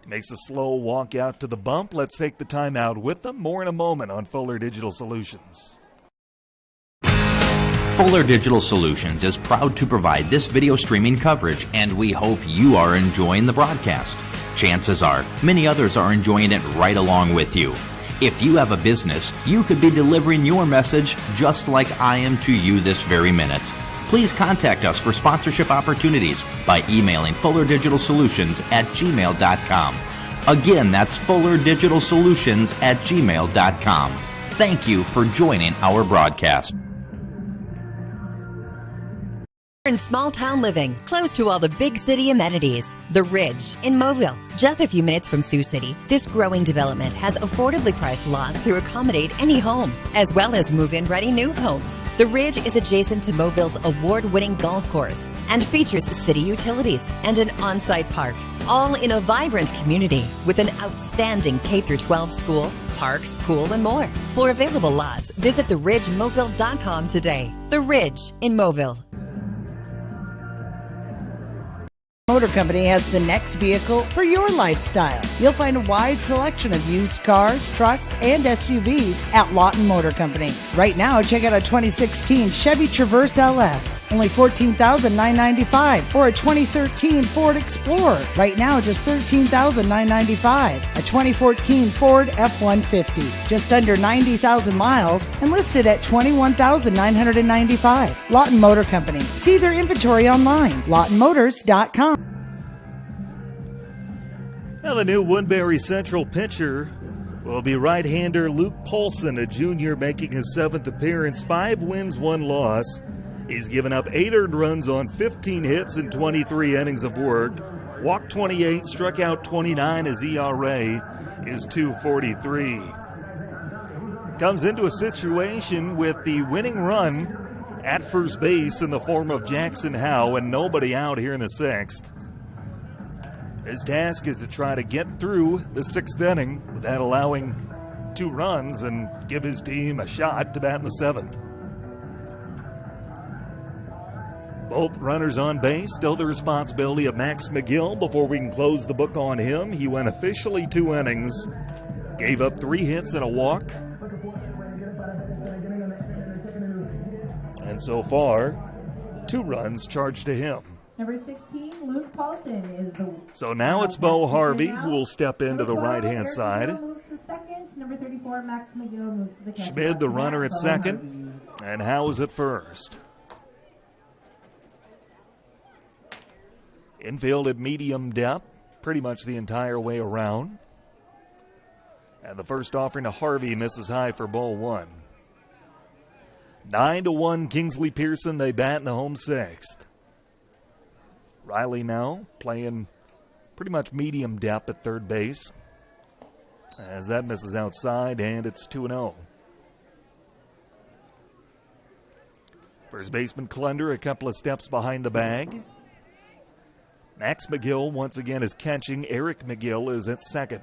Makes a slow walk out to the bump. Let's take the timeout with them. More in a moment on Fuller Digital Solutions. Fuller Digital Solutions is proud to provide this video streaming coverage, and we hope you are enjoying the broadcast. Chances are, many others are enjoying it right along with you. If you have a business, you could be delivering your message just like I am to you this very minute. Please contact us for sponsorship opportunities by emailing fullerdigitalsolutions@gmail.com. Again, that's fullerdigitalsolutions@gmail.com. Thank you for joining our broadcast. In small town living, close to all the big city amenities. The Ridge in Mobile, just a few minutes from Sioux City. This growing development has affordably priced lots to accommodate any home, as well as move-in ready new homes. The Ridge is adjacent to Mobille's award-winning golf course and features city utilities and an on-site park, all in a vibrant community with an outstanding K-12 school, parks, pool, and more. For available lots, visit theridgemobile.com today. The Ridge in Mobile. Motor Company has the next vehicle for your lifestyle. You'll find a wide selection of used cars, trucks, and SUVs at Lawton Motor Company. Right now, check out a 2016 Chevy Traverse LS, only $14,995, or a 2013 Ford Explorer. Right now, just $13,995. A 2014 Ford F-150, just under 90,000 miles, and listed at $21,995. Lawton Motor Company. See their inventory online, lawtonmotors.com. Now the new Woodbury Central pitcher will be right-hander Luke Paulson, a junior making his 7th appearance. 5 wins, 1 loss. He's given up 8 earned runs on 15 hits and 23 innings of work. Walked 28, struck out 29. His ERA is 2.43. Comes into a situation with the winning run at first base in the form of Jackson Howe and nobody out here in the 6th. His task is to try to get through the 6th inning without allowing 2 runs and give his team a shot to bat in the 7th. Both runners on base, still the responsibility of Max McGill. Before we can close the book on him, he went officially 2 innings, gave up 3 hits and a walk. And so far, 2 runs charged to him. Number 16, Luke Paulson is the. So now it's Bo Harvey who will step into the right-hand side. Moves to second. Number 34, Max McGill moves to the catcher. Schmid, the runner, at second, and Howe's at first. Infield at medium depth, pretty much the entire way around. And the first offering to Harvey misses high for ball 1. 9-1 Kingsley-Pierson, they bat in the home 6th. Riley now playing pretty much medium depth at third base. As that misses outside, and it's 2-0. First baseman Clunder a couple of steps behind the bag. Max McGill once again is catching. Eric McGill is at second.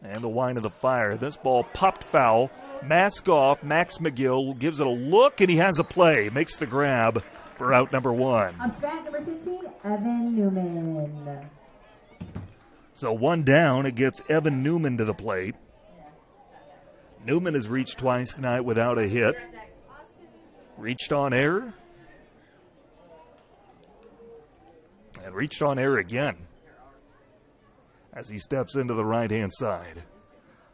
And the wine of the fire. This ball popped foul. Mask off. Max McGill gives it a look, and he has a play. Makes the grab for out number 1. On bat number 15, Evan Newman. So 1 down. It gets Evan Newman to the plate. Newman has reached twice tonight without a hit. Reached on error. And reached on air again as he steps into the right-hand side.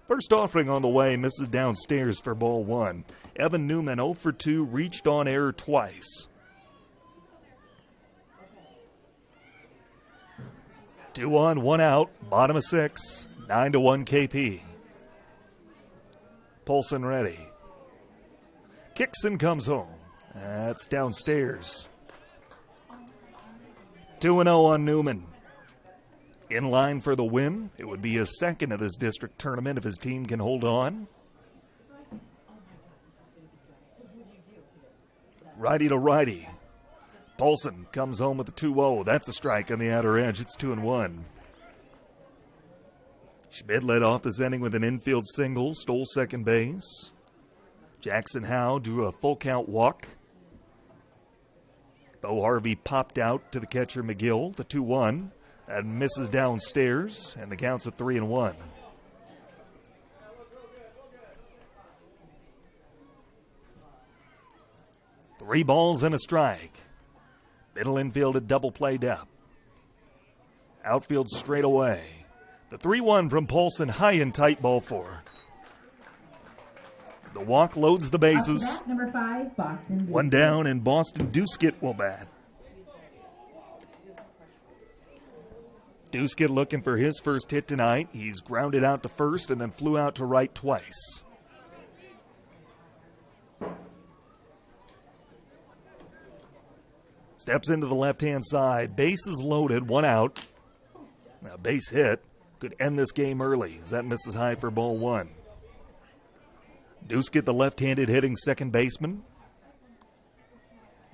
First offering on the way, misses downstairs for ball 1. Evan Newman 0 for 2, reached on air twice. 2 on, 1 out, bottom of 6, 9-1 KP. Paulson ready. Kicks and comes home. That's downstairs. 2-0 on Newman. In line for the win. It would be his 2nd of this district tournament if his team can hold on. Righty to righty. Paulson comes home with a 2-0. That's a strike on the outer edge. It's 2-1. Schmid led off this inning with an infield single, stole second base. Jackson Howe drew a full count walk. Bo Harvey popped out to the catcher McGill, the 2-1, and misses downstairs, and the count's at 3-1. Three balls and a strike. Middle infield at double play depth. Outfield straight away. The 3-1 from Paulson, high and tight, ball 4. The walk loads the bases. Number 5, Boston. 1 down, and Boston Duskett will bat. Duskett looking for his first hit tonight. He's grounded out to first and then flew out to right twice. Steps into the left-hand side. Bases loaded, 1 out. Now, base hit could end this game early as that misses high for ball 1. Duskett, the left-handed hitting second baseman.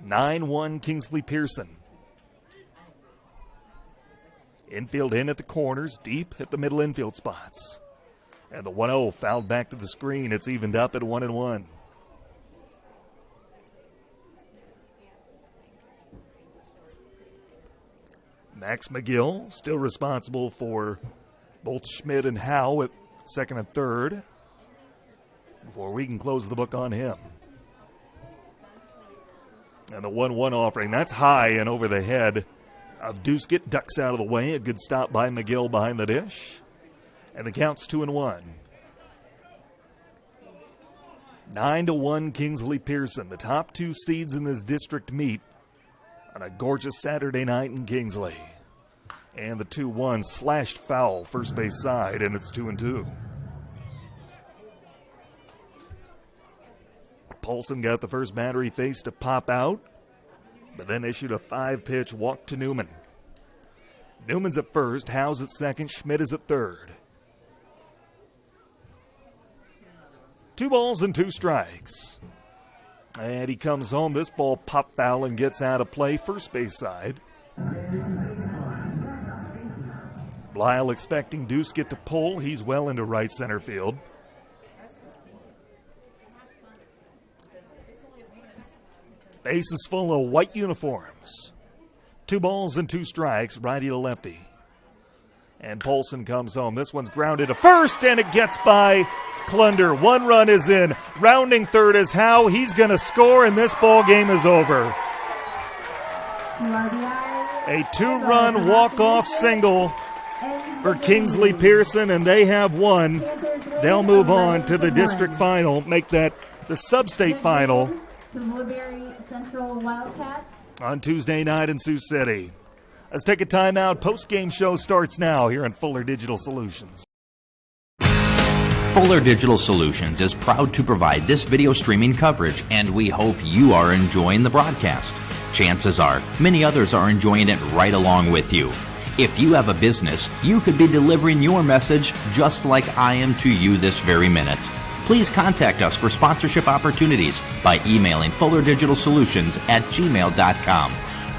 9-1 Kingsley-Pierson. Infield in at the corners, deep at the middle infield spots. And the 1-0 fouled back to the screen. It's evened up at 1-1. Max McGill still responsible for both Schmidt and Howe at second and third before we can close the book on him. And the 1-1 offering, that's high and over the head of Duskett, ducks out of the way. A good stop by McGill behind the dish. And the count's 2-1. 9-1 Kingsley-Pierson, the top two seeds in this district meet on a gorgeous Saturday night in Kingsley. And the 2-1 slashed foul first base side, and it's 2-2. Paulson got the first batter he faced to pop out, but then issued a 5-pitch walk to Newman. Newman's at first, Howe's at second, Schmidt is at third. 2 balls and 2 strikes. And he comes home. This ball popped foul and gets out of play first base side. Blyle expecting Duskett to pull. He's well into right center field. Bases full of white uniforms. 2 balls and 2 strikes, righty to lefty. And Paulson comes home. This one's grounded to first, and it gets by Klunder. 1 run is in. Rounding third is Howe. He's going to score, and this ball game is over. A 2-run walk-off single for Kingsley-Pierson, and they have won. They'll move on to the district final, make that the sub-state final The Woodbury Central Wildcats on Tuesday night in Sioux City. Let's take a timeout. Post-game show starts now here on Fuller Digital Solutions. Fuller Digital Solutions is proud to provide this video streaming coverage, and we hope you are enjoying the broadcast. Chances are, many others are enjoying it right along with you. If you have a business, you could be delivering your message just like I am to you this very minute. Please contact us for sponsorship opportunities by emailing fullerdigitalsolutions@gmail.com.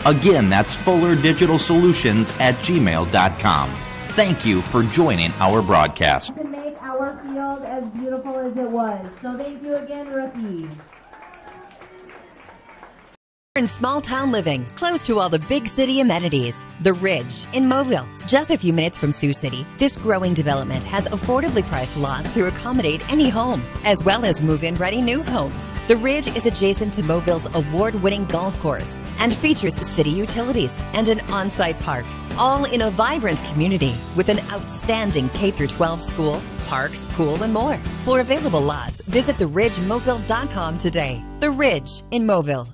Again, that's fullerdigitalsolutions@gmail.com. Thank you for joining our broadcast. to make our field as beautiful as it was. So thank you again, rookie. In small town living, close to all the big city amenities. The Ridge in Mobile, just a few minutes from Sioux City. This growing development has affordably priced lots to accommodate any home, as well as move-in ready new homes. The Ridge is adjacent to Mobille's award-winning golf course and features city utilities and an on-site park, all in a vibrant community with an outstanding K-12 school, parks, pool, and more. For available lots, visit theridgemobile.com today. The Ridge in Mobile.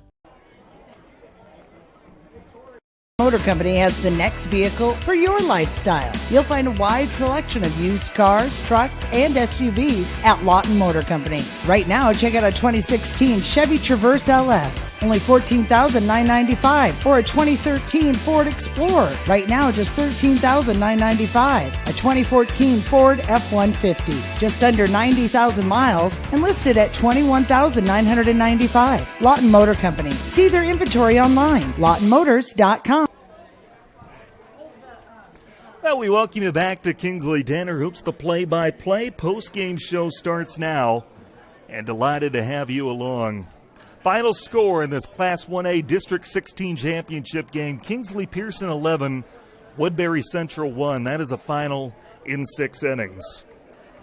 Motor Company has the next vehicle for your lifestyle. You'll find a wide selection of used cars, trucks, and SUVs at Lawton Motor Company. Right now, check out a 2016 Chevy Traverse LS, only $14,995, or a 2013 Ford Explorer. Right now, just $13,995. A 2014 Ford F-150, just under 90,000 miles, and listed at $21,995. Lawton Motor Company. See their inventory online, lawtonmotors.com. Well, we welcome you back to Kingsley Tanner Hoops. The play-by-play post-game show starts now, and delighted to have you along. Final score in this Class 1A District 16 championship game, Kingsley-Pierson 11, Woodbury Central 1. That is a final in 6 innings.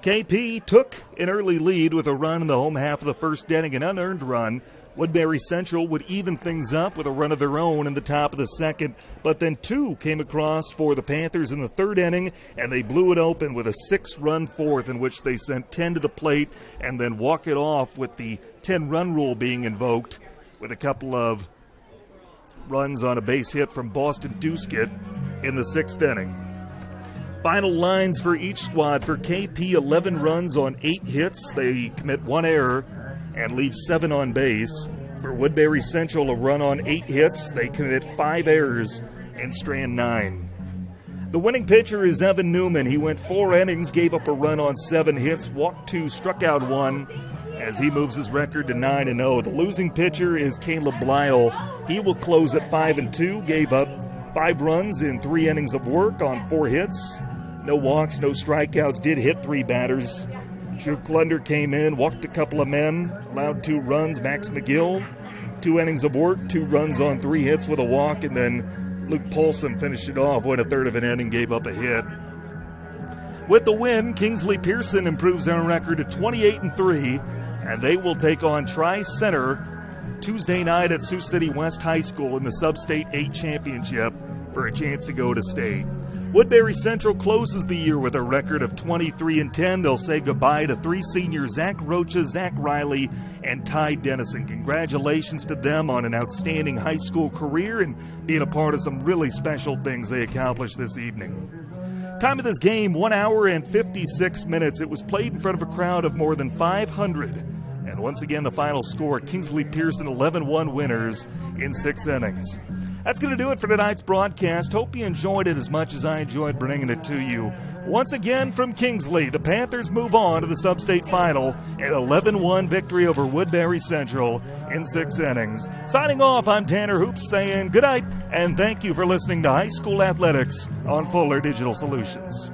KP took an early lead with a run in the home half of the first inning, an unearned run. Woodbury Central would even things up with a run of their own in the top of the second, but then 2 came across for the Panthers in the third inning, and they blew it open with a 6-run fourth in which they sent 10 to the plate and then walk it off with the 10-run rule being invoked with a couple of runs on a base hit from Boston Duskett in the 6th inning. Final lines for each squad. For KP, 11 runs on 8 hits. They commit 1 error and leave 7 on base. For Woodbury Central, a run on 8 hits. They commit 5 errors and strand 9. The winning pitcher is Evan Newman. He went 4 innings, gave up a run on 7 hits, walked 2, struck out 1 as he moves his record to 9-0. The losing pitcher is Caleb Blyle. He will close at 5-2, gave up 5 runs in 3 innings of work on 4 hits. No walks, no strikeouts, did hit 3 batters. Drew Klunder came in, walked a couple of men, allowed 2 runs. Max McGill, 2 innings of work, 2 runs on 3 hits with a walk, and then Luke Polson finished it off, went a third of an inning, gave up a hit. With the win, Kingsley-Pierson improves their record to 28-3, and they will take on Tri-Center Tuesday night at Sioux City West High School in the Sub-State 8 Championship for a chance to go to state. Woodbury Central closes the year with a record of 23-10. They'll say goodbye to three seniors, Zach Rocha, Zach Riley, and Ty Dennison. Congratulations to them on an outstanding high school career and being a part of some really special things they accomplished this evening. Time of this game, 1 hour and 56 minutes. It was played in front of a crowd of more than 500. And once again, the final score, Kingsley-Pierson 11-1 winners in 6 innings. That's going to do it for tonight's broadcast. Hope you enjoyed it as much as I enjoyed bringing it to you. Once again from Kingsley, the Panthers move on to the Sub-State Final, an 11-1 victory over Woodbury Central in 6 innings. Signing off, I'm Tanner Hoops saying good night, and thank you for listening to High School Athletics on Fuller Digital Solutions.